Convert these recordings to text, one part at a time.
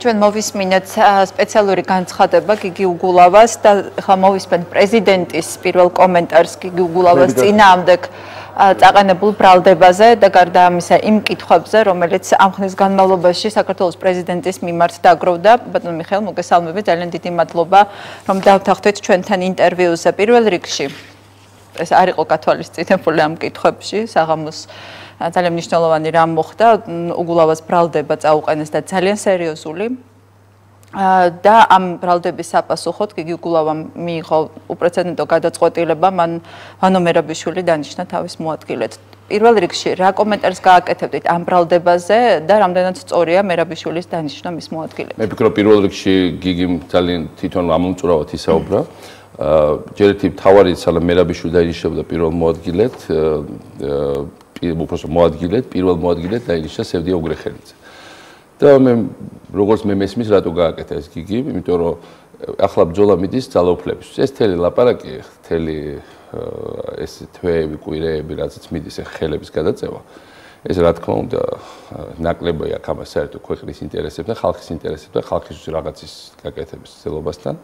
ჩვენ მოვისმინეთ სპეციალური განცხადება გიგი უგულავას და ხა მოვისმენთ პრეზიდენტის პირველ კომენტარს გიგი უგულავას წინააღმდეგ წაყენებულ ბრალდებაზე და გარდა ამისა იმ კითხვებზე, რომელიც ამ ხნის განმავლობაში საქართველოს პრეზიდენტის მიმართ დაგროვდა. ბატონო მიხეილ, მოგესალმებით, ძალიან დიდი მადლობა, რომ დავთანხმდით ჩვენთან ინტერვიუზე. პირველ რიგში ეს არ იყო გათვალისწინებული ამ კითხვებში, საღამოს ძალიან მნიშვნელოვანი რამ მოხდა, უგულავას ბრალდება წაუყენეს და ძალიან სერიოზული. და ამ ბრალდების საპასუხოდ გიგი უგულავამ მიიღო უპრეცედენტო გადაწყვეტილება, მან ვანო მერაბიშვილი დანიშნა თავის მოადგილედ. პირველ რიგში რა კომენტარს გააკეთებდით ამ ბრალდებაზე და რამდენად სწორია მერაბიშვილის დანიშნა მის მოადგილედ? მე ვფიქრობ პირველ რიგში გიგიმ ძალიან თვითონ ამომწურავად ისაუბრა. ჯერ ერთი მთავარი სალამ მერაბიშვილი დაინიშნებოდა პირველ მოადგილედ, პირველ მოადგილედ დაინიშნა სევდია უგრეხელიძე. და მე როგორც მე მესმის რატო გააკეთა ეს გიგი, იმიტომ რომ ახლა ბრძოლა მიდის ძალაუფლებისთვის. ეს თელი ლაპარაკი, თელი ეს თვეები, კვირეები, რაც მიდის ხელების გადაწევა. ეს რა თქმა უნდა ნაკლებია აქ ამას საერთო ქვეყნის ინტერესებთან, ხალხის ინტერესებთან, ხალხისთვის რაღაცის გაკეთების ცდილობასთან.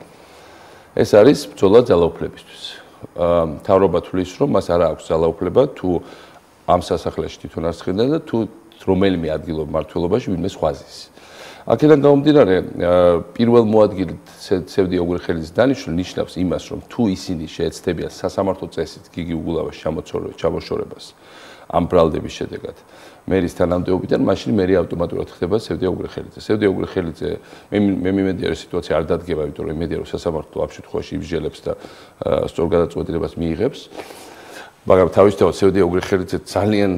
ეს არის ბრძოლა ძალაუფლებისთვის. მთავრობა თვლის, რომ მას არ აქვს ძალაუფლება თუ ამ სასახლეში თვითონ არ სხდიდა და თუ რომელიმე ადგილობრივ მმართველობაში ვინმე სხვაზის. აქედან გამომდინარე, პირველ მოადგილედ სევდია უგრეხელიძის დანიშვნა ნიშნავს იმას, რომ თუ ისინი შეეცდებიან სასამართლო წესით გიგი უგულავას ჩამოშორებას ამ ბრალდების შედეგად მერის თანამდებობიდან, მაშინ მერი ავტომატურად ხდება სევდია უგრეხელიძე. სევდია უგრეხელიძე მე მიმედია რომ სიტუაცია არ დადგება, იმიტომ რომ იმედია რომ სასამართლო ამ შემთხვევაში იბრძელებს და სწორ გადაწყვეტილებას მიიღებს. მაგრამ თავისთავად სევდია უგრეხელიძე ძალიან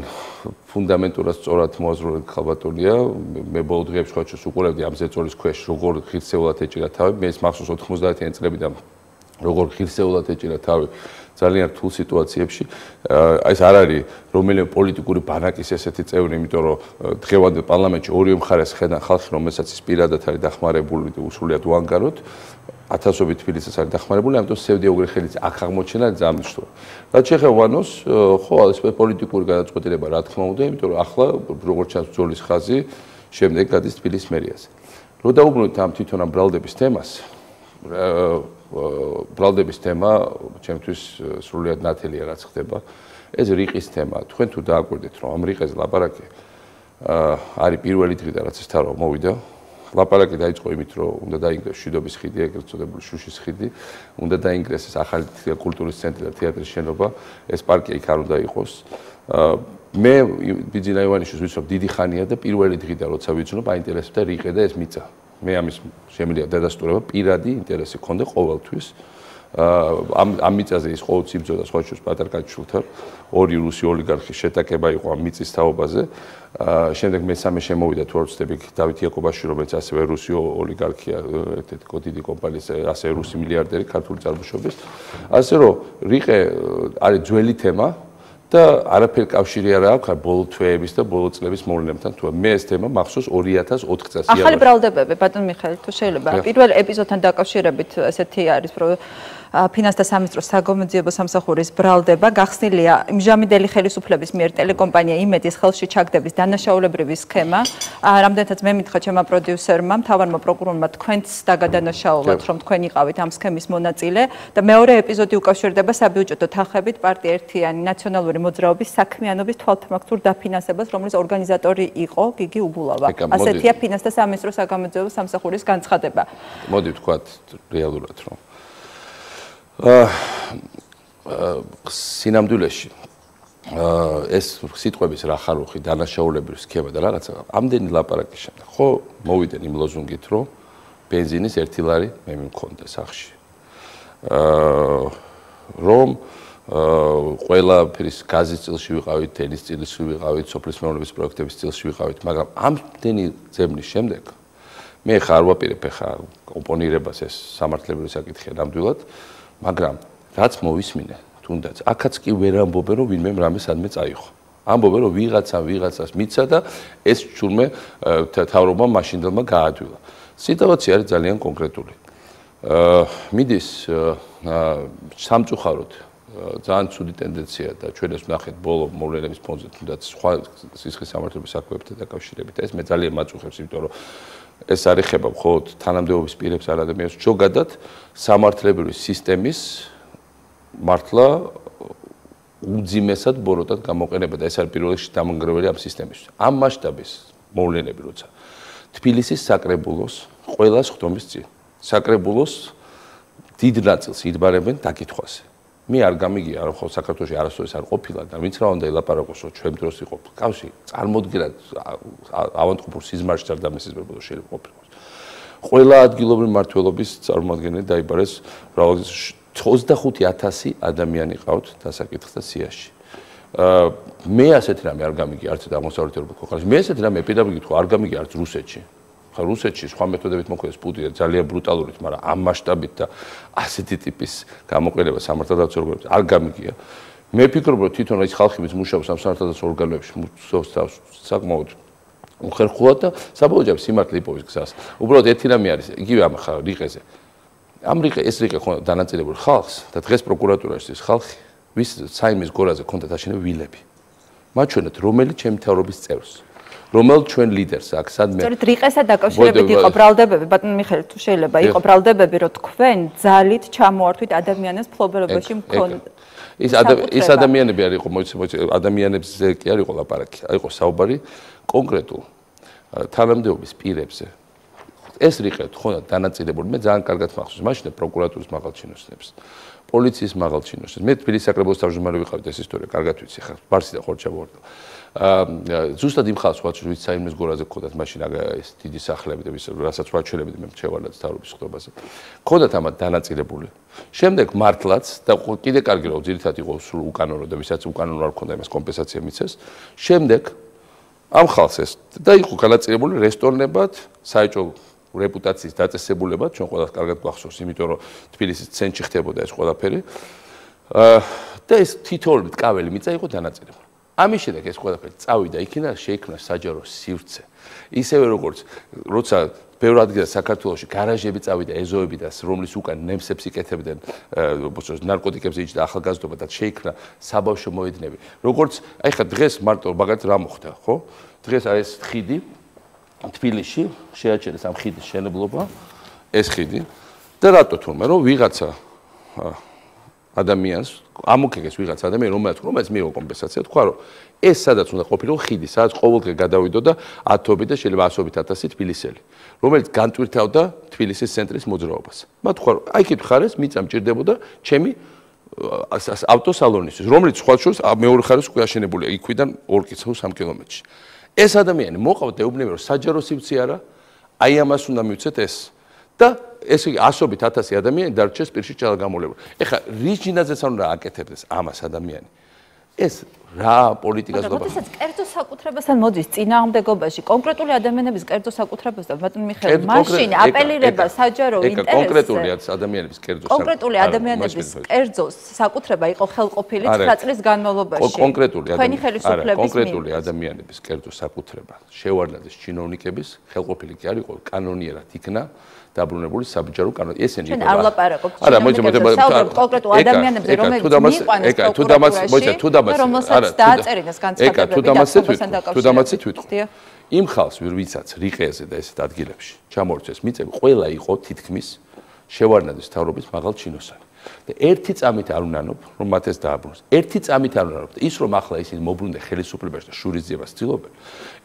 ფუნდამენტურად სწორად მოაზროვნე ხალბატონია. მე ბოლო დღეებში ხოჩოს უყურებდი ამ ზეწოლის ქვეშ როგორ ღირსეულად ეჭირა თავი. მე ის მახსოვს 90-იანი წლებიდან როგორ ღირსეულად ეჭირა თავი ძალიან რთულ სიტუაციებში. ეს არ არის რომელიმე პოლიტიკური ბანაკის ესეთი წევრი, იმიტომ რომ დღევანდელ პარლამენტში ორივე მხარეს ხედან ხალხი, რომელსაც ის პირადად არის დახმარებული და უსრულიად უანგაროთ. ათასობით თბილისის არის დახმარებული, ამიტომ სევდია უგრეხელიძე აქ აღმოჩენა ძალიან მნიშვნელოვანი. რაც შეეხება ვანოს, ხო, ეს პოლიტიკური გადაწყვეტილება რა თქმა უნდა, იმიტომ რომ ახლა როგორც ჩანს ბრძოლის ხაზი შემდეგ გადის თბილისის მერიაზე. რო დაუბრუნდით ამ თვითონ ამ ბრალდების თემას, ბრალდების თემა ჩემთვის სრულიად ნათელია რაც ხდება. ეს რიყის თემაა. თქვენ თუ დააკვირდით, რომ ამ რიყეს ლაპარაკი არის პირველი დღიდან რაც ეს თავი მოვიდა. ლაპარაკი დაიწყო იმით, რომ უნდა დაინგრეს შვიდობის ხიდი, ეგრეთ წოდებული შუშის ხიდი, უნდა დაინგრეს ეს ახალი კულტურის ცენტრი და თეატრის შენობა, ეს პარკი იქ არ უნდა იყოს. მე ბიძინა ივანიშვილს ვიცნობ დიდი ხანია და პირველი დღიდან როცა ვიცნობ, აინტერესებდა რიყე და ეს მიწა. მე ამის შემიძლია დადასტურება პირადი ინტერესი ქონდა ყოველთვის. ამ მიწაზე ის ყოველთვის იბრძოდა სხვაჩუს პატარკაჩულთან, ორი რუსი ოლიგარქის შეტაკება იყო ამ მიწის თაობაზე. შემდეგ მესამე შემოვიდა თუ არ ვცდები დავით იაკობაშვილი, რომელიც ასევე რუსი ოლიგარქია, ერთ-ერთი დიდი კომპანიის, ასევე რუსი მილიარდერი ქართული წარმოშობის. ასე რომ რიყე არის ძველი თემა და არაფერი კავშირი არ აქვს ბოლო თვეების და ბოლო წლების მოვლენებთან. თუ მე ეს თემა მახსოვს 2020 წელს. ახალი ბრალდებები, ბატონ მიხეილ, თუ შეიძლება პირველ ეპიზოდთან დაკავშირებით ესეთი არის, რომ ფინანსთა სამინისტროს საგამოძიებო სამსახურის ბრალდება გახსნილია იმჟამიდელი ხელისუფლების მიერ ტელეკომპანია იმედის ხელში ჩაგდების დანაშაულებრივი სქემა. რამდენადაც მე მითხრა ჩემმა პროდიუსერმა, მთავარმა პროკურორმა თქვენც დაგადანაშაულოთ, რომ თქვენ იყავით ამ სქემის მონაწილე და მეორე ეპიზოდი უკავშირდება საბიუჯეტო თანხებით პარტია ერთიანი ნაციონალური მოძრაობის საქმიანობის თვალთამაგწურ დაფინანსებას, რომლის ორგანიზატორი იყო გიგი უგულავა. ასეთია ფინანსთა სამინისტროს საგამოძიებო სამსახურის განცხადება. მოდი ვთქვათ რეალურად, რომ სინამდვილეში ეს სიტყვების რახარუხი დანაშაულებრივი სქემა და რაღაცა ამდენი ლაპარაკის შემდეგ ხო მოვიდნენ იმ ლოზუნგით, რომ ბენზინის 1 ლარი მე მქონდა სახში. რომ ყველაფრის გაზის წილში ვიყავით, თელის წილში ვიყავით, სოფლის მეურნეობის პროექტების წილში ვიყავით, მაგრამ ამდენი ძებნის შემდეგ მე ხარ ვაპირებ ხა ოპონირებას ეს სამართლებრივი საკითხია ნამდვილად. მაგრამ რაც მოვისმინე, თუნდაც აქაც კი ვერ ამბობენ, რომ ვინმე რამე სადმე წაიღო. ამბობენ, რომ ვიღაცას მიცა და ეს ჩურმე თავრობამ მაშინდელმა გაადვილა. სიტუაცია არის ძალიან კონკრეტული. მიდის სამწუხაროდ ძალიან ცუდი ტენდენცია და ჩვენ ეს ვნახეთ ბოლო მოვლენების ფონზე, თუნდაც სხვა სისხლის სამართლებრივ საქმეებთან დაკავშირებით. ეს მე ძალიან მაწუხებს, იმიტომ რომ ეს არ ეხება მხოლოდ თანამდებობის პირებს არ ადამიანს, ზოგადად სამართლებრივი სისტემის მართლა უძიმესად ბოროტად გამოყენება და ეს არის პირველ რიგში დამანგრეველი ამ სისტემისთვის. ამ მასშტაბის მოვლენები როცა თბილისის საკრებულოს ყველას ხდომის წინ. საკრებულოს დიდ ნაწილს იდბარებენ დაკითხვაზე. მე არ გამიგია, რომ ხოლმე საქართველოში არასდროს არ ყოფილა და ვინც რა უნდა ელაპარაკოს, რომ ჩვენ დროს იყო კავშირი, წარმოუდგენლად ავანტყოფურ სიზმარში არ დამესიზმრებოდა შეიძლება ყოფილიყოს. ყველა ადგილობრივი მმართველობის წარმომადგენელი დაიბარეს მრავალგზის 25000 ადამიანი ყავთ დასაკითხთა სიაში. მე ასეთი რამე არ გამიგია არც აღმოსავლეთ ევროპულ ქვეყანაში. მე ასეთი რამე პირდაპირ გითხრა არ გამიგია არც რუსეთში. ხა რუსეთში სხვა მეთოდებით მოხდეს პუტინი ძალიან ბრუტალურით, მაგრამ ამ მასშტაბით და ასეთი ტიპის გამოყენება სამართალდაცვო ორგანოებში არ გამიგია. მე ვფიქრობ, რომ თვითონ ის ხალხი, ვინც მუშაობს ამ სამართალდაცვო ორგანოებში, საკმაოდ უხერხულად და საბოლოო ჯამში სიმართლე იპოვის გზას. უბრალოდ ერთი რამე არის, იგივე ამ რიყეზე. ამ ეს რიყე ხო დანაწილებული ხალხს და დღეს პროკურატურაში ის ხალხი, ვის საიმის გორაზე ქონდათ აშენებული ვილები. მათ ჩვენეთ რომელი ჩემი მთავრობის წევრს რომელ ჩვენ ლიდერს აქ სადმე სწორედ რიყესა დაკავშირებით იყო ბრალდებები ბატონ მიხეილ თუ შეიძლება იყო ბრალდებები რომ თქვენ ძალით ჩამოართვით ადამიანებს ფლობელობაში მქონდა ის ადამიანები არ იყო ადამიანებზე კი არ იყო ლაპარაკი არ იყო საუბარი კონკრეტულ თანამდებობის პირებზე ეს რიყე თქონდა დანაწილებული მე ძალიან კარგად მახსოვს მაშინ პროკურატურის მაღალჩინოსნებს პოლიციის მაღალჩინოსნებს მე თბილისის საკრებულოს თავმჯდომარე ვიყავი ეს ისტორია კარგად ვიცი ხა ბარსი და ხორჩა ვორდა ზუსტად იმ ხალხს ვაჩვენე ვიც საიმეს გორაზე ქონდათ მაშინ ეს დიდი სახლები და რასაც ვაჩვენებდი მე მრჩევალად თავრობის ხდობაზე ქონდათ ამათ დანაწილებული შემდეგ მართლაც და კიდე კარგი რომ ძირითადად იყო სულ უკანონო და ვისაც უკანონო არ ქონდა იმას კომპენსაცია მიცეს შემდეგ ამ ხალხს ეს და იყო განაწილებული რესტორნებად საეჭვო რეპუტაციის დაწესებულებად ჩვენ ყველას კარგად გვახსოვს იმიტომ რომ თბილისის ცენტრში ხდებოდა ეს ყველაფერი და ეს თითოეული ტკაველი მიწა იყო დანაწილებული ამის შემდეგ ეს ყველაფერი წავიდა იქიდან შეიქმნა საჯარო სივრცე ისევე როგორც როცა ბევრ ადგილას საქართველოში გარაჟები წავიდა ეზოები და რომლის უკან ნემსებს იკეთებდნენ ნარკოტიკებს იჭდა ახალგაზრდობა და შეიქმნა საბავშვო მოედნები როგორც აი ხა დღეს მარტო მაგალითად რა მოხდა ხო დღეს არის ხიდი თბილისში შეაჩერეს ამ ხიდის შენებლობა ეს ხიდი და რატო თურმე რომ ვიღაცა ადამიანს ამოქეგეს ვიღაც ადამიანი რომელიც მიიღო კომპენსაცია თქვა რომ ეს სადაც უნდა ყოფილიყო ხიდი სადაც ყოველდღე გადავიდო და 10-ობით და შეიძლება 100-1000 თბილისელი რომელიც განტვირთავდა თბილისის ცენტრის მოძრაობას მათ თქვა რომ აი იქით ხარ ეს მიწა მჭირდებოდა ჩემი ავტოსალონისთვის რომელიც სხვა შორის მეორე ხარეს უკვე აშენებულია იქვიდან 2-3 კილომეტრში ეს ადამიანი მოყავთ ეუბნება რომ საჯარო სივრცე არა აი ამას უნდა მივცეთ ეს და ეს 100-1000 ადამიანი დარჩეს პირში ჩალაგამოლებული. ეხლა რის ჯინაზეც არ უნდა აკეთებდეს ამას ადამიანი. ეს რა პოლიტიკას გობა. როდესაც კერძო საკუთრებასთან მოდის წინააღმდეგობაში, კონკრეტული ადამიანების კერძო საკუთრებასთან, ბატონ მიხეილ, მაშინ აპელირება საჯარო ინტერესზე. კონკრეტული ადამიანების კერძო საკუთრება. კონკრეტული ადამიანების კერძო საკუთრება იყო ხელყოფილი 9 წლის განმავლობაში. კონკრეტული ადამიანების კერძო საკუთრება შევარდნაძის ჩინოვნიკების ხელყოფილი კი არ იყო, კანონიერად იქნა დაბრუნებული საბჭორო კანონი. ესენი ჩვენ არ ლაპარაკობთ. არა, მოიცა კონკრეტულ ადამიანებზე, რომლებიც მიიყვანეს პროკურატურაში. რომელსაც დააწერინეს განცხადებები და ფოსთან დაკავშირებით. თუ დამაცეთ ვიტყვი. იმ ხალხს ვიცაც რიყეზე და ესეთ ადგილებში ჩამორჩეს მიწები, ყველა იყო თითქმის შევარდნაძის მთავრობის მაღალ ჩინოსანი. და ერთი წამით არ უნანობ, რომ მათ ეს დააბრუნოს. ერთი წამით არ უნანობ. ის რომ ახლა ისინი მოbrunდე ხელისუფლებაში და შურისძიებას ცდილობენ,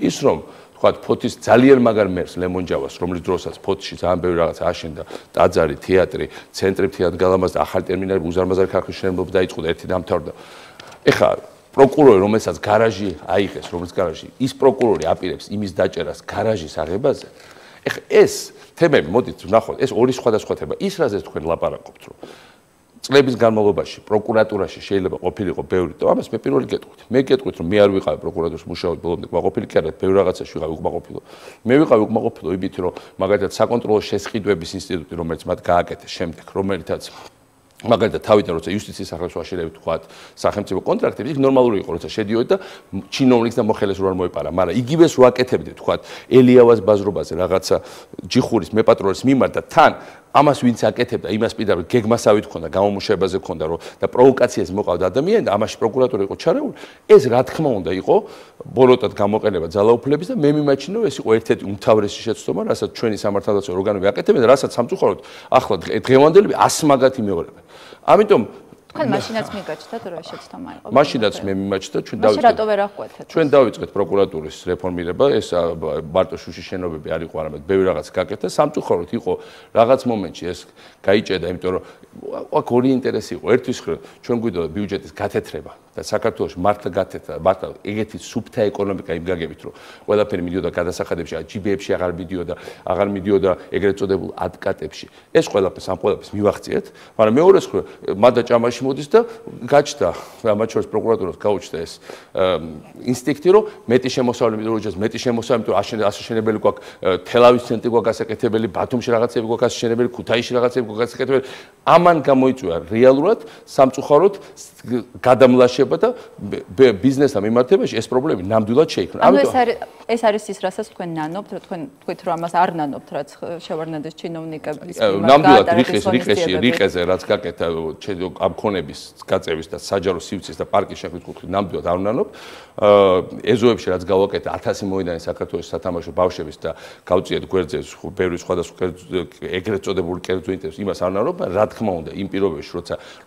ის რომ თქვათ ფოთის ძალიან მაგარ მერს ლემონჯავას, რომლის დროსაც ფოთში ძალიან ბევრი რაღაც აშენდა, ტაძარი, თეატრი, ცენტრი მთლიანად გალამაზდა, ახალი ტერმინალები, უზარმაზარი ქარხნის შენობები დაიწყო და ერთი დამთავრდა. ეხლა პროკურორი, რომელსაც გარაჟი აიღეს, რომელიც გარაჟი, ის პროკურორი აპირებს იმის დაჭერას გარაჟის აღებაზე. ეხლა ეს თემები, მოდით ვნახოთ, ეს ორი სხვადასხვა თემა. ის რაზეც თქვენ ლაპარაკობთ, რომ წლების განმავლობაში პროკურატურაში შეიძლება ყოფილიყო ბევრი და ამას მე პირველი გეტყვით. მე გეტყვით რომ მე არ ვიყავი პროკურატურის მუშაობ ბოლომდე ყოფილი კი არა, ბევრ რაღაცაში ვიყავი უკმაყოფილო. მე ვიყავი უკმაყოფილო იმით რომ მაგალითად საკონტროლო შესყიდვების ინსტიტუტი რომელიც მათ გააკეთეს შემდეგ, რომელთაც მაგალითად თავიდან როცა იუსტიციის სახელმწიფო აშენებით თქვათ სახელმწიფო კონტრაქტები, იქ ნორმალური იყო როცა შედიოდი და ჩინოვნიკს და მოხელეს რო არ მოეპარა, მაგრამ იგივეს რო აკეთებდი თქვათ ელიავას ბაზრობაზე რაღაცა ჯიხურის მეპატრონის მიმართ და თან ამას ვინც აკეთებდა, იმას პირდაპირ გეგმასავით ქონდა, გამომუშავებაზე ქონდა, რომ და პროვოკაციას მოყავდა ადამიანი და ამაში პროკურატორი იყო ჩარეული, ეს რა თქმა უნდა იყო ბოლოტად გამოყენება ძალაუფლების და მე მიმაჩნია, რომ ეს იყო ერთ-ერთი უმთავრესი შეცდომა, რასაც ჩვენი სამართალდაცვო ორგანოები აკეთებენ და რასაც სამწუხაროდ ახლა დღევანდელები 100 მაგათი მეორებენ. ამიტომ თქვენ მაშინაც მიგაჩნდათ რა შეცდომა იყო? მაშინაც მე მიმაჩნდა ჩვენ დავიწყეთ. რატო ვერ აღკვეთეთ? ჩვენ დავიწყეთ პროკურატურის რეფორმირება, ეს მარტო შუშის შენობები არ იყო, არამედ ბევრი რაღაც გაკეთდა. სამწუხაროდ იყო რაღაც მომენტში ეს გაიჭედა, იმიტომ რომ აქ ორი ინტერესი იყო. ერთის მხრივ ჩვენ გვიდოდა ბიუჯეტის გათეთრება და საქართველოს მართლა გათეთრა, მართლა ეგეთი სუფთა ეკონომიკა იმ გაგებით, რომ ყველაფერი მიდიოდა გადასახადებში, ჯიბეებში აღარ მიდიოდა ეგრეთ წოდებულ ადკატებში. ეს ყველაფერს ამ ყველაფერს მივახციეთ, მაგრამ მეორეს მხრივ მანდა ჭამაში მოდის და გაჩნდა მათ შორის პროკურატურას გაუჩნდა ეს ინსტინქტი, რომ მეტი შემოსავლები როჯეს მეტი შემოსავლები, რომ ასაშენებელი გვაქვს თელავის ცენტრი გვაქვს გასაკეთებელი, ბათუმში რაღაცები გვაქვს ასაშენებელი, ქუთაისში რაღაცები გვაქვს გასაკეთებელი. ამან გამოიწვია რეალურად სამწუხაროდ გადამლაშება და ბიზნესთან მიმართებაში ეს პრობლემები ნამდვილად შეიქმნა. ეს არის ის, რასაც თქვენ ნანობთ, რომ თქვენ თქვით, რომ ამას არ ნანობთ, რაც შევარდნადეს ჩინოვნიკების ნამდვილად რიყეზე რაც გაკეთა ამ ქონების გაწევის და საჯარო სივრცის და პარკის შექმნის კუთხით ნამდვილად არ ვნანობ. ეზოებში რაც გავაკეთა 1000 მოედანი საქართველოს სათამაშო ბავშვების და გავწიეთ გვერდზე ბევრი სხვადასხვა ეგრეთ წოდებული კერძო ინტერესს იმას არ ვნანობ, რა თქმა უნდა იმ პირობებში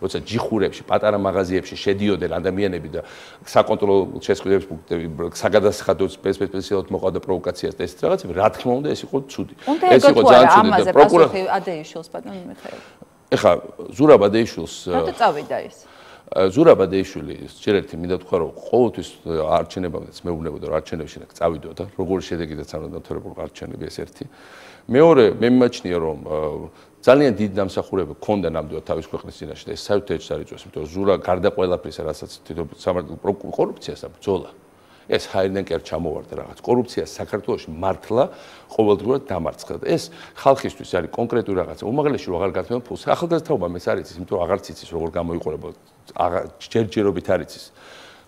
როცა ჯიხურებში, პატარა მაღაზიებში შედიოდნენ ადამიანები და საკონტროლო შესყიდვების პუნქტები, საგადასახადო სპეციალურად მოყავდა პროვოკაციას და ესეთ რაღაცები, რა თქმა უნდა ეს იყო ცუდი. ეს იყო ძალიან ცუდი და პროკურორი ადეიშვილს ბატონო მიხეილ. ეხლა ზურაბ ადეიშვილს რატო წავიდა ის? ზურაბ ადეიშვილი ჯერერთი მინდა თქვა რომ ყოველთვის არჩენებამდეც მეუბნებოდა რომ არჩენებში წავიდოდა როგორი შედეგითაც არ უნდა დამთავრებულ არჩევნები ეს ერთი მეორე მე მიმაჩნია რომ ძალიან დიდი დამსახურება ქონდა ნამდვილად თავის ქვეყნის წინაშე და ეს საერთოდ არ იწვევს იმიტომ რომ ზურა გარდა ყველაფრისა რასაც თვითონ სამართლის კორუფციას და ბრძოლა ეს ჰაერიდან კი არ ჩამოვარდა რაღაც კორუფცია საქართველოში მართლა ყოველდღურად დამარცხდა და ეს ხალხისთვის არის კონკრეტული რაღაცა უმაღლესი რომ აღარ გართმევენ ფულს ახალგაზრდაობა მეც არ იცის იმიტომ რომ აღარც იცის როგორ გამოიყურება ჯერჯერობით არ იცის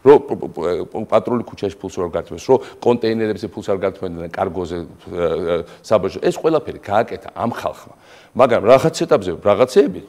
რომ პატრული ქუჩაში ფულს არ გართმევს რომ კონტეინერებზე ფულს არ გართმევენ კარგოზე საბაჟო ეს ყველაფერი გააკეთა ამ ხალხმა მაგრამ რაღაც ეტაპზე რაღაცეები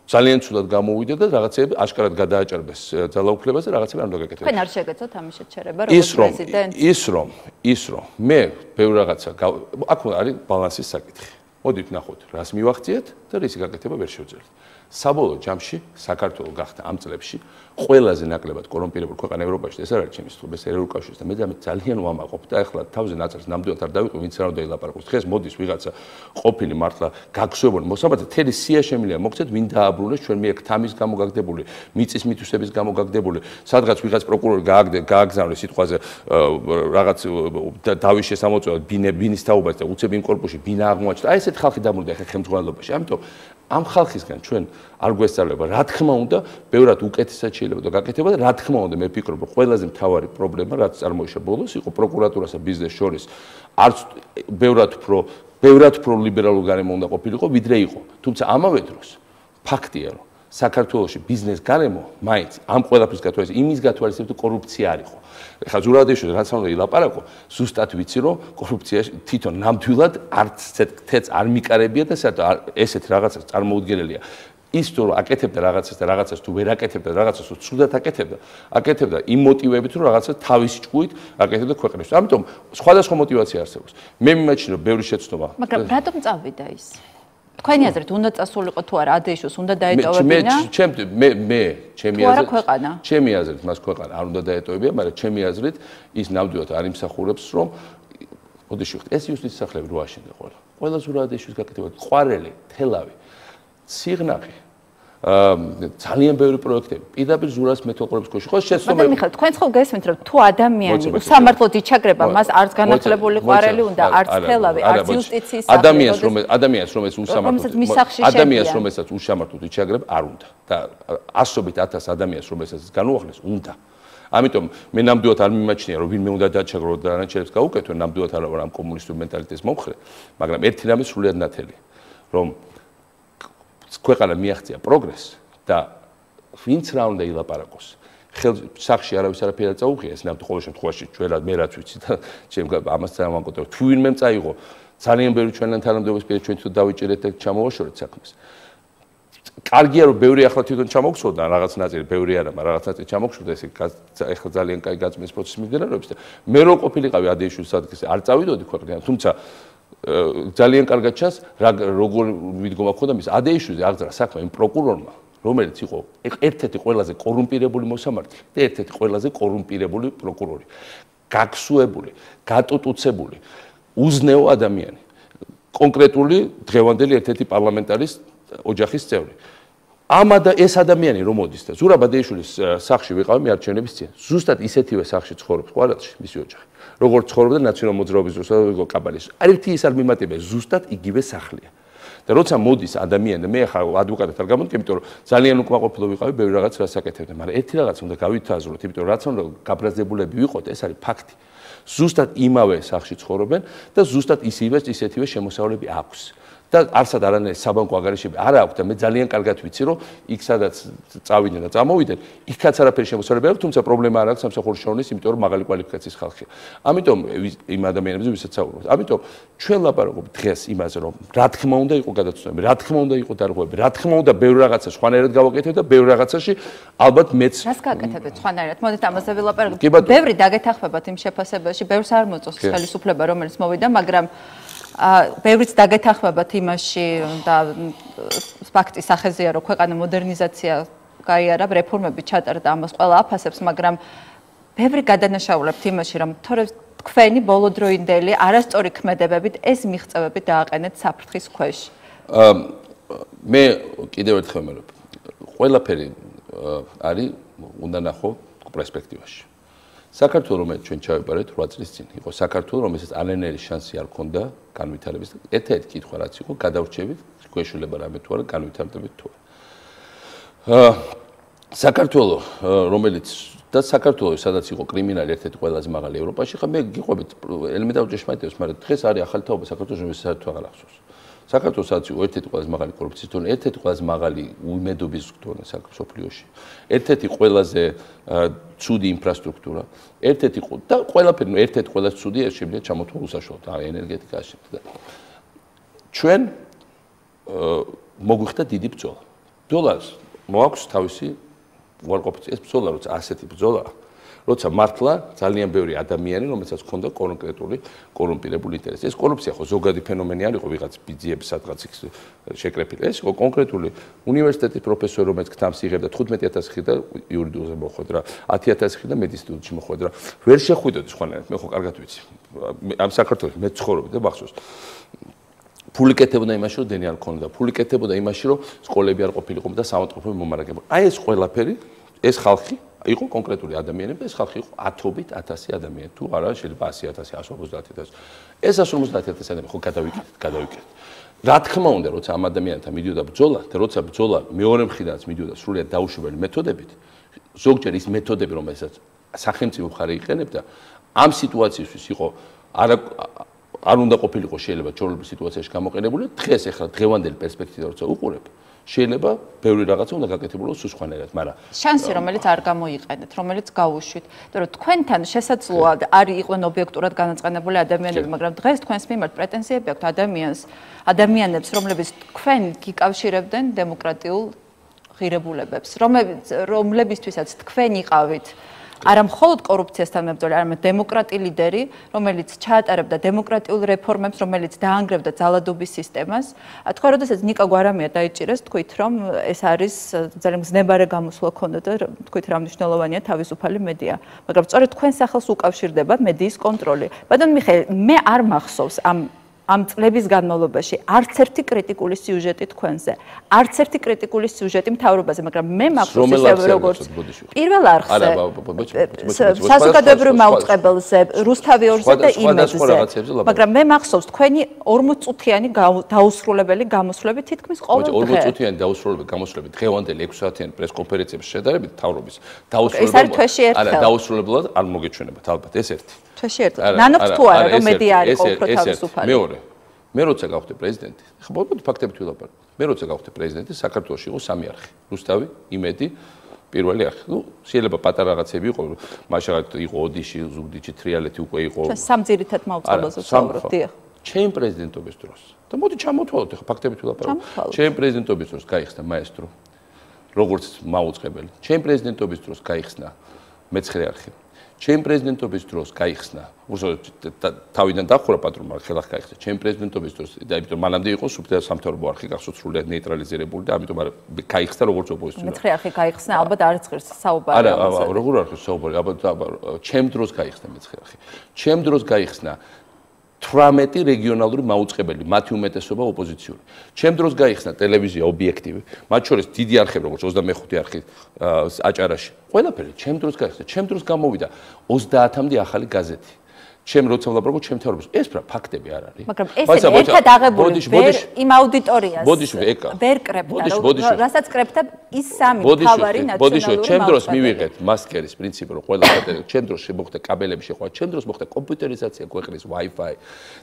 ძალიან ცუდად გამოვიდა და რაღაცეები აშკარად გადააჭარბეს ძალაუფლებას და რაღაცები არ უნდა გაკეთდეს. თქვენ არ შეგეცოთ ამის შეჩერება როგორც პრეზიდენტი? ის რომ მე ბევრ რაღაცა აქ არის ბალანსის საკითხი. მოდით ნახოთ, რას მივახციეთ და რისი გაკეთება ვერ შევძლებთ. საბოლოო ჯამში საქართველოს გახდა ამ წლებში ყველაზე ნაკლებად კორუმპირებული ქვეყანა ევროპაში ეს არ არის ჩემი სტუბეს ევროკავშირის და მე ძალიან ვამაყობ და ახლა თავზე ნაწერს ნამდვილად არ დავიყვი ვინც რა უნდა ილაპარაკოს დღეს მოდის ვიღაცა ყოფილი მართლა გაგსვებული მოსამართლე თელი სია შემილია მოგცეთ ვინ დააბრუნეს ჩვენ მე თამის გამო გაგდებული მიწის მითვისების გამო გაგდებული სადღაც ვიღაც პროკურორი გააგზავნეს სიტყვაზე რაღაც დავის შესამოწმებლად ბინის თაობას და უცებ იმ კორპუსში ბინა აღმოაჩნდა აი ესეთ ხალხი დაბრუნდა ახლა ხელმძღვანელობაში ამიტომ ამ ხალხისგან ჩვენ არ გვესწავლება რა თქმა უნდა ბევრად უკეთესად შეიძლება და გაკეთება და რა თქმა უნდა მე ვფიქრობ რომ ყველაზე მთავარი პრობლემა რაც წარმოიშვა ბოლოს იყო პროკურატურასა ბიზნეს შორის არც ბევრად უფრო ლიბერალურ გარემო უნდა ყოფილიყო ვიდრე იყო თუმცა ამავე დროს ფაქტია რომ საქართველოში ბიზნეს გარემო მაინც ამ ყველაფრის გათვალისწინებით იმის გათვალისწინებით კორუფცია არ იყო ეხლა ზურაბადეიშვილი რაც უნდა ილაპარაკო ზუსტად ვიცი რომ კორუფცია თვითონ ნამდვილად არც თეთრ არ მიკარებია და ესეთი რაღაცა წარმოუდგენელია ის თუ აკეთებდა რაღაცას და რაღაცას თუ ვერ აკეთებდა რაღაცას თუ ცუდად აკეთებდა იმ მოტივებით რომ რაღაცას თავის ჭკუით აკეთებდა ქვეყნისთვის ამიტომ სხვადასხვა მოტივაცია არსებობს მე მიმაჩნია რომ ბევრი შეცდომა მაგრამ რატომ წავიდა ის თქვენი აზრით უნდა წასულიყო თუ არა ადეიშოს უნდა დაეტოვებინა ჩემი აზრით მას ქვეყანა არ უნდა დაეტოვებინა მაგრამ ჩემი აზრით ის ნამდვილად არ იმსახურებს რომ მოდიში ვიხდით ეს იუსტიციის სახლები რო აშენდა ყველა ზურაბადეიშვილის გაკეთება ყვარელი თელავი სიღნაღი ძალიან ბევრი პროექტები პირდაპირ ზურას მეთვალყურების ქვეშ ხო შეცდომა მიხეილ თქვენ ხო გესმით რომ თუ ადამიანი უსამართლოდ იჩაგრება მას არც განახლებული ყვარელი უნდა არც თელავი არც იუსტიციის სახლი ადამიანს რომელიც რომელსაც უსამართლოდ იჩაგრება არ უნდა და ასობით 1000 ადამიანს რომელსაც განუახლეს უნდა ამიტომ მე ნამდვილად არ მიმაჩნია რომ ვინმე უნდა დაჩაგრო და არანაჩერებს გაუკეთო ნამდვილად არ ვარ ამ კომუნისტურ მენტალიტეტის მომხრე მაგრამ ერთი რამე სრულიად ნათელი რომ ქვეყანა მიაღწია პროგრესს და ვინც რა უნდა ილაპარაკოს სახში არავის არაფერი არ წაუღია ეს ნამდვილად ყოველ შემთხვევაში ჩვენ მე რაც ვიცი და ჩემ ამას ძალიან ვანკოტრებ თუ ვინმე წაიღო ძალიან ბევრი ჩვენთან თანამდებობის პირი ჩვენ თვითონ დავიჭერეთ და ჩამოვაშორეთ საქმეს. კარგია რომ ბევრი ახლა თვითონ ჩამოგხსოვდა რაღაც ნაწილი, ბევრი არა, მაგრამ რაღაც ნაწილი ჩამოგხსოვდა, ეს ახლა ძალიან კაი გაწმენდის პროცესი მიმდინარეობს და მე რო ყოფილიყავი ადეიშვილის ადგილზე, არ წავიდოდი ქვეყნიდან, თუმცა ძალიან კარგად ჩანს როგორ მიდგომა ხოდა მის ადეიშვილზე აღძრა საქმე იმ პროკურორმა, რომელიც იყო ერთ-ერთი ყველაზე კორუმპირებული მოსამართლე და ერთ-ერთი ყველაზე კორუმპირებული პროკურორი. გაგსუებული, გატუტუცებული, უზნეო ადამიანი. კონკრეტული დღევანდელი ერთ-ერთი პარლამენტარის ოჯახის წევრი. ეს ადამიანი რომ მოდის და ზურაბ ადეიშვილის სახლში ვიყავი მე არჩევნების წინ. ზუსტად ისეთივე სახლში ცხოვრობს ყვარელში მისი ოჯახი. როგორ ცხოვრობდა ნაციონალ მოძრაობის დროს კაბალის. ერთი ის არ მიმატებია, ზუსტად იგივე სახლია. და როცა მოდის ადამიანი და მე ახლა ადვოკატად არ გამოვიდი, იმიტომ რომ ძალიან უკმაყოფილო ვიყავი ბევრი რაღაც რასაკეთებდა, მაგრამ ერთი რაღაც უნდა გავითაზროთ, იმიტომ რომ რაც უნდა გაბრაზდებულები ვიყოთ, ეს არის ფაქტი. ზუსტად იმავე სახლში ცხოვრობენ და ზუსტად ისეთივე შემოსავლები აქვს. და არსად არანაირი საბანკო აგარიშები არ აქვს და მე ძალიან კარგად ვიცი რომ იქ სადაც წავიდნენ და წამოვიდნენ იქაც არაფერი შემოსავლები აქვს თუმცა პრობლემა არ აქვს სამსახურის შოვნის იმიტომ რომ მაღალი კვალიფიკაციის ხალხია ამიტომ იმ ადამიანებზე ვისაც საუბრობთ ამიტომ ჩვენ ლაპარაკობთ დღეს იმაზე რომ რა თქმა უნდა იყო გადაცემები რა თქმა უნდა იყო დარღვევები რა თქმა უნდა ბევრი რაღაცა სხვანაირად გავაკეთებ და ბევრი რაღაცაში ალბათ მეც რას გააკეთებთ სხვანაირად მოდით ამაზე ვილაპარაკოთ ბევრი დაგეთახმებათ იმ შეფასებაში ბევრს არ მოწონს ხელისუფლება რომელიც მოვიდა მაგრამ ბევრიც დაგეთახმებათ იმაში და ფაქტი სახეზეა რომ ქვეყანა მოდერნიზაცია გაიარა რეფორმები ჩატარდა ამას ყველა აფასებს მაგრამ ბევრი გადანაშაულებთ იმაში რომ თორე თქვენი ბოლოდროინდელი არასწორი ქმედებებით ეს მიღწევები დააყენეთ საფრთხის ქვეშ მე კიდევ ერთხელ ვიმეორებ ყველაფერი არის უნდა ნახო პერსპექტივაში საქართველოს რომელიც ჩვენ ჩავიბარეთ 8 წლის წინ იყო საქართველოს რომელსაც არანაირი შანსი არ ჰქონდა განვითარების და ერთ-ერთი კითხვა რაც იყო გადავრჩებით გვეშულება რამე თუ არა განვითარდებით თუ არა საქართველოს რომელიც და საქართველოს სადაც იყო კრიმინალი ერთ-ერთი ყველაზე მაღალი ევროპაში ხა მე გიყვებით ელემენტარული ჭეშმარიტებას მაგრამ დღეს არის ახალი თაობა საქართველოს რომელიც საერთოდ აღარ ახსოვს საქართველოს სადაც იყო ერთ-ერთი ყველაზე მაღალი კორუფციის დონე ერთ-ერთი ყველაზე მაღალი უიმედობის დონე საქართველოში ერთ-ერთი ყველაზე ცუდი ინფრასტრუქტურა ერთ-ერთი და ყველაფერი ერთ-ერთი ყველაზე ცუდი ეს შეიძლება ჩამოთვალ უსაშუალოდ ენერგეტიკაში და ჩვენ მოგვიხდა დიდი ბრძოლა ბრძოლას მოაქვს თავისი უარყოფითი ეს ბრძოლა როცა ასეთი ბრძოლაა როცა მართლა ძალიან ბევრი ადამიანი რომელსაც ჰქონდა კონკრეტული კორუმპირებული ინტერესი ეს კორუფცია ხო ზოგადი ფენომენი არ იყო ვიღაც ბიძიების სადღაც შეკრეფილი ეს იყო კონკრეტული უნივერსიტეტის პროფესორი რომელიც გთამს იღებდა 15000 ხი და იურიდიულზე მოხვედრა 10000 ხი და მედინსტიტუტში მოხვედრა ვერ შეხვიდოდი სხვანაირად მე ხო კარგად ვიცი ამ საქართველოს მე ცხოვრობდი და მახსოვს ფული კეთებოდა იმაში რომ დენი არ ქონდა ფული კეთებოდა იმაში რომ სკოლები არ ყოფილიყო და საავადმყოფოები მომარაგებოდა აი ეს ყველაფერი ეს ხალხი იყო კონკრეტული ადამიანები და ეს ხალხი იყო 10-ობით 1000 ადამიანი თუ არა შეიძლება 100000 150000 ეს 150000 ადამიანი ხო გადავიკეთეთ რა თქმა უნდა როცა ამ ადამიანთან მიდიოდა ბრძოლა და როცა ბრძოლა მეორე მხრიდანაც მიდიოდა სრულიად დაუშვებელი მეთოდებით ზოგჯერ ის მეთოდები რომელსაც სახელმწიფო მხარე იყენებდა ამ სიტუაციისთვის იყო არ უნდა ყოფილიყო შეიძლება ჩვეულებრივ სიტუაციაში გამოყენებული დღეს ახლა დღევანდელი პერსპექტივა როცა უყურებ შეიძლება ბევრი რაღაცა უნდა გაკეთებულოს სხვანაირად, მაგრამ შანსი რომელიც არ გამოიყენეთ, რომელიც გაუშვით, იმიტომ რომ თქვენთან შესაძლოა არის იყვნენ ობიექტურად განაწყენებული ადამიანები, მაგრამ დღეს თქვენს მიმართ პრეტენზიები აქვთ ადამიანებს, რომლებიც თქვენ გიკავშირებდნენ დემოკრატიულ ღირებულებებს, რომლებისთვისაც თქვენ იყავით არა მხოლოდ კორუფციასთან მებრძოლი, არამედ დემოკრატიული ლიდერი, რომელიც ჩაატარებდა დემოკრატიულ რეფორმებს, რომელიც დაანგრევდა ძალადობის სისტემას. თქვა, როდესაც ნიკა გვარამია დაიჭირეს, თქვით, რომ ეს არის ძალიან მგზნებარე გამოსვლა ქონდა და თქვით, რა მნიშვნელოვანია თავისუფალი მედია. მაგრამ სწორედ თქვენ სახელს უკავშირდება მედიის კონტროლი. ბატონ მიხეილ, მე არ მახსოვს ამ წლების განმავლობაში არც ერთი კრიტიკული სიუჟეტი თქვენზე. არც ერთი კრიტიკული სიუჟეტი მთავრობაზე, მაგრამ მე მახსოვს ისე როგორც პირველ არხზე. საზოგადოებრივ მაუწყებელზე, რუსთავი 2-ზე და იმედზე. მაგრამ მე მახსოვს თქვენი 40 წუთიანი დაუსრულებელი გამოსვლები თითქმის ყოველ დღე. 40 წუთიანი დაუსრულებელი გამოსვლები დღევანდელი 6 საათიანი პრესკონფერენციების შედარებით მთავრობის დაუსრულებლად არ მოგეჩვენებათ ალბათ ეს ერთი. თვეში ერთ. ნანობს თუ არა რომ მედია არის ყოველდღე თავისუფალი. მეორე. მე როცა გავხდე პრეზიდენტი, ხო მოკლედ ფაქტებით ვილაპარაკ. მე როცა გავხდე პრეზიდენტი, საქართველოში იყო 3 არხი. რუსთავი, იმედი, პირველი არხი. ნუ შეიძლება პატარა რაღაცები იყო, მაშინ იყო ოდიში, ზუგდიდში, თრიალეთი უკვე იყო. სამ ძირითად მაუწყებელზე ვსაუბრობ, დიახ. ჩემ პრეზიდენტობის დროს. და მოდი ჩამოთვალოთ, ახლა ფაქტებით ვილაპარაკო. ჩემ პრეზიდენტობის დროს გაიხსნა მაესტრო, როგორც მაუწყებელი. ჩემ პრეზიდენტობის დროს გაიხსნა მეცხრე არხი. ჩემ პრეზიდენტობის დროს გაიხსნა, თავიდან დახურა პატრონმა ხელახ გაიხსნა. ჩემ პრეზიდენტობის დროს და იმიტომ მანამდე იყო სუბტიტრი სამთავრობო არხი გახსოვთ სრულიად ნეიტრალიზირებული და ამიტომ გაიხსნა როგორც ოპოზიციური. მეცხრე არხი გაიხსნა, ალბათ არც ღირს საუბარი. არა, როგორ არხის საუბარი, ალბათ ჩემ დროს გაიხსნა მეცხრე არხი. ჩემ დროს გაიხსნა 18 რეგიონალური მაუწყებელი, მათი უმეტესობა ოპოზიციური. ჩემ დროს გაიხსნა ტელევიზია ობიექტივი, მათ შორის დიდი არხები როგორც 25 არხი აჭარაში. ყველაფერი ჩემ დროს გაიხსნა. ჩემ დროს გამოვიდა 30-მდე ახალი გაზეთი. ჩემ როცა ვლაპარაკობ ჩემ თაურებს ეს ფაქტები არ არის. მაგრამ ეს ერთად აღებული ვერ იმ აუდიტორიას ვერ კრებდა, რასაც კრებდა ის სამი თავარი ნაციონალური ჩემ დროს მივიღეთ მასკერის პრინციპი, რომ ყველა ჩემ დროს შემოხდა კაბელები შეყვა, ჩემ დროს მოხდა კომპიუტერიზაცია ქვეყნის Wi-Fi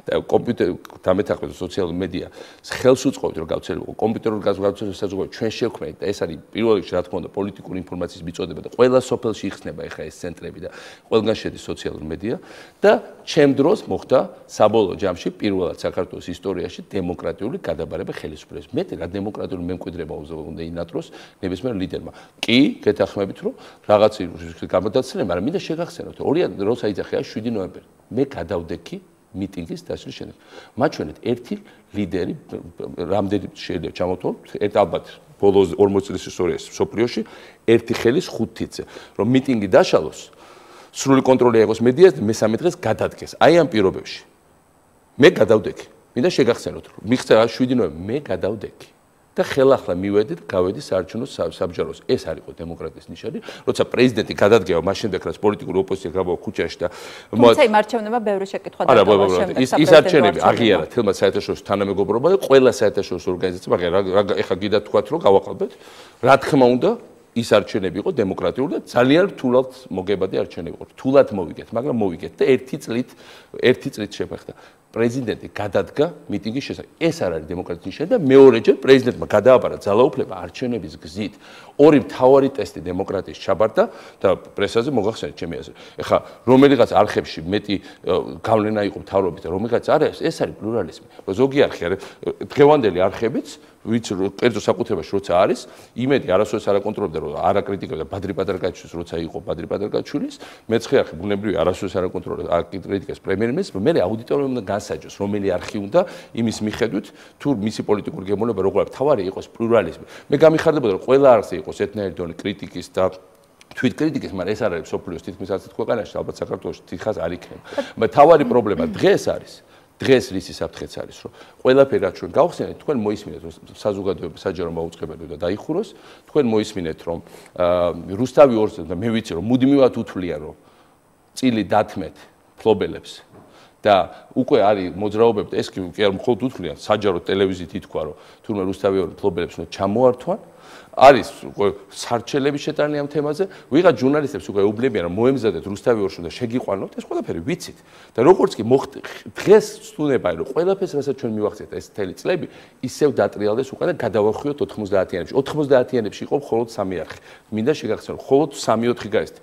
და კომპიუტერი დამეთანხმდა სოციალური მედია. ხელს უწყობთ რომ გავცელებო კომპიუტერულ გაზრდას საზოგადოება ჩვენ შევქმნით და ეს არის პირველ რიგში რა თქმა უნდა პოლიტიკური ინფორმაციის მიწოდება და ყველა სოფელში იხსნება ეხა ეს ცენტრები და ყველგან შედის სოციალური მედია და ჩემ დროს მოხდა საბოლოო ჯამში პირველად საქართველოს ისტორიაში დემოკრატიული გადაბარება ხელისუფლების. მე რა დემოკრატიული მემკვიდრეობა უნდა ინატროს ნებისმიერ ლიდერმა. კი, გეთანხმებით რომ რაღაც გამოდაცემ, მაგრამ მინდა შეგახსენოთ, 2000 როცა იძახია 7 ნოემბერი. მე გადავდექი მიტინგის დასრულების შემდეგ. მაჩვენეთ ერთი ლიდერი, რამდენი შეიძლება ჩამოთვალოთ, ერთ ალბათ ბოლო 40 წლის ისტორიაში სოფლიოში ერთი ხელის 5 თითზე, რომ მიტინგი დაშალოს. სრული კონტროლი აიღოს მედიას და მესამე დღეს გადადგეს. აი ამ პირობებში მე გადავდექი. მინდა შეგახსენოთ, რომ მიხსნა 7 ნოემბერი მე გადავდექი. და ხელახლა მივედი და გავედი საარჩევნო საბჭოს. ეს არისო დემოკრატიის ნიშანი, როცა პრეზიდენტი გადადგება, მაშინ დაკრას პოლიტიკური ოპოზიცია გამო ქუჩაში და თუმცა იმ არჩევნებმა ბევრი შეკითხვა დატოვა შემდეგ. ის არჩევნები აღიარა თელმა საერთაშორისო თანამეგობრობა და ყველა საერთაშორისო ორგანიზაციამ აღიარა. ეხლა გიდა თქვათ რომ გავაყალბეთ. რა თქმა უნდა ის არჩევნები იყო დემოკრატიული და ძალიან რთულად მოგებადი არჩევნები იყო. რთულად მოვიგეთ, მაგრამ მოვიგეთ და ერთი წლით შეფეხდა. პრეზიდენტი გადადგა მიტინგის შესახებ. ეს არ არის დემოკრატიის ნიშანი და მეორეჯერ პრეზიდენტმა გადააბარა ძალაუფლება არჩევნების გზით. ორი მთავარი ტესტი დემოკრატიის ჩაბარდა და პრესაზე მოგახსენეთ ჩემი აზრით. ეხლა რომელიღაც არხებში მეტი გავლენა იყო მთავრობის და რომელიღაც არ არის, ეს არის პლურალიზმი. ზოგი არხი არის დღევანდელი არხებიც ვიც კერძო საკუთრებაში როცა არის, იმედი არასოდეს არ აკონტროლებდა რომ არ აკრიტიკებდა ბადრი პატარკაჩვილის როცა იყო ბადრი პატარკაჩვილის, მეცხრე არხი ბუნებრივია არასოდეს არ აკონტროლებდა აკრიტიკებს პრემიერ-მინისტრს, მე აუდიტორიამ უნდა განსაჯოს, რომელი არხი უნდა იმის მიხედვით თუ მისი პოლიტიკური გემოვნება როგორ არის, თავარი იყოს პლურალიზმი. მე გამიხარდებოდა რომ ყველა არხზე იყოს ერთნაირი დონე კრიტიკის და თვით კრიტიკის, მაგრამ ეს არ არის სოფლიოს თითქმის 10 ქვეყანაში, ალბათ საქართველოში თითქოს არ იქნება. თავარი პრობლემა დღეს არის დღეს რისი საფრთხეც არის, რომ ყველაფერი რაც ჩვენ გავხსენეთ, თქვენ მოისმინეთ, რომ საზოგადოება საჯარო მაუწყებელი უნდა დაიხუროს, თქვენ მოისმინეთ, რომ რუსთავი ორს და მე ვიცი, რომ მუდმივად უთვლიან, რომ წილი დათმეთ ფლობელებს და უკვე არის მოძრაობები და ეს კი არ მხოლოდ უთვლიან, საჯარო ტელევიზიით ითქვა, რომ თურმე რუსთავი ორი ფლობელებს უნდა ჩამოართვან. არის სარჩელები შეტანილი ამ თემაზე, ვიღაც ჟურნალისტებს უკვე ეუბნებიან, რომ მოემზადეთ რუსთავი ორში და შეგიყვანოთ, ეს ყველაფერი ვიცით. და როგორც კი დღეს ვსტუნებაა, რომ ყველაფერს, რასაც ჩვენ მივახცეთ ეს მთელი წლები, ისევ დატრიალდეს უკვე და გადავახვიოთ 90-იანებში. 90-იანებში იყო მხოლოდ 3 არხი. მინდა შეგახსენო, მხოლოდ 3-4 გაესთ.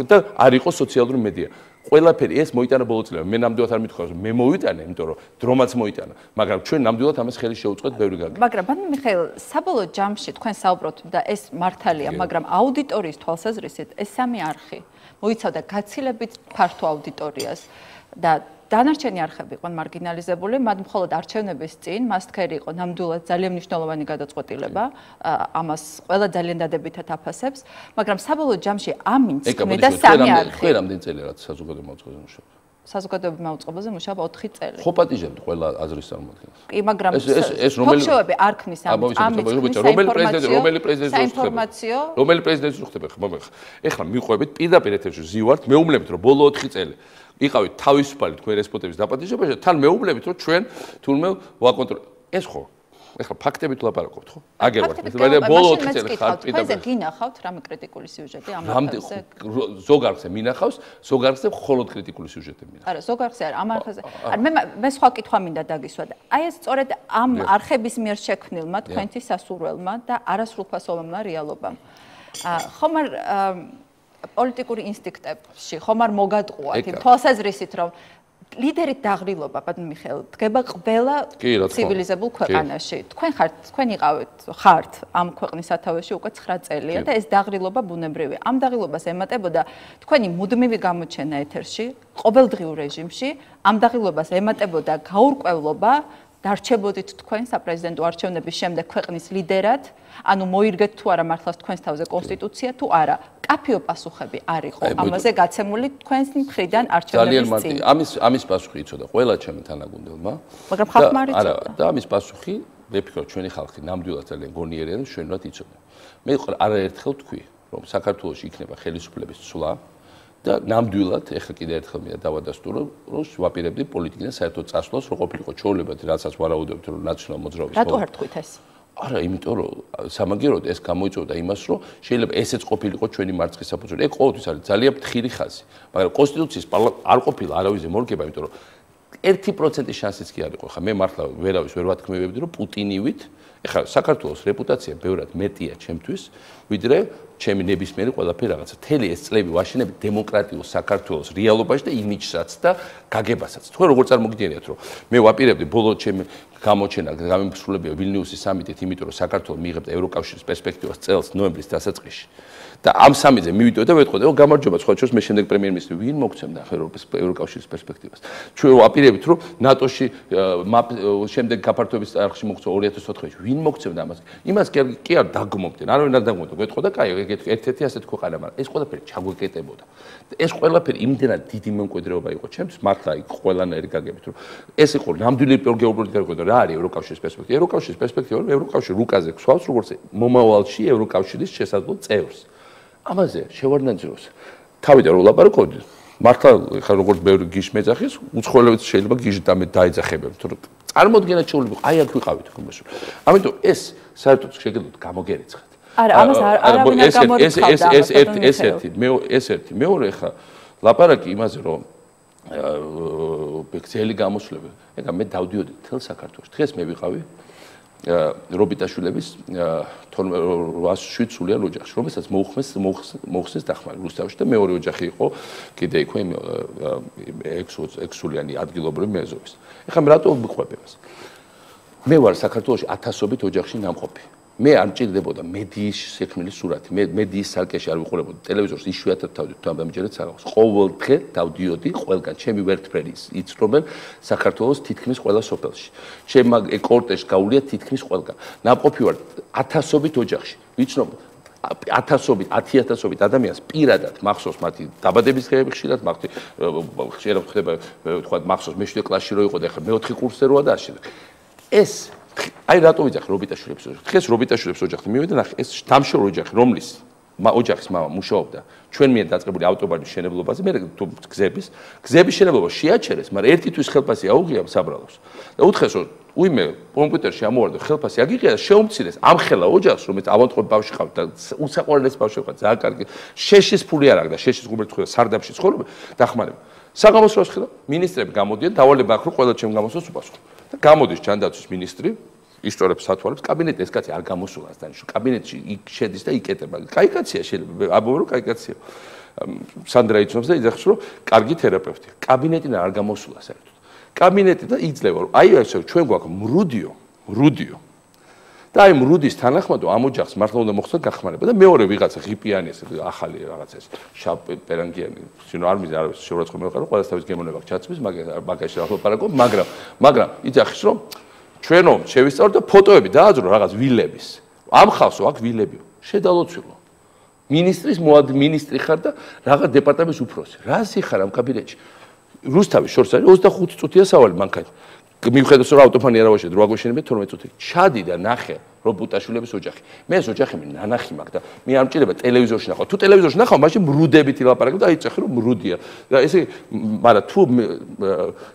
და არ იყო სოციალური მედია. ყველაფერი ეს მოიტანა ბოლო წლებში. მე ნამდვილად არ მithქვა, რომ მე მოვიტანე, იმიტომ რომ დრომაც მოიტანა, მაგრამ ჩვენ ნამდვილად ამას ხელი შეუწყეთ ბევრი გაგება. მაგრამ ბატონო მიხეილ, საბოლოო ჯამში თქვენ საუბრობთ და ეს მართალია, მაგრამ აუდიტორიის თვალსაზრისით ეს 3 არხი მოიცავდა გაცილებით ფართო აუდიტორიას და დანარჩენი არხები იყვნენ მარგინალიზებული, მათ მხოლოდ არჩევნების წინ მასტქერი იყო ნამდვილად ძალიან მნიშვნელოვანი გადაწყვეტილება, ამას ყველა ძალიან დადებითად აფასებს, მაგრამ საბოლოო ჯამში ამინც ქმნიდა 3 არხი. თქვენ რამდენი წელი რაც საზოგადოება მოწყობაზე მუშაობთ? საზოგადოება მოწყობაზე მუშაობ 4 წელი. ხო პატიჟებთ ყველა აზრის წარმომადგენლებს. კი, მაგრამ ეს რომელი არ ქმნის რომელი პრეზიდენტს უხდება ხომ? ეხლა მიყვებით პირდაპირ ეთერში ზივართ, მეუბნებით რომ ბოლო 4 წელი იყავით თავისუფალი თქვენ რესპონდენტების დაპატიჟებაში და თან მეუბნებით რომ ჩვენ თურმე ვაკონტროლებთ. ეს ხო ეხლა ფაქტებით ვლაპარაკობთ ხო? აგერვართ, მაგრამ ბოლო 4 წელი ხარ პირდაპირ. თქვენზე გინახავთ რამე კრიტიკული სიუჟეტი ამ არხზე? ზოგ არხზე მინახავს, ზოგ არხზე მხოლოდ კრიტიკული სიუჟეტი მინახავს. არა, ზოგ არხზე არ, ამ არხზე. მე სხვა კითხვა მინდა დაგისვა და აი ეს სწორედ ამ არხების მიერ შექმნილმა თქვენთი სასურველმა და არასრულფასოვანმა რეალობამ. ხომ არ პოლიტიკური ინსტინქტებში ხომ არ მოგატყუათ იმ თვალსაზრისით რომ ლიდერით დაღრილობა, ბატონ მიხეილ, დგება ყველა ცივილიზებულ ქვეყანაში. თქვენ ხართ ამ ქვეყნის სათავეში უკვე 9 წელია და ეს დაღრილობა ბუნებრივია. ამ დაღრილობას ემატებოდა თქვენი მუდმივი გამოჩენა ეთერში, ყოველდღიურ რეჟიმში, ამ დაღრილობას ემატებოდა გაურკვევლობა, დარჩებოდით თქვენ საპრეზიდენტო არჩევნების შემდეგ ქვეყნის ლიდერად, ანუ მოირგეთ თუ არა მართლაც თქვენს თავზე კონსტიტუცია თუ არა. კაფეო პასუხები არ იყო ამაზე გაცემული თქვენს მხრიდან არჩევნების წინ. ამის პასუხი იცოდა ყველა ჩემი თანაგუნდელმა. მაგრამ ხალხმა არ იცოდა. არა, და ამის პასუხი მე ვფიქრობ ჩვენი ხალხი ნამდვილად ძალიან გონიერია და მშვენივრად იცოდა. მე არაერთხელ თქვი, რომ საქართველოში იქნება ხელისუფლების ცვლა და ნამდვილად ეხლა კიდე ერთხელ მინდა დავადასტურო, რომ ვაპირებდი პოლიტიკიდან საერთოდ წასვლას, რო ყოფილიყო ჩვეულებრივ, რასაც ვარაუდობთ, რომ ნაციონალ მოძრაობის. რატო არ თქვით ეს? არა, იმიტომ რომ სამაგიეროდ ეს გამოიწვევდა იმას, რომ შეიძლება ესეც ყოფილიყო ჩვენი მარცხის საფუძველი. ეგ ყოველთვის არის ძალიან ფრთხილი ხაზი, მაგრამ კონსტიტუციის არ ყოფილა არავის მორგება, იმიტომ რომ 1% შანსიც კი არ იყო. ხა მე მართლა ვერავის ვერ ვათქმევებდი, რომ პუტინივით, ეხლა საქართველოს რეპუტაცია ბევრად მეტია ჩემთვის, ვიდრე ჩემი ნებისმიერი ყველაფერი რაღაცა. თელი ეს წლები ვაშენებით დემოკრატიულ საქართველოს რეალობაში და იმიჯსაც და გაგებასაც. თქვენ როგორ წარმოგიდგენიათ, რომ მე ვაპირებდი ბოლო ჩემი გამოჩენა გამემსრულებია ვილნიუსის სამიტით, იმიტომ რომ საქართველოს მიიღებდა ევროკავშირის პერსპექტივას წელს ნოემბრის დასაწყისში. და ამ სამიტზე მივიდოდი და ვეთყოდი, რომ გამარჯობა, სხვა შორის მე შემდეგ პრემიერ-მინისტრი ვინ მოგცემდა ევროკავშირის პერსპექტივას. ჩვენ ვაპირებთ, რომ ნატოში შემდეგ გაფართოების არხში მოხდა 2004 წელს. ვინ მოგცემდა ამას? იმას კი არ დაგმობდნენ, არავინ არ დაგმობდა. ვეთყოდა, კაი, ერთ-ერთი ასეთი ქვეყანა, მაგრამ ეს ყველაფერი ჩაგვეკეტებოდა. ეს ყველაფერი იმდენად დიდი მემკვიდრეობა იყო ჩემთვის, მართლა იქ ყველანაირი გაგებით, რომ ეს იყო ნამდვილი გეოპოლიტიკა იყო და რა არის ევროკავშირის პერსპექტივა? ევროკავშირის პერსპექტივა, ევროკავშირი რუკაზე გვსვავს, როგორც მომავალში ევროკავშირის შესაძლო წევრს. ამაზე შევარდნაძიროს. თავიდან რო ლაპარაკობდი, მართლა ხა როგორც ბევრი გიშ მეძახის, უცხოელებიც შეიძლება გიშ დაეძახებებთ, რომ წარმოდგენა შეიძლება აი აქ ვიყავით რომელშ. ამიტომ ეს საერთოდ შეგიძლიათ გამოგერიცხათ. არა, ამას არავინ არ გამორიცხავდა. ეს ერთი, მეორე ხა ლაპარაკი იმაზე, რომ ბექცელი გამოსვლები. ეგა მე დავდიოდი თელ საქართველოს. დღეს მე ვიყავი რობიტაშვილების 807 სულიან ოჯახში, რომელსაც მოუხსნეს დახმარი რუსთავში და მეორე ოჯახი იყო კიდე იქვე 6 სულიანი ადგილობრივი მეზობის. ეხლა მე რატო ვიყვები მას? მე ვარ საქართველოში 1000-ობით ოჯახში ნამყოფი. მე არ მჭირდებოდა მედიის შექმნილი სურათი. მე მედიის სარკეში არ ვიყურებოდი ტელევიზორს, იშვიათად თავდით თუ ამჯერად საღამოს. ყოველ დღე დავდიოდი ყველგან. ჩემი ვერტფრენდის იცნობენ საქართველოს თითქმის ყველა სოფელში. ჩემმა კორტეჟს გაუვლია თითქმის ყველგან. ნამყოფი ვარ 1000-ობით ოჯახში. ვიცნობ 1000-ობით ადამიანს პირადად მახსოვს მათი დაბადების დღეები ხშირად ხშირად ხდება თქვა მახსოვს მე 7 კლასში რო იყო და ახლა მე 4 კურსზე როა და ასე. ეს აი რატო ვიძახი რობიტაშვილებს ოჯახს? დღეს რობიტაშვილებს ოჯახი მივიდა ნახე ეს დამშორო ოჯახი რომლის ოჯახის მამა მუშაობდა ჩვენ მიერ დაწყებული ავტობანის მშენებლობაზე მე გზების მშენებლობა შეაჩერეს მაგრამ ერთი თვის ხელფასი აუღია საბრალოს და უთხრეს რომ უიმე კომპიუტერში ამოვარდა ხელფასი აგიღია და შეუმცირეს ამ ხელა ოჯახს რომელიც ავანტყოფი ბავშვი ყავდა და უსაყვარლეს ბავშვი ყავდა ძალიან კარგი შეშის ფული არ აქვს და შეშის გუბერნატორი ხდება სარდაფში ცხოვრობ დახმარება საგამოსვლას ხდება მინისტრები გამოდიან დავალება აქვს რომ ყველა ჩემ გამოსვლას უპასუხო და გამოდის ჯანდაცვის მინისტრი ისტორიებს სათვალებს კაბინეტი ეს კაცი არ გამოსულას დანიშნულ კაბინეტში იქ შედის და იკეტება კაი კაცია შეიძლება აბობ რომ კაი კაცია სანდრა იცნობს და იძახს რომ კარგი თერაპევტია კაბინეტიდან არ გამოსულა საერთოდ კაბინეტი და იძლევა რომ აი ესე ჩვენ გვაქვს მრუდიო და აი მრუდის თანახმადო ამ ოჯახს მართლა უნდა მოხდეს გახმარება და მეორე ვიღაცა ღიპიანი ეს ახალი რაღაცა ეს შაპერანგიანი შენო არ მიზა არავის შეურაცხყოფა მე ვიყავ ყველა თავის გემოვნება ჩაცმის მაგაში რა ლაპარაკობ მაგრამ იძახის რომ ჩვენო შევისწავლოთ და ფოტოები დააძრო რაღაც ვილების ამ ხალხო აქ ვილებიო შედალოცულო მინისტრი ხარ და რაღაც დეპარტამენტის უფროსი რა სიხარ ამ კაბინეტში რუსთავის შორს არის 25 წუთია სავალი მანქანა მიუხედავად რომ ავტოფანი არ ავაშენე რო აგვეშენებია 12 წუთი ჩადი და ნახე რობუტაშვილების ოჯახი მე ეს ოჯახი მე ნანახი მაქვს და მე არ მჭირდება ტელევიზორში ნახავ თუ ტელევიზორში ნახავ მაშინ მრუდებით ილაპარაკებ და აიწეხი რომ მრუდია და ესე მაგრამ თუ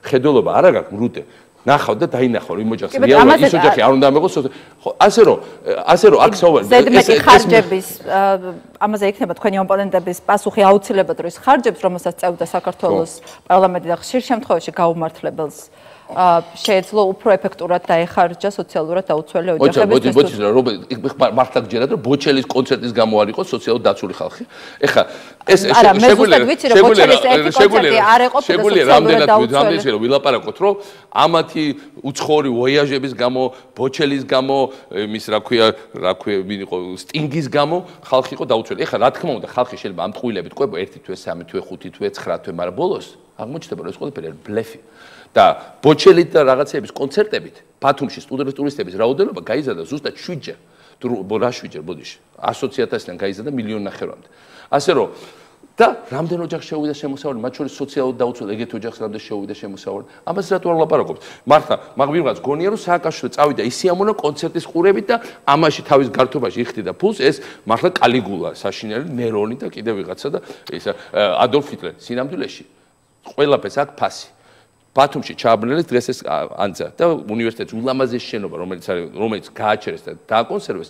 ხედულობა არ აქვს მრუდე ნახავ და დაინახავ იმ ოჯახს რეალურად ის ოჯახი არ უნდა ამეღოს ხო ასე რომ აქ საუბარი ზედმეტი ხარჯების ამაზე იქნება თქვენი ოპონენტების პასუხი აუცილებლად რომ ის ხარჯებს რომელსაც წევდა საქართველოს პარლამენტი და ხშირ შემთხვევაში გაუმართლებელს შეეძლო უფრო ეფექტურად დაეხარჯა სოციალურად დაუცველი ოჯახების მართლა გჯერათ რომ ბოჩელის კონცერტის გამო არ იყო სოციალურად დაცული ხალხი. ეხლა ეს შეგვიძლია რამდენად ვილაპარაკოთ რომ ამათი უცხოური ვოიაჟების გამო, ბოჩელის გამო, იმის რა ქვია, ვინ იყო სტინგის გამო ხალხი იყო დაუცველი. ეხლა რა თქმა უნდა ხალხი შეიძლება ამ ტყუილებით ყვება 1 თვე, 3 თვე, 5 თვე, 9 თვე, მაგრამ ბოლოს აღმოჩნდება რომ ეს ყველაფერი არის ბლეფი. და ბოჩელით და რაღაცების კონცერტებით ბათუმში სტუდენტების ტურისტების რაოდენობა გაიზარდა ზუსტად 7-ჯერ. რა 7-ჯერ ბოდიში 100,000-დან გაიზარდა 1,500,000-მდე. ასე რომ და რამდენ ოჯახს შეუვიდა შემოსავალი, მათ შორის სოციალურად დაუცველ ეგეთ ოჯახს რამდენ შეუვიდა შემოსავალი. ამას რატო არ ვლაპარაკობთ? მართლა, მაგრამ ვიღაც გონია რომ სააკაშვილო წავიდა ისიამონა კონცერტის ყურებით და ამაში თავის გართობაში იხდიდა ფულს, ეს მართლა კალიგულა, საშინელი, ნერონი და კიდე ვიღაცა და ეს ადოლფ ჰიტლერი სინამდვილეში ყველაფერს აქვს ფასი. ბათუმში ჩააბნელეს დღეს ეს ანძა და უნივერსიტეტის ულამაზესი შენობა, რომელიც გააჩერეს და დააკონსერვეს,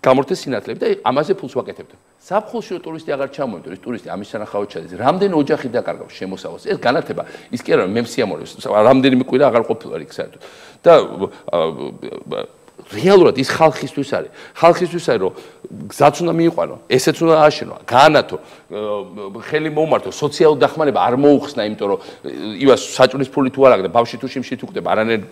გამორთეს სინათლეები და ამაზე ფულს ვაკეთებთ. ზაფხულში ტურისტი აღარ ჩამოვიდა, ის ტურისტი ამის სანახავად ჩადის. რამდენ ოჯახი დაკარგავს შემოსავალს. ეს განათება ის კი არა მე მსიამოვნებს, რამდენიმე კვირა აღარ ყოფილა იქ საერთოდ. და რეალურად ის ხალხისთვის არის. ხალხისთვის არის რომ გზაც უნდა მიიყვანო, ესეც უნდა ააშენო, გაანათო, ხელი მოუმართო, სოციალურ დახმარება არ მოუხსნა, იმიტომ რომ ივას საჭმლის ფული თუ არ აქვს და ბავშვი თუ შიმში თუ კვდება, არანაირ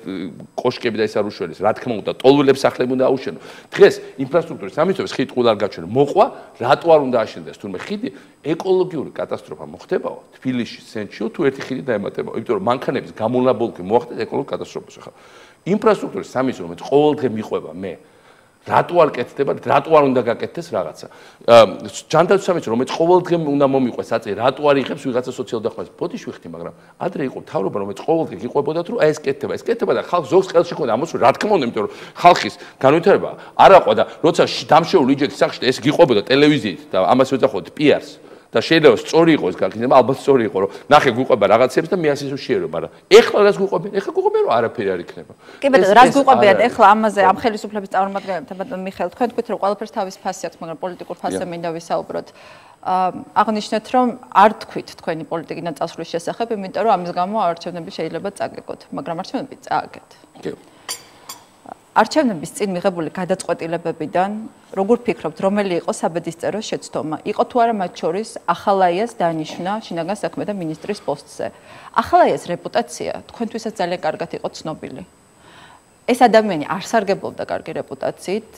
კოშკები და ეს არ უშველეს. რა თქმა უნდა, ტოლვილებს სახლები უნდა აუშენო. დღეს ინფრასტრუქტურის სამიცოებს ხიდი ყულ არ გაჩვენო. მოყვა, რატო არ უნდა აშენდეს თურმე ხიდი? ეკოლოგიური კატასტროფა მოხდებაო თბილისში, სენჩიო თუ ერთი ხიდი დაემატებაო, იმიტომ რომ მანქანების გამონაბოლქვი მოახდეს ეკოლოგიურ კატასტროფას ახლა. ინფრასტრუქტურის სამიზრო რომელიც ყოველდღე მიყვება მე რატო არ კეთდება რატო არ უნდა გაკეთდეს რაღაცა ჯანდაცვის სამიზრო რომელიც ყოველდღე უნდა მომიყვეს აწე რატო არ იღებს ვიღაცა სოციალურ დახმარებას ბოდიში ვიხდი მაგრამ ადრე იყო მთავრობა რომელიც ყოველდღე გიყვებოდათ რომ აი ეს კეთდება და ხალხს ზოგს ხელში ქონდა ამოსული რა თქმა უნდა იმიტომ რომ ხალხის განვითარება არ აყვა და როცა დამშეული იჯექს სახში ეს გიყვებოდა ტელევიზიით და ამას ვეძახოთ პიარს და შეიძლება სწორი იყოს გაგინება ალბათ სწორი იყო რომ ნახე გვიყვება რაღაცებს და მე ასე შეერო მაგრამ ეხლა რას გვიყვებიან ეხლა გვიყვებიან რომ არაფერი არ იქნება კი ბატონო რას გვიყვებიან ეხლა ამაზე ამ ხელისუფლების წარმომადგენლებთან ბატონო მიხეილ თქვენ თქვით რომ ყველაფერს თავის ფასი აქვს მაგრამ პოლიტიკურ ფასზე მინდა ვისაუბროთ აღნიშნეთ რომ არ თქვით თქვენი პოლიტიკიდან წასვლის შესახებ იმიტომ რომ ამის გამო არჩევნები შეიძლება წაგეკოთ მაგრამ არჩევნები წააგეთ კი არჩევნების წინ მიღებული გადაწყვეტილებებიდან როგორ ფიქრობთ, რომელი იყო საბედისწერო შეცდომა? იყო თუ არა მათ შორის ახალაიას დანიშნა შინაგან საქმეთა მინისტრის პოსტზე? ახალაიას რეპუტაცია თქვენთვისაც ძალიან კარგად იყო ცნობილი. ეს ადამიანი არ სარგებლობდა კარგი რეპუტაციით,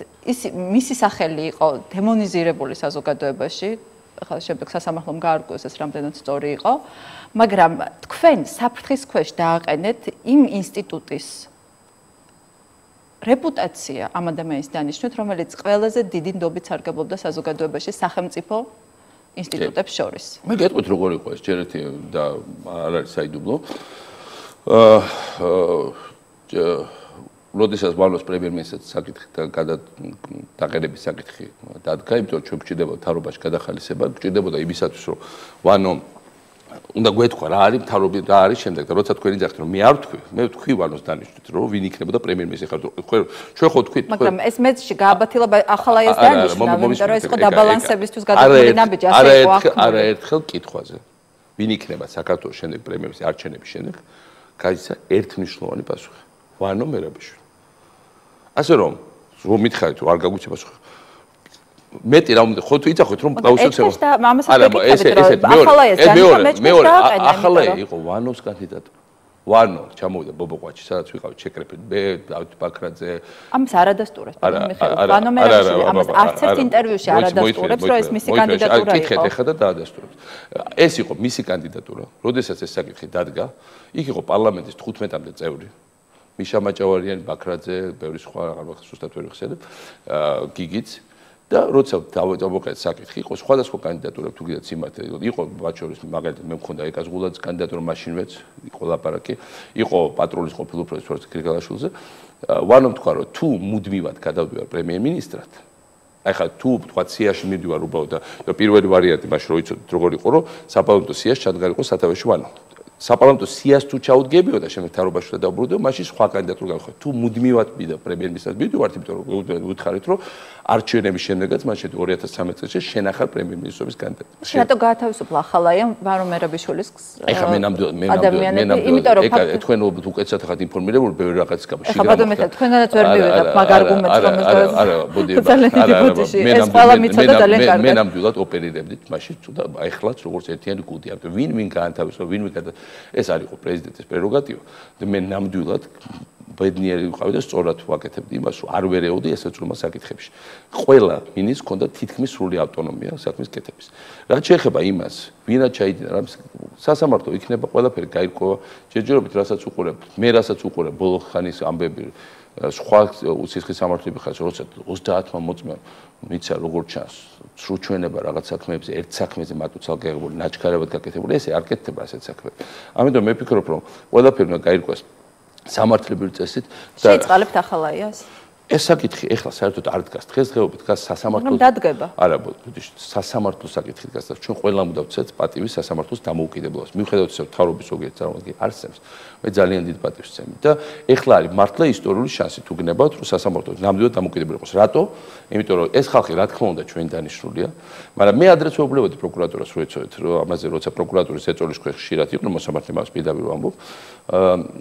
მისი სახელი იყო დემონიზირებული საზოგადოებაში, ახლა შემდეგ სასამართლომ გაარკვევს ეს რამდენად სწორი იყო, მაგრამ თქვენ საფრთხის ქვეშ დააყენეთ იმ ინსტიტუტის რეპუტაცია ამ ადამიანის დანიშნვით, რომელიც ყველაზე დიდი ნდობით სარგებლობდა საზოგადოებაში სახელმწიფო ინსტიტუტებს შორის. მე გეტყვით როგორ იყო ეს ჯერეთი და არ არის საიდუმლო. როდესაც ვალოს პრემიერ-მინისტრს საკითხი და დაყენების საკითხი დადგა, იმიტომ რომ ჩვენ გვჭირდებოდა მთავრობაში გადახალისება, გვჭირდებოდა იმისათვის რომ ვანო უნდა გვეთქვა რა არის მთავრობი რა არის შემდეგ და როცა თქვენი ძახთ რომ მე არ ვთქვი მე ვთქვი ვანოს დანიშნვით რომ ვინ იქნებოდა პრემიერ-მინისტრი ხარ ჩვენ ხო თქვით მაგრამ ეს მეცში გააბათილა ახალაიას დანიშნა იმიტომ რომ ეს იყო დაბალანსებისთვის გადაგვიდი ნაბიჯი ასე იყო არაერთხელ კითხვაზე ვინ იქნება საქართველოს შემდეგ პრემიერ-მინისტრის არჩევნების შემდეგ გაიცა ერთმნიშვნელოვანი პასუხი ვანო მერაბიშვილი ასე რომ მითხარით რომ არ გაგვიჩა პასუხი მეტი რა უნდა ხო თუ იცახოთ რომ დაუსაცებად მეორე ახალაია იყო ვანოს კანდიდატურა ვანო ჩამოვიდა ბობოყვაჩი სადაც ვიყავით შეკრეფით მე დავით ბაქრაძე ამას არადასტურებს ვანო მერაბიშვილი ამას არც ერთ ინტერვიუში არადასტურებს რომ ეს მისი კანდიდატურა იყო კითხეთ ეხლა და დაადასტურებს ეს იყო მისი კანდიდატურა როდესაც ეს საკითხი დადგა იქ იყო პარლამენტის 15-მდე წევრი მიშა მაჭავარიანი ბაქრაძე ბევრი სხვა აღარ სუსტად ვერ ვიხსენებ გიგიც და როცა დავუყეთ საკითხი იყო სხვადასხვა კანდიდატურები თუ კიდეც იმართე იყო მათ შორის მაგალითად მე მქონდა ეკას გულაძის კანდიდატურა მაშინვეც იყო ლაპარაკი იყო პატრულის ყოფილი უფროსი გრიგალაშვილზე ვანომ თქვა რომ თუ მუდმივად გადავდივარ პრემიერ-მინისტრად აი ხა თუ თქვა სიაში მივდივარ უბრალოდ და პირველი ვარიანტი მაშინ რო იცოდით როგორ იყო რომ საპარლამენტო სიაში ჩადგარიყო სათავეში ვანო საპარლამენტო სიას თუ ჩაუდგებიოდა შემდეგ თარობაში და დაუბრუნდა მაშინ სხვა კანდიდატურა გავხდა თუ მუდმივად მიდა პრემიერ-მინისტრად მივდივართ იმიტომ რომ უთხარით რომ არჩევნების შემდეგაც მაშინ 2013 წელს შენახარ პრემიერ-მინისტრობის კანდიდატი რატო გაათავისუფლა ახალაია ვარო მერაბიშვილის ეხლა მე ნამდვილად თქვენ უკეთესად ხართ ინფორმირებული ბევრი რაღაცის გამო შიგა ხა ბატონო თქვენგანაც ვერ მივიღებ მაგ არგუმენტს რომ არა ბოდი მე ნამდვილად ოპერირებდით მაშინ თუ და ეხლაც როგორც ერთიანი გუნდი ამიტომ ვინ გაანთავისუფლა ვინ ეს არ იყო პრეზიდენტის პრეროგატივა და მე ნამდვილად ბედნიერი ვიყავი და სწორად ვაკეთებდი იმას რომ არ ვერეოდი ესეცულმა საკითხებში ყველა მინისტრს ჰქონდა თითქმის სრული ავტონომია საქმის კეთების რაც შეეხება იმას ვინაც ჩაიდინა რა სასამართლო იქნება ყველაფერი გაირკვევა ჯერჯერობით რასაც უყურებ მე რასაც უყურებ ბოლო ხანის ამბები სხვა სისხლის სამართლები ხარ როცა 30-მა მოწმე მიცა როგორ ჩანს სრულ ჩვენება რაღაც საქმეებზე ერთ საქმეზე მარტო ცალკეღებული ნაჩქარებად გაკეთებული ესე არ კეთდება ასეთ საქმეები ამიტომ მე ვფიქრობ რომ ყველაფერი უნდა გაირკვეს სამართლებრივი წესით და შეიწყალებთ ახალაიას ეს საკითხი ეხლა საერთოდ არ დგას დღესდღეობით დგას სასამართლოს დადგება არა სასამართლოს საკითხი დგას და ჩვენ ყველამ უნდა ვცეთ პატივი სასამართლოს დამოუკიდებლობას მიუხედავად ისე თავრობის ზოგიერთ წარმოგიდგენთ არსებს მე ძალიან დიდ პატივს ვცემი და ეხლა არის მართლა ისტორიული შანსი თუ გნებავთ რომ სასამართლო ნამდვილად დამოუკიდებელი იყოს რატო იმიტომ რომ ეს ხალხი რა თქმა უნდა ჩვენ დანიშნულია მაგრამ მე ადრეც ვეუბნებოდი პროკურატურას რომ ეცოდეთ რომ ამაზე როცა პროკურატურის ეწოლის ქვეშ ხშირად იყვნენ მოსამართლე მას პირდაპირ ვამბობ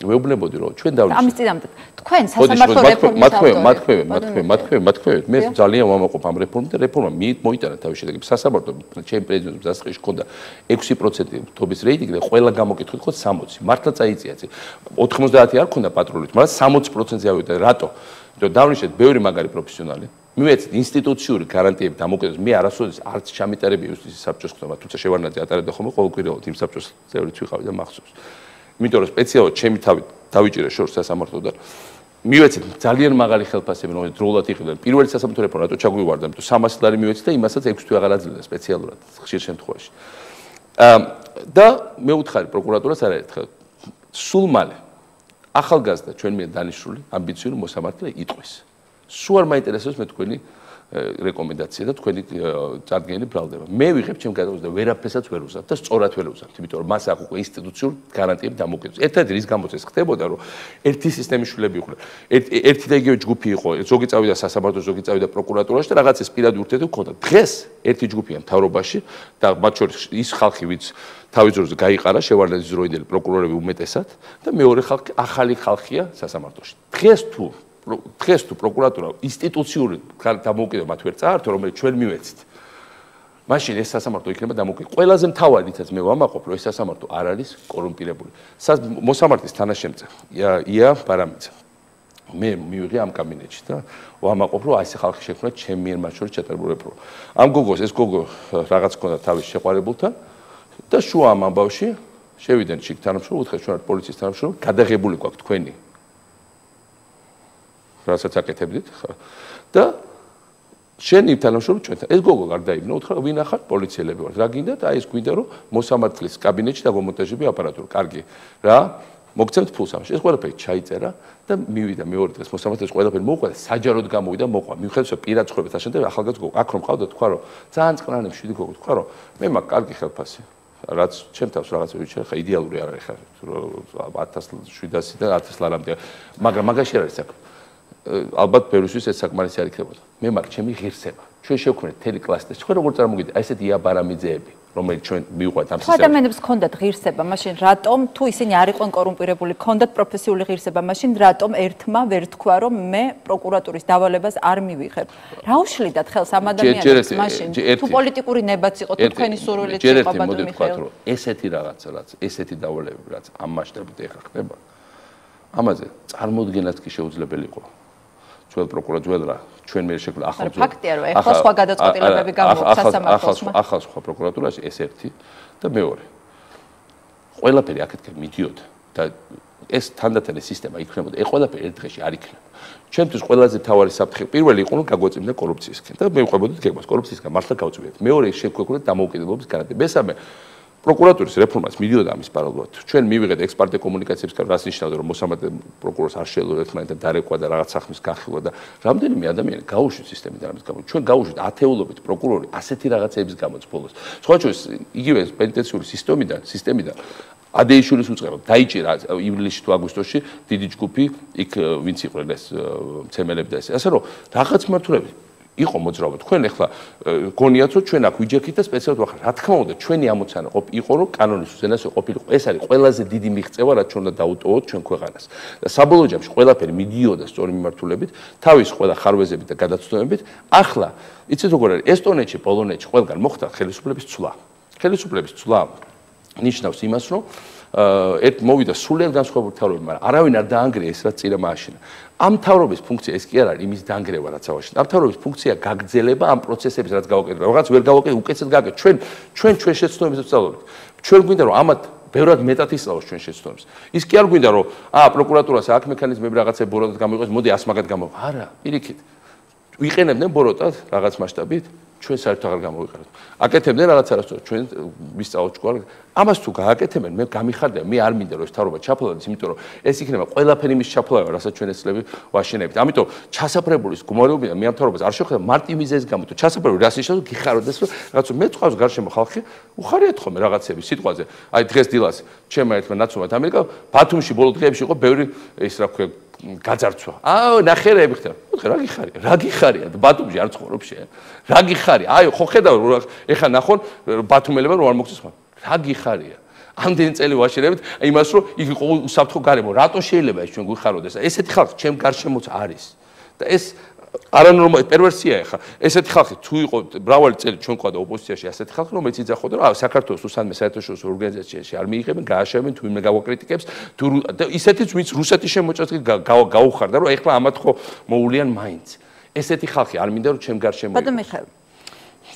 ვეუბნებოდი რომ ჩვენ დავნიშნეთ ამის წინამდე თქვენ სასამართლო რეფორმის მათქვევით მე ძალიან ვამაყობ ამ რეფორმით და რეფორმა მოიტანა თავის შედეგებს სასამართლო ჩემ პრეზიდენტის დასაწყისში ჰქონდა 6% თობის რეიტინგი და ყველა გამოკითხით ხო 60 მართლა წაიწია 90 არ ქონდა პატრულით მაგრამ 60%-ზე ავიდა რატო იმიტომ დავნიშნეთ ბევრი მაგარი პროფესიონალი მივეცეთ ინსტიტუციური გარანტიები დამოკიდებას მე არასოდეს არც ჩამიტარები იუსტიციის საბჭოს ხდება თუმცა შევარნაძე ატარებდა ხოლმე ყოველკვირეულად იმ საბჭოს წევრიც ვიყავი და მახსოვს იმიტომ რომ სპეციალურად ჩემი თავი დავიჭირე შორს სასამართლოდან მივეცეთ ძალიან მაგარი ხელფასები რომელიც დროულად იყიდნენ პირველი სასამართლო რეფორმა რატო ჩაგვივარდა იმიტომ 300 ლარი მივეცეთ და იმასაც 6 თვე აღარ აძლევდა სპეციალურად ხშირ შემთხვევაში და მე ვუთხარი პროკურატურას არაერთხელ სულ მალე ახალგაზრდა ჩვენ მიერ დანიშნული ამბიციური მოსამართლე იტყვის სულ არ მაინტერესებს მე თქვენი რეკომენდაცია და თქვენი წარდგენილი ბრალდება. მე ვიღებ ჩემ გადაწყვეტილებას და ვერაფერსაც ვერ ვუზავთ და სწორად ვერ ვუზავთ, იმიტომ რომ მას აქვს უკვე ინსტიტუციური გარანტიები დამოკიდებული. ერთადერთი რის გამოც ეს ხდებოდა, რომ ერთი სისტემის შვილები იყვნენ. ერთი და იგივე ჯგუფი იყო, ზოგი წავიდა სასამართლოში, ზოგი წავიდა პროკურატურაში და რაღაც ეს პირადი ურთიერთობა ჰქონდა. დღეს ერთი ჯგუფია მთავრობაში და მათ შორის ის ხალხი, ვინც თავის დროზე გაიყარა შევარდნაძის დროინდელი პროკურორები უმეტესად და მეორე ხალხი ახალი ხალხია სასამართლოში. დღეს თუ პროკურატურა ინსტიტუციური დამოუკიდებლობა მათ ვერ წაართო, რომელიც ჩვენ მივეცით. მაშინ ეს სასამართლო იქნება დამოუკიდებელი. ყველაზე მთავარიც მე ვამაყობ, რომ ეს სასამართლო არ არის კორუმპირებული. მოსამართლის თანაშემწე ია ბარამიძე. მე მივიღე ამ კაბინეტში და ვამაყობ, რომ ასე ხალხი შექმნა ჩემ მიერ მათ შორის ჩატარებული რეფორმა. ამ გოგოს ეს გოგო რაღაც ქონდა თავის შეყვარებულთან და შუა ამ ამბავში შევიდნენ შიგ თანამშრომლები, უთხრეს ჩვენ პოლიციის თანამშრომლები, გადაღებული გვაქვს თქვენი რასაც აკეთებდით და შენი თანამშრომლები ჩვენთან ეს გოგო გარდაიბნა უთხრა ვინ ახარ პოლიციელები ვართ რა გინდათ აი ეს გვინდა რომ მოსამართლის კაბინეტში დაგმონტაჟები აპარატურა კარგი რა მოგცემთ ფულს ამაში ეს ყველაფერი ჩაიწერა და მივიდა მეორე დღეს მოსამართლის ყველაფერი მოუყვა და საჯაროდ გამოვიდა მოყვა მიუხედავად პირად ცხოვრებას აშენდა ახალგაზრდა გოგო აქ რომ ყავდა თქვა რომ ძალიან წყნარი მშვიდი გოგო თქვა რომ მე მაქვს კარგი ხელფასი რაც ჩემ თავს რაღაცა ვიცი ხა იდეალური არ არის ხა 1700 და 1000 ლარამდე მაგრამ მაგაში არ არის საქმე ალბათ ბევრისთვის ეს საკმარისი არ იქნებოდა. მე მაგ ჩემი ღირსება. ჩვენ შევქმნით მთელი კლასტერი. ჩვენ როგორ წარმოგიდგენთ აი ესეთი აბარამიძეები, რომელიც ჩვენ მივყვეთ ამ სისტემაში. ადამიანებს ჰქონდათ ღირსება, მაშინ რატომ თუ ისინი არ იყვნენ კორუმპირებული, ჰქონდათ პროფესიული ღირსება, მაშინ რატომ ერთმა ვერ თქვა რომ მე პროკურატურის დავალებას არ მივიღებ. რა უშლიდათ ხელს ამ ადამიანებს მაშინ? თუ პოლიტიკური ნებაც იყო, თუ თქვენი სურვილიც იყო ბატონო მიხეილ. ესეთი რაღაცა, რაც ესეთი დავალებები, რაც ამ მასშტაბით ეხლა ხდება. ამაზე წარმოუდგენად კი შეუძლებელი იყო. ძველ პროკურატურა ჩვენ მე შექმნა ახალ ფაქტია რომ ეხლა სხვა გადაწყვეტილებები გამოაქვს სასამართლოში ახალ სხვა პროკურატურაში ეს ერთი და მეორე ყველაფერი აქეთკენ მიდიოდა და ეს თანდათანი სისტემა იქნებოდა ეს ყველაფერი ერთ დღეში არ იქნება ჩვენთვის ყველაზე მთავარი საფრთხე პირველი იყო რომ გაგვაწმინდა კორუფციისკენ და მე ვყვებოდი გეგმას კორუფციისგან მართლა გავწვიეთ მეორე შეგვეკვირდა დამოუკიდებლობის გარანტია მესამე პროკურატურის რეფორმას მიდიოდა ამის პარალელურად. ჩვენ მივიღეთ ექსპერტ კომუნიკაციებს, რაც ნიშნავდა, რომ მოსამართლე პროკურორს არ შეეძლო ერთმანეთთან დარეკვა და რაღაც სახმის განხილვა და რამდენიმე ადამიანი გაუშვით სისტემიდან ამის გამო. ჩვენ გაუშვით ათეულობით პროკურორი ასეთი რაღაცების გამოც ბოლოს. სხვა შორის იგივე პენიტენციური სისტემიდან ადეიშვილის უწყება დაიჭირა ივლისში თუ აგვისტოში დიდი ჯგუფი იქ ვინც იყვნენ ეს მცემელები და ესე რომ რაღაც მართულები იყო მოძრაობა თქვენ ახლა გონიათ რომ ჩვენ აქ ვიჯექით და სპეციალურად ვახარ რა თქმა უნდა ჩვენი ამოცანა იყო რომ კანონის უზენაესი ყოფილიყო ეს არის ყველაზე დიდი მიღწევა რაც ჩვენ უნდა დაუტოვოთ ჩვენ ქვეყანას და საბოლოო ჯამში ყველაფერი მიდიოდა სწორი მიმართულებით თავის ყველა ხარვეზებით და გადაცდომებით ახლა იცით როგორ არის ესტონეთში პოლონეთში ყველგან მოხდა ხელისუფლების ცვლა ხელისუფლების ცვლა ნიშნავს იმას რომ ერთ მოვიდა სულიად განსხვავებული თავრობები მაგრამ არავინ არ დაანგრია ეს რაც წინა მააშინა ამ თავრობის ფუნქცია ეს კი არ არის იმის დაანგრევა რაც ავაშინა ამ თავრობის ფუნქცია გაგრძელება ამ პროცესების რაც გავაკეთეთ რაღაც ვერ გავაკეთეთ უკეთესად გავაკეთეთ ჩვენ შეცდომებს ვსწავლობთ ჩვენ გვინდა რომ ამათ ბევრად მეტად ისწავლოს ჩვენ შეცდომებს ის კი არ გვინდა რომ პროკურატურას აქ მექანიზმები რაღაცე ბოროტად გამოიყენოს მოდი ას მაგად გამოვა არა პირიქით ვიყენებდნენ ბოროტად რაღაც მასშტაბით ჩვენ საერთოდ აღარ გამოვიყენებთ. აკეთებდნენ რაღაც არასწორად ჩვენ ვისწავლოთ ჯგუფ. ამას თუ გააკეთებენ, მე გამიხარდება, მე არ მინდა რომ ეს თავრობა ჩაფლავდეს, იმიტომ რომ ეს იქნება ყველაფერი მის ჩაფლავა, რასაც ჩვენ ეცლები ვაშენებით. ამიტომ ჩასაფრებულის გუმარებიდან მე ამ თავრობას არ შევხედა მარტივ მიზეზის გამო, თუ ჩასაფრებული რას ნიშნავს, გიხაროდეს რომ რაღაც მე წავს გარშემო ხალხი, უხარიათ ხოლმე რაღაცები სიტყვაზე. აი დღეს დილას ჩემმა ერთმა ნაცნობად ამერიკა ბათუმში ბოლო დღეებში იყო ბევრი ის რა ქვია გაძარცვა. ნახერები ხდება. უთხრა რა გიხარია? რა გიხარია? ბათუმში არ ცხოვრობ შენ. რა გიხარია? აი ხო ხედავ ეხა ნახონ ბათუმელებმა რომ არ მოგწეს ხმა. რა გიხარია? ამდენი წელი ვაშენებთ იმას რომ იქ იყო უსაფრთხო გარემო. რატო შეიძლება ეს ჩვენ გვიხაროდეს? ესეთი ხალხი ჩემ გარშემოც არის. და ეს არანორმალური პერვერსია ეხა. ესეთი ხალხი თუ იყო მრავალი წელი ჩვენ ყავდა ოპოზიციაში ასეთი ხალხი რომელიც იძახოდა რომ საქართველოს უსამე საერთაშორისო ორგანიზაციაში არ მიიღებენ, გააშევენ თუ ვინმე გავაკრიტიკებს, თუ ისეთიც ვინც რუსეთის შემოჭრას გაუხარდა რომ ეხლა ამათ ხო მოულიან მაინც. ესეთი ხალხი არ მინდა რომ ჩემ გარშემო ბატონ მიხეილ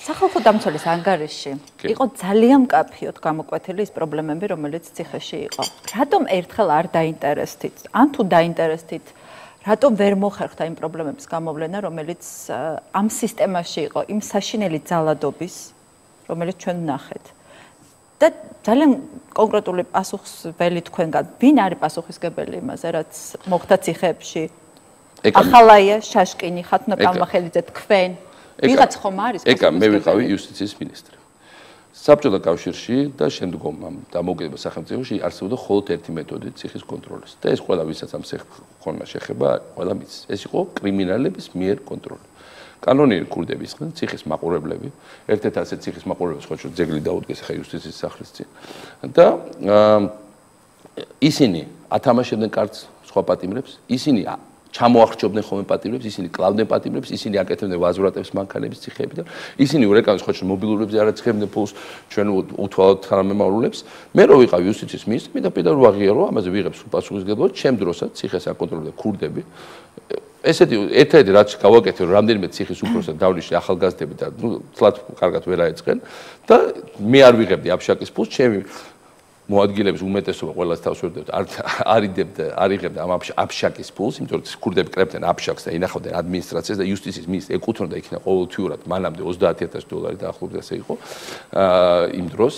სახალხო დამცველის ანგარიშში იყო ძალიან მკაფიოდ გამოკვეთილი ის პრობლემები რომელიც ციხეში იყო. რატომ ერთხელ არ დაინტერესდით? ან თუ დაინტერესდით რატომ ვერ მოხერხდა იმ პრობლემების გამოვლენა, რომელიც ამ სისტემაში იყო, იმ საშინელი ძალადობის, რომელიც ჩვენ ვნახეთ. და ძალიან კონკრეტული პასუხსველი თქვენგან, ვინ არის პასუხისგებელი იმაზე, რაც მოხდა ციხეებში? ახალაია, შაშკინი, ხათუნა პალმახელიძე, თქვენ. ვიღაც ხომ არის? ეკა, მე ვიყავი იუსტიციის მინისტრი. საბჭოთა კავშირში და შემდგომ ამ დამოუკიდებელ სახელმწიფოში არსებობდა მხოლოდ ერთი მეთოდი ციხის კონტროლის და ეს ყველა ვისაც ამ ხონმა შეხება, ყველა მის. ეს იყო კრიმინალების მიერ კონტროლი. კანონიერი ქურდები იყვნენ ციხის მაყურებლები, ერთ-ერთი ასეთ ციხის მაყურებლებს ხო ძეგლი დაუდგეს ხა იუსტიციის სახლის წინ. და ისინი ათამაშებდნენ კარტს სხვა პატიმრებს, ისინი ჩამოახრჩობდნენ ხოლმე პატიმრებს, ისინი კლავდნენ პატიმრებს, ისინი აკეთებდნენ ვაზურატებს მანქანების ციხეებიდან, ისინი ურეკავენ ხო მობილურებზე არ აცხებდნენ ფულს ჩვენ უთვალოთ თანამემამულებს. მე რო ვიყავ იუსტიციის მინისტრი, მე და პედაგოგ ვაღიარო, ამაზე ვიღებს უპასუხისმგებლობა, ჩემ დროსაც ციხეს აკონტროლებდა ქურდები. ესეთი ერთ-ერთი რაც გავაკეთე, რომ რამდენიმე ციხის უფროსად დავნიშნე ახალგაზრდები და ნუ თლად კარგად ვერ აეწყენ და მე არ ვიღებდი აფშაკის ფულს, ჩემი მოადგილების უმეტესობა ყველას თავს ვერდებდა არ იღებდა ამ აფშაკის ფულს, იმიტომ რომ ქურდები კრებდნენ აფშაკს და ინახავდნენ ადმინისტრაციას და იუსტიციის მინისტრს ეკუთვნოდა იქნა ყოველთვიურად მანამდე $30,000 დაახლოებით ასე იყო იმ დროს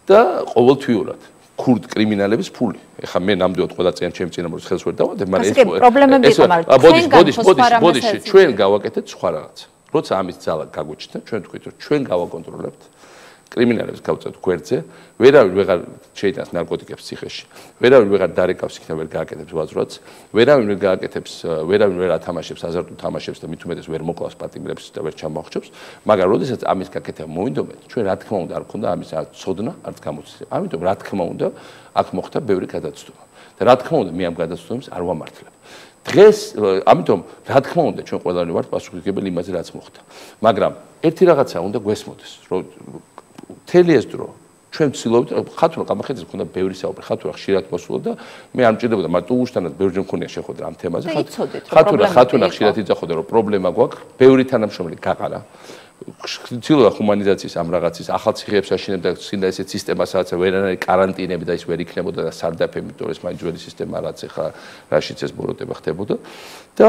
და ყოველთვიურად ქურდ კრიმინალების ფული. ეხლა მე ნამდვილად ყველა წიან ჩემ წინამორბედს ხელს ვერ დავადებ, მაგრამ ეს პრობლემები იყო, მაგრამ ბოდიშ ჩვენ გავაკეთეთ სხვა რაღაც. როცა ამის ძალა გაგვიჩნდა, ჩვენ თქვით რომ ჩვენ გავაკონტროლებთ კრიმინალებს გავწევთ გვერდზე, ვერავინ ვეღარ შეიტანს ნარკოტიკებს ციხეში. ვერავინ ვეღარ დარეკავს იქნა ვერ გააკეთებს ვაზრats, ვერავინ ვერ გააკეთებს, ვერავინ ვერ ათამაშებს აზარტულ თამაშებს და მით უმეტეს ვერ მოკლავს პატიმრებს და ვერ ჩამოახჩობს, მაგრამ როდესაც ამის გაკეთება მოინდომეთ, ჩვენ რა თქმა უნდა არ ქონდა ამის ცოდნა, არც გამოცდილება. ამიტომ რა თქმა უნდა აქ მოხდა ბევრი გადაცდომა. და რა თქმა უნდა მე ამ გადაცდომებს არ ვამართლებ. დღეს ამიტომ რა თქმა უნდა ჩვენ ყველანი ვართ პასუხისმგებელი იმაზე რაც მოხდა. მაგრამ ერთი რაღაცა უნდა გვესმოდეს, რომ მთელი ეს დრო ჩვენ ვცდილობთ ხათუნა ყამახეძეს მქონდა ბევრი საუბარი ხათუნა ხშირად მოსულა და მე არ მჭირდებოდა მაგრამ უუშთანაც ბევრჯერ მქონია შეხვედრა ამ თემაზე ხათუნა ხშირად იძახოდა რომ პრობლემა გვაქვს ბევრი თანამშრომელი გაყარა ცდილობდა ჰუმანიზაციის ამ რაღაცის ახალ ციხეებს აშენებდა სინდა ესეთ სისტემას რაც ვერანაირი კარანტინები და ის ვერ იქნებოდა და სარდაფები იმიტომ რომ ეს მაინც ძველი სისტემა რაც ეხლა რაშიც ეს ბოროტება ხდებოდა და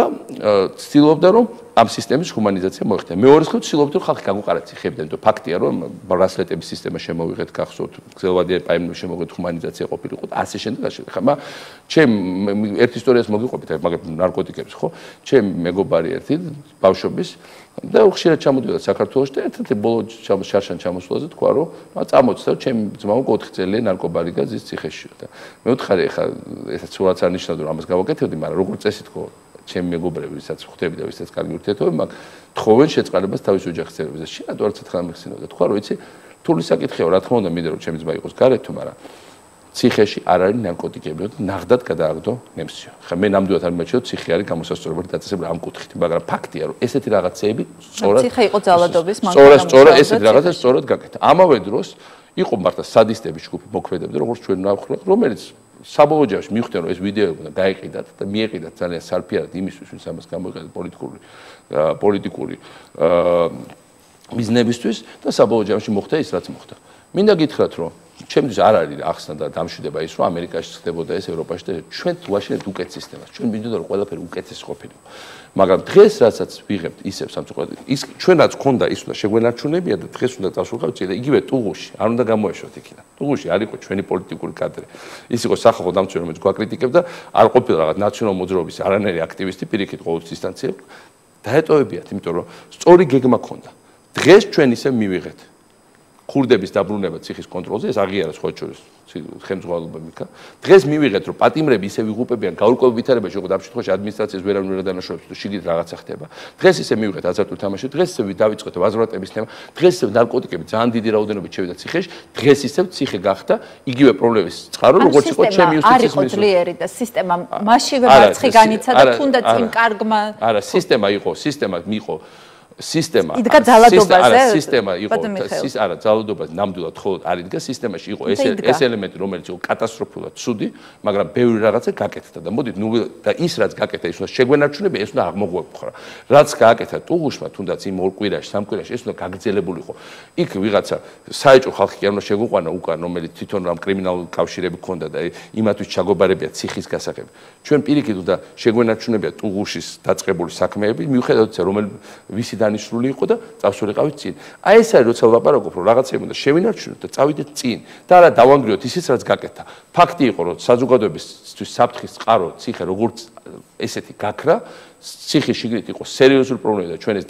ცდილობდა რომ ამ სისტემის ჰუმანიზაცია მოიხდა. მეორე მხრივ ცდილობთ რომ ხალხი გაგვყარეთ ციხეებიდან, იმიტომ ფაქტია რომ ბრასლეტების სისტემა შემოვიღეთ, გახსოვთ, გზელვადიანი პაემნები შემოვიღეთ, ჰუმანიზაცია ყოფილიყო, ასე შემდეგ. ხა ჩემ ერთ ისტორიას მოგიყვებით, მაგალითად ნარკოტიკების, ხო? ჩემ მეგობარი ერთი ბავშვობის და ხშირად ჩამოდიოდა საქართველოში და ერთ-ერთი ბოლო შარშან ჩამოსვლაზე თქვა რომ წამოწდა ჩემი ძმაო 4 წელია ნარკობარიგა ზის ციხეშიო და მე ვთხარი ხა ესაც სულაც არ ნიშნავდა რომ ამას გავაკეთებდი, მაგრამ როგორ წესი თქო ჩემი მეგობრები, ვისაც ხვდები და ვისაც კარგი ურთიერთობები მაქვს, თხოვენ შეწყალებას თავის ოჯახის წევრებს და შეიძლება არც ერთხელ მიხსენებდა. თქვა რომ იცი, რთული საკითხია, რა თქმა უნდა, მინდა რომ ჩემი ძმა იყოს გარეთ თუ მაგრამ ციხეში არ არის ნარკოტიკები და ნახდად გადააგდო ნემსიო. ხა მე ნამდვილად არ მერჩიო ციხე არის გამოსასწორებელი დაწესებული ამ კუთხით, მაგრამ ფაქტია რომ ესეთი რაღაცეები სწორად ციხე იყო ძალადობის სწორად ესეთი რაღაცა სწორად გაკეთა. ამავე დროს იყო მართლა სადისტების ჯგუფი მოქმედებდა, როგორც ჩვენ ნახეთ, რომელიც საბოლოო ჯამში მივხვდნენ რომ ეს ვიდეოები უნდა გაიყიდათ და მიეყიდათ ძალიან სარფიარად იმისთვის, ვინც ამას გამოიყენებს პოლიტიკური მიზნებისთვის და საბოლოო ჯამში მოხდა ის რაც მოხდა. მინდა გითხრათ რომ ჩემთვის არ არის ახსნა და დამშვიდება ის რომ ამერიკაში ხდებოდა ეს ევროპაში და ჩვენ ვაშენებთ უკეთ სისტემას. ჩვენ მინდოდა რომ ყველაფერი უკეთეს ყოფილიყო. მაგრამ დღეს რასაც ვიღებთ ისევ სამწუხაროდ ის ჩვენაც ქონდა ის უნდა შეგვენარჩუნებია და დღეს უნდა წავსულიყავთ და იგივე ტუღუში არ უნდა გამოეშვათ იქიდან. ტუღუში არ იყო ჩვენი პოლიტიკური კადრი. ის იყო სახალხო დამცველი რომელიც გვაკრიტიკებდა, არ ყოფილა რაღაც ნაციონალ მოძრაობის არანაირი აქტივისტი პირიქით ყოველთვის დისტანციები. დაეტოვებიათ, იმიტომ რომ სწორი გეგმა ქონდა. დღეს ჩვენ ისევ მივიღეთ ქურდების დაბრუნება ციხის კონტროლზე, ეს აღიარა სხვა შორის ხელმძღვანელობა მიქა. დღეს მივიღეთ რომ პატიმრები ისე ვიღუპებიან გაურკვეველ ვითარებაში, როგორც ამ შემთხვევაში ადმინისტრაციას ვერავინ ვერ დანაშაულებს თუ შიგნით რაღაცა ხდება. დღეს ისე მივიღეთ აზარტულ თამაშებში, დღეს ისე დავიწყეთ ვაზრატების თემა, დღეს ისე ნარკოტიკები ძალიან დიდი რაოდენობით შევიდა ციხეში, დღეს ისე ციხე გახდა იგივე პრობლემის წყარო, როგორც იყო ჩემი იუსტიციის მინისტრი. არ იყო ძლიერი და სისტემა მაშინვე მარცხი განიცა და თუნდაც იმ კარგმა არა, სისტემა მიიღო სისტემა იდგა ძალადობაზე არა სისტემა იყო არა ძალადობაზე ნამდვილად ხოლოდ არ იდგა სისტემაში იყო ეს ელემენტი რომელიც იყო კატასტროფულად ცუდი მაგრამ ბევრი რაღაცა გაკეთდა და მოდით ნუ და ის რაც გაკეთდა ის უნდა შეგვენარჩუნებია ეს უნდა აღმოგვეპყრა რაც გააკეთა ტუღუშმა თუნდაც იმ ორ კვირაში სამ კვირაში ეს უნდა გაგრძელებულიყო იქ ვიღაცა საეჭვო ხალხი კი არ უნდა შეგვიყვანა უკან რომელიც თვითონ რამ კრიმინალურ კავშირები ქონდა და იმათვის ჩაგობარებია ციხის გასაღები ჩვენ პირიქით უნდა შეგვენარჩუნებია ტუღუშის დაწყებული საქმეები მიუხედავად ისა რომელი ვისი დანიშნული იყო და წავსულიყავით წინ. აი ეს არის როცა ვლაპარაკობ რომ რაღაცები უნდა შევინარჩუნოთ და წავიდეთ წინ და არა დავანგრიოთ ისიც რაც გაკეთა. ფაქტი იყო რომ საზოგადოებისთვის საფრთხის წყარო ციხე როგორც ესეთი გაქრა ციხის შიგნით იყო სერიოზული პრობლემა და ჩვენ ეს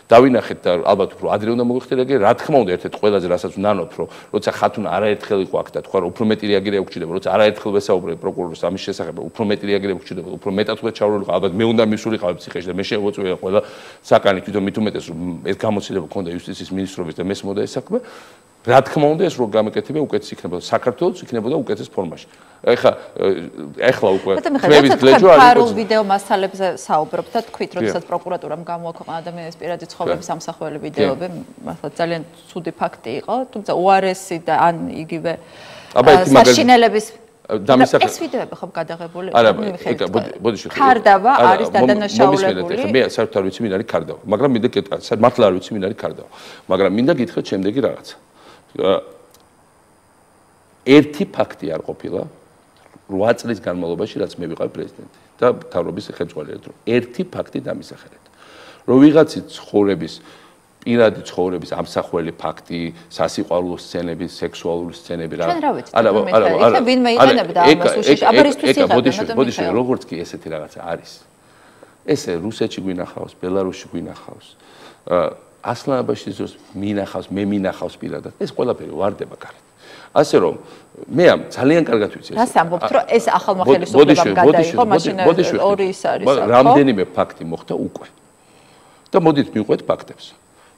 დავინახეთ და ალბათ უფრო ადრე უნდა მოიხდეთ რა თქმა უნდა ერთ-ერთ ყველაზე რასაც ვნანობთ რომ როცა ხათუნა არაერთხელ იყო აქ და თქვა რომ უფრო მეტი რეაგირება უჩნდება როცა არაერთხელ ვესაუბრებ პროკურორს ამის შესახებ უფრო მეტი რეაგირება უჩნდება უფრო მეტად უნდა ჩავრილიყო ალბათ მე უნდა მისულიყავ ციხეში და მე შეგვეწყვია ყველა საკანი თვითონ მით უმეტეს რომ ეს გამოცდილება ქონდა იუსტიციის მინისტრობის და მესმოდა ეს საქმე რა თქმა უნდა ეს რო გამეკეთებია უკეთეს იქნებოდა საქართველოს იქნებოდა უკეთეს ფორმაში ეხლა უკვე ხმების გლეჯო არის პარულ ვიდეო მასალებზე საუბრობთ და თქვით როდესაც პროკურატურამ გამოაქვეყნა ადამიანის პირადი ცხოვრების ამსახველი ვიდეოები მართლა ძალიან ცუდი ფაქტი იყო თუმცა უარესი და ან იგივე საშინელების ეს ვიდეოები ხომ გადაღებული ბოდიში ქარდავა არის დადანაშაულებული მე საერთოდ არ ვიცი ვინ არის ქარდავა მაგრამ მინდა გეტყვი მართლა არ ვიცი ვინ არის ქარდავა მაგრამ მინდა გითხრათ შემდეგი რაღაცა ერთი ფაქტი არ ყოფილა 8 წლის განმავლობაში რაც მე ვიყავ პრეზიდენტი და მთავრობის ხელმძღვანელი რომ ერთი ფაქტი დამისახელეთ რომ ვიღაცი ცხოვრების პირადი ცხოვრების ამსახველი ფაქტი, სასიყვარულო სცენები, სექსუალური სცენები რა. არა, ვინმე იყენებდა ამას უშიშ, აბერისთვის იღებდა. ბოდიში, როგორც კი ესეთი რაღაცა არის. ესე რუსეთში გვინახავს, ბელარუსში გვინახავს. ასლანაბაში ზოს მინახავს, მე მინახავს პირადად. ეს ყველაფერი ვარდება კარგად. ასე რომ მე ამ ძალიან კარგად ვიცი ეს. რას ამბობთ, რომ ეს ახალმოხელისუფლებამ გადაიღო, მაშინ ორი ის არის, ხო? რამდენიმე ფაქტი მოხდა უკვე. და მოდით მივყვეთ ფაქტებს.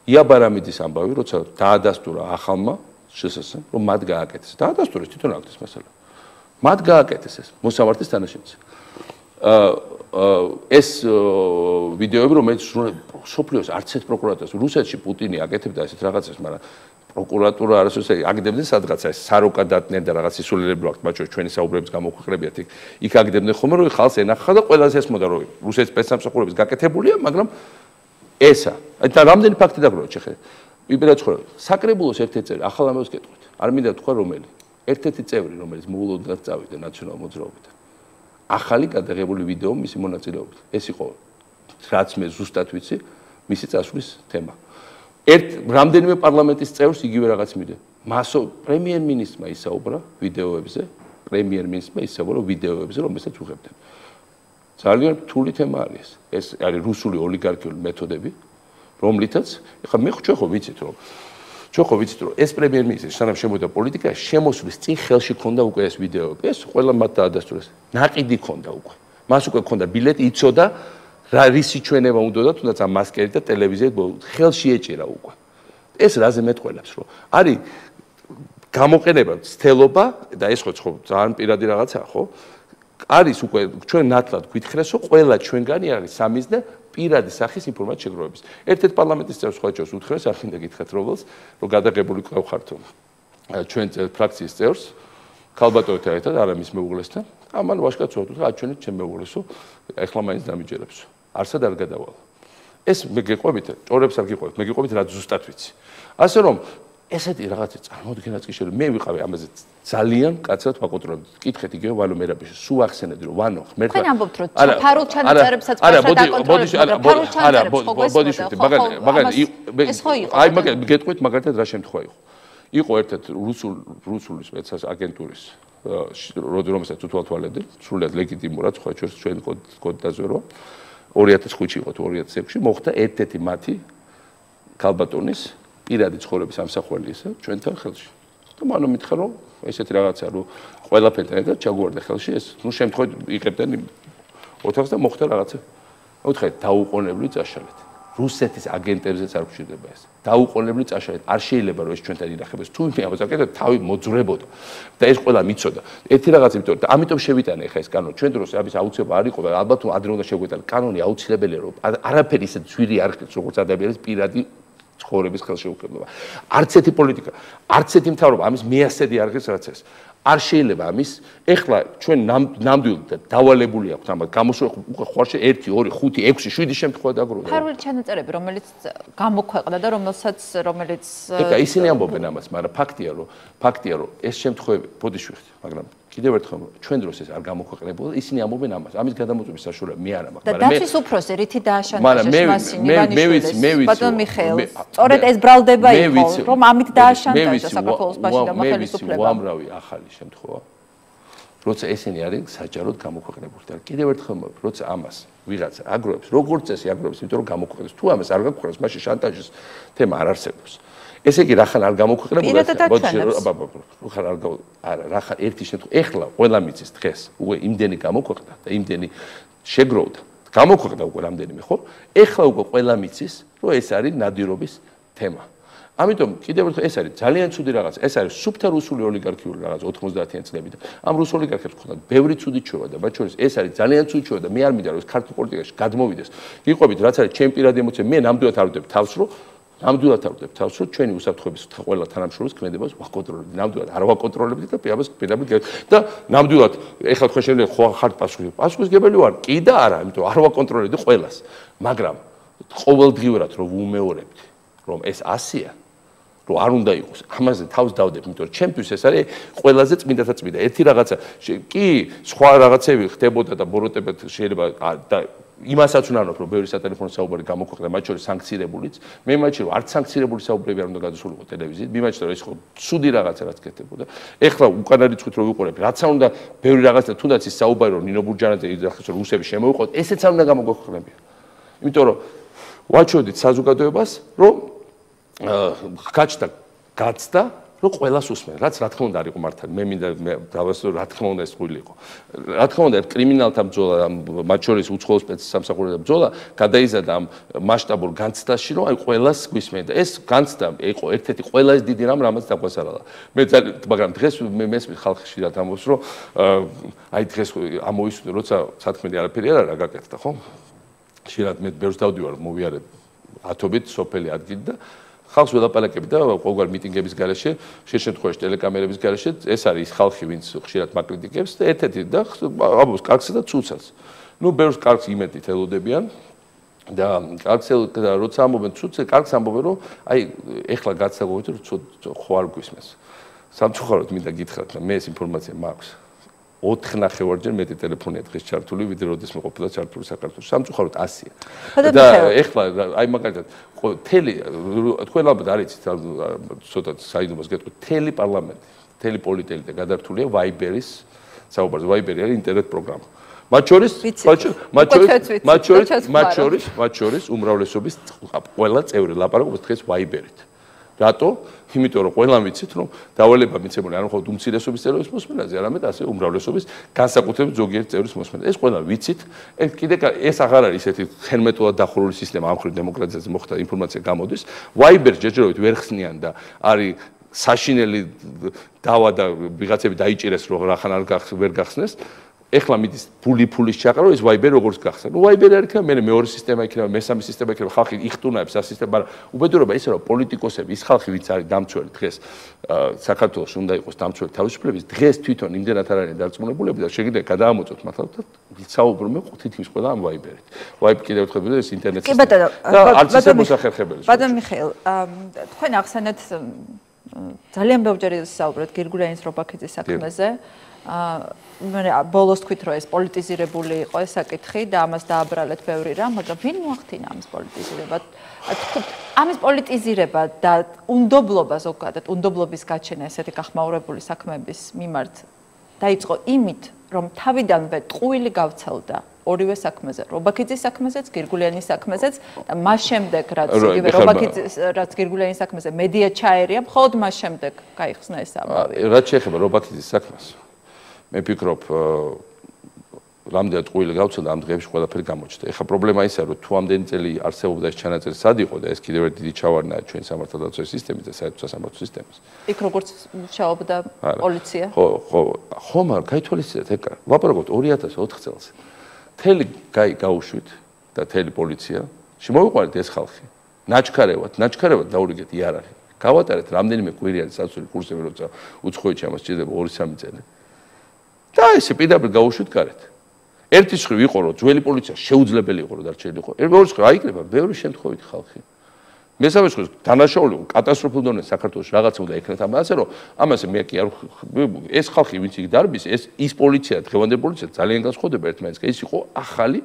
იაბარამიძის ამბავი, როცა დაადასტურა ახალმა შსს-ს, რომ მათ გააკეთეს. დაადასტურეს თვითონ აქტის მასალა. მათ გააკეთეს ეს მოსამართის თანაშემწე. ეს ვიდეოები, რომელიც სოფლიოს არც ერთ პროკურატურას, რუსეთში პუტინი აკეთებდა ესეთ რაღაცას, მაგრამ პროკურატურა არასოდეს აგდებდნენ სადღაცა ეს საროკა დატნენ და რაღაც ისულელები აქვს, მათ შორის ჩვენი საუბრების გამოქვეყნებიათ იქ აგდებდნენ ხოლმე, რომ ხალხს ენახა და ყველას ესმოდა, რომ რუსეთის სპეცსამსახურების გაკეთებულია, მაგრამ ესა. და რამდენი ფაქტი დაგვრჩა ხე. ვიბერაც ხოლმე. საკრებულოს ერთ-ერთი წევრი, ახალ ამბავს გეტყვით. არ მინდა თქვა რომელი. ერთ-ერთი წევრი, რომელიც მოულოდნელად წავიდა ნაციონალურ მოძრაობიდან. ახალი გადაღებული ვიდეო მისი მონაწილეობით. ეს იყო რაც მე ზუსტად ვიცი, მისი წასვლის თემა. რამდენიმე პარლამენტის წევრს იგივე რაღაც მიდე. მასო პრემიერ-მინისტრმა ისაუბრა ვიდეოებზე, პრემიერ-მინისტრმა ისაუბრა ვიდეოებზე, რომელსაც უღებდნენ. ძალიან რთული თემა არის. ეს არის რუსული ოლიგარქიული მეთოდები, რომლითაც ეხლა მე ჩვენ ხო ვიცით რომ ეს პრემიერ-მინისტრი სანამ შემოვიდა პოლიტიკაში, შემოსვლის წინ ხელში ქონდა უკვე ეს ვიდეოები. ეს ყველა მათ დაადასტურეს. ნაყიდი ქონდა უკვე. მას უკვე ქონდა ბილეთი, იცოდა რა რისი ჩვენება უნდა თუნდაც ამ მასკერით და ტელევიზიით ხელში ეჭირა უკვე. ეს რაზე მეტყველებს, რომ არის გამოყენება, ცდელობა და ეს ხო ძალიან პირადი რაღაცაა, ხო? არის უკვე ჩვენ ნათლად გვითხრეს, რომ ყველა ჩვენგანი არის სამიზნე პირადი სახის ინფორმაციის შეგროვების. ერთ-ერთ პარლამენტის წევრს ხოჭოს უთხრეს, არ მინდა გითხრათ რომელს, რომ გადაღებული ყავხართო ჩვენ ფრაქციის წევრს ქალბატონთან ერთად არამის მეუღლესთან, ამან ვაშკაც უთხა, აჩვენეთ ჩემ მეუღლესო, ეხლა მაინც დამიჯერებსო. არსად არ გადავალ. ეს მე გეყვებით, ჭორებს არ გიყვებით, მე გიყვებით რაც ზუსტად ვიცი. ასე რომ ესეთი რაღაცა წარმოადგენაც კი შეიძლება მე ვიყავი ამაზე ძალიან კაცად ვაკონტროლებდი. კითხეთ იგივე ვალო მერაბიში, სულ ახსენეთ რომ ვანო ღმერთმა თქვენ ამბობთ რომ ფარულ ჩანაწერებსაც ფასად აკონტროლებთ, ფარულ ჩანაწერებს ხო გესმოდა, აი მაგალითად გეტყვით მაგალითად რა შემთხვევა იყო. იყო ერთ-ერთი რუსული სპეცას აგენტურის რომელსაც უთვალთვალებდნენ, სრულიად ლეგიტიმურად ხო ჩვენ კოდ დაზვერვა. 2005-ში იყო თუ 2006-ში მოხდა ერთ-ერთი მათი ქალბატონის პირადი ცხოვრების ამსახველი ისე ჩვენთან ხელში. და მანო მითხრა რომ ესეთი რაღაცა რომ ყველაფერთან ერთად ჩაგვარდა ხელში ეს ნუ შემთხვევით იღებდნენ ოთახს და მოხდა რაღაცა. უთხრეთ დაუყოვნებლივ წაშალეთ. რუსეთის აგენტებზეც არ გვჭირდება ეს. დაუყოვნებლივ წაშალეთ. არ შეიძლება რომ ეს ჩვენთან ინახებდეს. თუ მე ამბობთ თავი მოძრებოდა და ეს ყველა მიცოდა. ერთი რაღაც იმიტომ და ამიტომ შევიტანე ხა ეს კანონი. ჩვენ დროს ამის აუცილებლობა არ იყო და ალბათ ადრე უნდა შეგვეტანო. კანონი აუცილებელია რომ არაფერი ისე ძვირი არ ხდეს როგორც ადამიანის პირადი ცხოვრების ხელშეუხებლობა. არც ერთი პოლიტიკა, არც ერთი მთავრობა ამის მეასედი არ ღირს რაც ეს. არ შეიძლება ამის ეხლა ჩვენ ნამდვილად დავალებული აქვს ამას გამოსვლა უკვე ხوارში 1 2 5 6 7 შემთხვევა დაგროვდა. ფარული ჩანაწერები რომელიც გამოქვეყნდა და რომელიც ეკა ისინი ამბობენ ამას, მაგრამ ფაქტია რომ ეს შემთხვევები ბოდიშვიხთ, მაგრამ კიდევ ერთხელ ჩვენ დროს ეს არ გამოქვეყნებულა, ისინი ამბობენ ამას. ამის გადამოწმების საშუალება მე არ მაქვს, მაგრამ მე დაცვის უფროსი რითი დააშანტაჟეს მასინი ივანიშვილის ბატონ მიხეილს. სწორედ ეს ბრალდება იყო, რომ ამით დააშანტაჟა საქართველოს ბაში და ხელისუფლება. უამრავი ახალი შემთხვევა, როცა ესენი არის საჯაროდ გამოქვეყნებული და კიდევ ერთხელ როცა ამას ვიღაცა აგროვებს, როგორც წესი აგროვებს, იმიტომ რომ გამოქვეყნებს. თუ ამას არ გაქვეყნებს, მაშინ შანტაჟის თემა არ არსებობს. ესე იგი რახან არ გამოქვეყნებულა რახან ერთი შემთხვევა ეხლა ყველა მიწის დღეს უკვე იმდენი გამოქვეყნდა და იმდენი შეგროვდა გამოქვეყნდა უკვე რამდენიმე ხო ეხლა უკვე ყველა მიწის რომ ეს არის ნადირობის თემა ამიტომ კიდევ ერთხელ ეს არის ძალიან ცუდი რაღაც ეს არის სუფთა რუსული ოლიგარქიული რაღაც 90-იან წლებიდან ამ რუს ოლიგარქებს ხონდათ ბევრი ცუდი ჩვევა და მათ შორის ეს არის ძალიან ცუდი ჩვევა და მე არ მინდა რომ ეს ქართულ პოლიტიკაში გადმოვიდეს გიყვებით რაც არის ჩემი პირადი ემოცია მე ნამდვილად არ ვდებ თავს რომ ნამდვილად არ ვდებ თავს, რომ ჩვენი უსაფრთხოების ყველა თანამშრომლის ქმედებას ვაკონტროლებთ. ნამდვილად არ ვაკონტროლებთ და პირდაპირ და ნამდვილად ეხლა თქვენ შეიძლება ხო ხართ პასუხისმგებელი ვარ? კი და არა, იმიტომ არ ვაკონტროლებდი ყველას. მაგრამ ყოველდღიურად რომ ვუმეორებთ, რომ ეს 100-ია, რომ არ უნდა იყოს. ამაზე თავს დავდებ, იმიტომ რომ ჩემთვის ეს არის ყველაზე წმინდათა წმინდა. ერთი რაღაცა კი სხვა რაღაცები ხდებოდა და ბოროტებად შეიძლება და იმასაც ვნანობ, რომ ბევრი სატელეფონო საუბარი გამოქვეყნდა, მათ შორის სანქცირებულიც. მე მაჩი რომ არც სანქცირებული საუბრები არ უნდა გადასულიყო ტელევიზიით. მე მაჩი რომ ეს ხო ცუდი რაღაცა რაც კეთდებოდა. ეხლა უკანა რიცხვით რო ვიყურებ, რაც არ უნდა ბევრი რაღაცა თუნდაც ის საუბარი რომ ნინო ბურჯანაძე იძახეს რომ რუსები შემოიყვოთ, ესეც არ უნდა გამოგვექვეყნებია. იმიტომ რომ ვაჩვენდით საზოგადოებას, რომ გაჩნდა გაცდა რომ ყველას უსმენ, რაც რა თქმა უნდა არ იყო მართალი. მე მინდა დავასწრო რა თქმა უნდა ეს ღვილი იყო. რა თქმა უნდა კრიმინალთა ბრძოლა, მათ შორის უცხოელ სპეცსამსახურეთა ბრძოლა გადაიზარდა ამ მასშტაბურ განცდაში, რომ აი ყველას გვისმენ და ეს განცდა იყო ერთ-ერთი ყველაზე დიდი რამ, რამაც დაგვასარალა. მაგრამ დღეს მე მესმის ხალხში რა თამბობს, რომ აი დღეს ამოისმინე, როცა სათქმედი არაფერი არ არის გაკეთდა, ხო? შეიძლება მე ბევრს დავდივარ, მოვიარებ ათობით სოფელი ადგილი და ხალხს ველაპარაკები და ყოველ მიტინგების გარეშე, შეშემთხვევაში ტელეკამერების გარეშე, ეს არის ხალხი, ვინც ხშირად მაკრიტიკებს და ერთ-ერთი და ამბობს კარგსა და ცუცას. ნუ ბევრს კარგს იმედით ელოდებიან და კარგს და როცა ამბობენ ცუცს, კარგს ამბობენ, რომ აი ეხლა გაცაგოვეთ, რომ ხო არ გვისმენს. სამწუხაროდ მინდა გითხრათ, მე ეს ინფორმაცია მაქვს. 4.5-ჯერ მეტი ტელეფონია დღეს ჩართული, ვიდრე როდესაც ყოფილა ჩართული საქართველოს. სამწუხაროდ 100-ია. და ეხლა აი მაგალითად თელი თქვენ ალბათ არ იცით, ცოტა საიდუმლოს გეტყვით, თელი პარლამენტი, თელი პოლიტელი და გადართულია Viber-ის საუბარზე. Viber-ი არის ინტერნეტ პროგრამა. მათ შორის უმრავლესობის ყველა წევრი ლაპარაკობს დღეს Viber-ით. რატო? იმიტომ რომ ყველამ ვიცით რომ დავალება მიცემული არ მხოლოდ უმცირესობის წევრის მოსმენაზე, არამედ ასე უმრავლესობის განსაკუთრებით ზოგიერთი წევრის მოსმენაზე. ეს ყველა ვიცით. ეს აღარ არის ესეთი ხერმეტულად დახურული სისტემა, ამ ხრივ დემოკრატიაზე მოხდა ინფორმაცია გამოდის. Viber ჯერჯერობით ვერ ხსნიან და არის საშინელი დავა და ვიღაცები დაიჭირეს რომ რახან ვერ გახსნეს. ეხლა მიდის ფულის ჩაყარო ეს Viber როგორც გახსნა. ნუ Viber არ იქნება, მე მეორე სისტემა იქნება, მესამე სისტემა იქნება, ხალხი იხტუნაებს ამ სისტემას, მაგრამ უბედურება ისე რომ პოლიტიკოსები, ის ხალხი ვინც არის დამცველი დღეს საქართველოს უნდა იყოს დამცველი თავისუფლების, დღეს თვითონ იმდენად არ არის დარწმუნებულები და შეგიძლია გადაამოწოთ მართლა და ვიცაუბრούμε თითქმის ყველა ამ Viber-ით. Viber კიდევ ერთხელ ვიდეო ეს ინტერნეტ სისტემა. და არც ისე მოსახერხებელი. ბატონ მიხეილ, თქვენ ახსენეთ ძალიან ბევრჯერ ისაუბრეთ გირგულიანის რობაქიძის საქმეზე. მე ბოლოს თქვით რომ ეს პოლიტიზირებული იყო ეს საკითხი და ამას დააბრალეთ ბევრი რამ, მაგრამ ვინ მოახდინა ამის პოლიტიზირება? ამის პოლიტიზირება და უნდობლობა ზოგადად, უნდობლობის გაჩენა ესეთი გახმაურებული საქმეების მიმართ დაიწყო იმით, რომ თავიდანვე ტყუილი გავცელდა ორივე საქმეზე, რობაქიძის საქმეზეც, გირგულიანის საქმეზეც და მას შემდეგ რაც იგივე რობაქიძის რაც გირგულიანის საქმეზე მედია ჩაერია, მხოლოდ მას შემდეგ გაიხსნა ეს ამბავი. რაც შეეხება რობაქიძის საქმეს მე ვფიქრობ, რამდენად ტყუილი გავცელდა ამ დღეებში ყველაფერი გამოჩნდა. ეხლა პრობლემა ისაა, რომ თუ ამდენი წელი არსებობდა ეს ჩანაწერი სად იყო და ეს კიდევ ერთი დიდი ჩავარდნაა ჩვენ სამართალდაცვის სისტემის და საერთო სასამართლო სისტემის. იქ როგორც მუშაობდა პოლიცია? ხო, მაგრამ გაითვალისწინეთ, ეკა, ვაპარაკობთ 2004 წელს. მთელი გაუშვით და მთელი პოლიცია შემოვიყვანეთ ეს ხალხი. ნაჩქარევად დაურიგეთ იარაღი. გავატარეთ რამდენიმე კვირი არის საცოლი კურსები, როცა უცხოეთში ამას სჭირდება 2-3 წელი. და ესე პირდაპირ გაუშვით გარეთ. ერთი მხრივ იყო რომ ძველი პოლიცია შეუძლებელი იყო რომ დარჩენილიყო. მეორე მხრივ აიკრება ბევრი შემთხვევითი ხალხი. მესამე მხრივ დანაშაული კატასტროფულ დონეზე საქართველოს რაღაცა უნდა ეკნეთ ამ ასე რომ ამაზე მე კი არ ეს ხალხი ვინც იქ დარბის ეს პოლიცია დღევანდელი პოლიცია ძალიან განსხვავდება ერთმანეთისგან. ეს იყო ახალი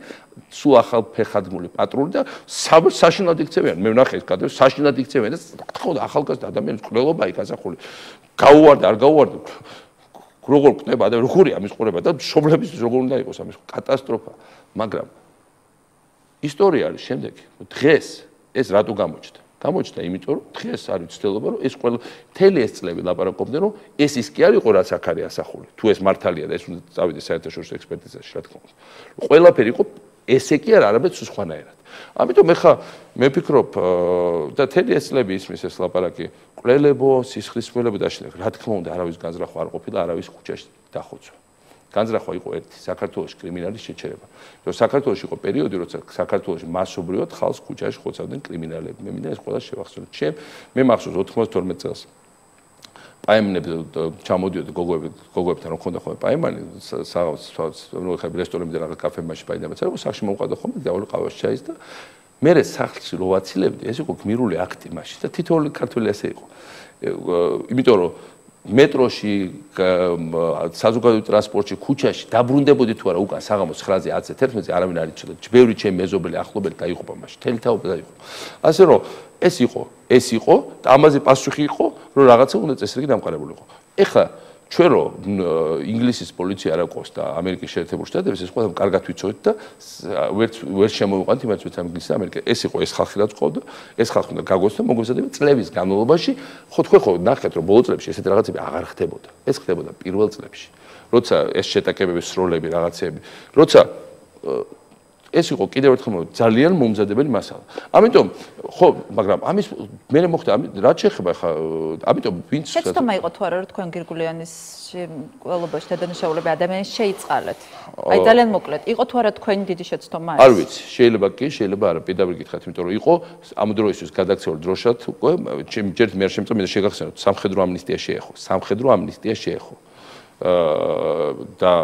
სულ ახალ ფეხადმული პატრული და საშინლად იქცევიან. მე ვნახე ეს კადრები საშინლად იქცევიან და ხო ახალგაზრდა ადამიანის ყრელობა იქ ასახული. გაუვარდა არ გაუვარდა როგორ ხდება და როგორია ამის ყურება და მშობლების როგორ უნდა იყოს ამის კატასტროფა. მაგრამ ისტორია არის შემდეგი. დღეს ეს რატო გამოჩნდა? გამოჩნდა იმიტომ რომ დღეს არის ცდილობა რომ ეს ყველა მთელი ეს წლები ლაპარაკობდნენ რომ ეს ის კი არ იყო რაც აქ არის ასახული. თუ ეს მართალია და ეს უნდა წავიდეს საერთაშორისო ექსპერტიზაში რა თქმა უნდა. ყველაფერი იყო ესე კი არ არაბეთ სხვანაირად. ამიტომ ეხა მე ვფიქრობ და მთელი ეს წლები ისმის ეს ლაპარაკი ყრელებო, სისხლისმღერლებო და შე რა თქმა უნდა არავის განზრახვა არ ყოფილა, არავის ქუჩაში დახოცვა. განზრახვა იყო ერთი საქართველოს კრიმინალის შეჩერება. რომ საქართველოში იყო პერიოდი, როცა საქართველოში მასობრივად ხალხს ქუჩაში ხოცავდნენ კრიმინალები. მე მინდა ეს ყველა შევახსენოთ. მე მახსოვს 92 წელს პაემნები ჩამოდიოდა გოგოებთან რომ ხონდა ხოლმე პაემანი, ნუ ხა რესტორნებიდან რაღაც კაფემაში პაიდამაცა, რომ სახში მომყავდა ხოლმე დავალი ყავას ჩაის და მე სახლში რო ვაცილებდი, ეს იყო გმირული აქტი მაშინ და თითოეული ქართველი ასე იყო. იმიტომ რომ მეტროში, საზოგადოებრივ ტრანსპორტში, ქუჩაში დაბრუნდებოდი თუ არა უკან საღამოს 9-ზე, 10-ზე, 11-ზე, არავინ არ იცოდა. ჯბევრი ჩემი მეზობელი ახლობელი დაიღუპა მაშინ. თელი თაობა დაიღუპა. ასე რომ ეს იყო და ამაზე პასუხი იყო, რომ რაღაცა უნდა წესრიგი დამყარებულიყო. ეხლა ჩვენ რო ინგლისის პოლიცია არ აქვს და ამერიკის შეერთებული შტატების ეს ყველა კარგად ვიცოდით და ვერ შემოვიყვანთ იმას ვით ინგლისის და ამერიკა. ეს იყო ეს ხალხი რაც ყავდა, ეს ხალხი უნდა გაგოს და მოგვეცადება წლების განმავლობაში. თქვენ ხო ნახეთ რომ ბოლო წლებში ესეთი რაღაცები აღარ ხდებოდა. ეს ხდებოდა პირველ წლებში. როცა ეს შეტაკებების სროლები რაღაცები, როცა ეს იყო კიდევ ერთხელ ძალიან მომზადებელი მასალა. ამიტომ ხო, მაგრამ ამის მე მოხდა რაც შეეხება ხა, ამიტომ ვინც შეცდომა იყო თუ არა რომ თქვენ გირგულიანის ყველობაში დადანაშაულები ადამიანის შეიწყალეთ. აი ძალიან მოკლედ, იყო თუ არა თქვენი დიდი შეცდომა ეს? არ ვიცი, შეიძლება კი, შეიძლება არა, პირდაპირ გითხრათ, იმიტომ რომ იყო ამ დროისთვის გადაქცეულ დროშად უკვე ჯერ მე შემწომ მე შეგახსენოთ, სამხედრო ამნისტია შეეხო, სამხედრო ამნისტია შეეხო. და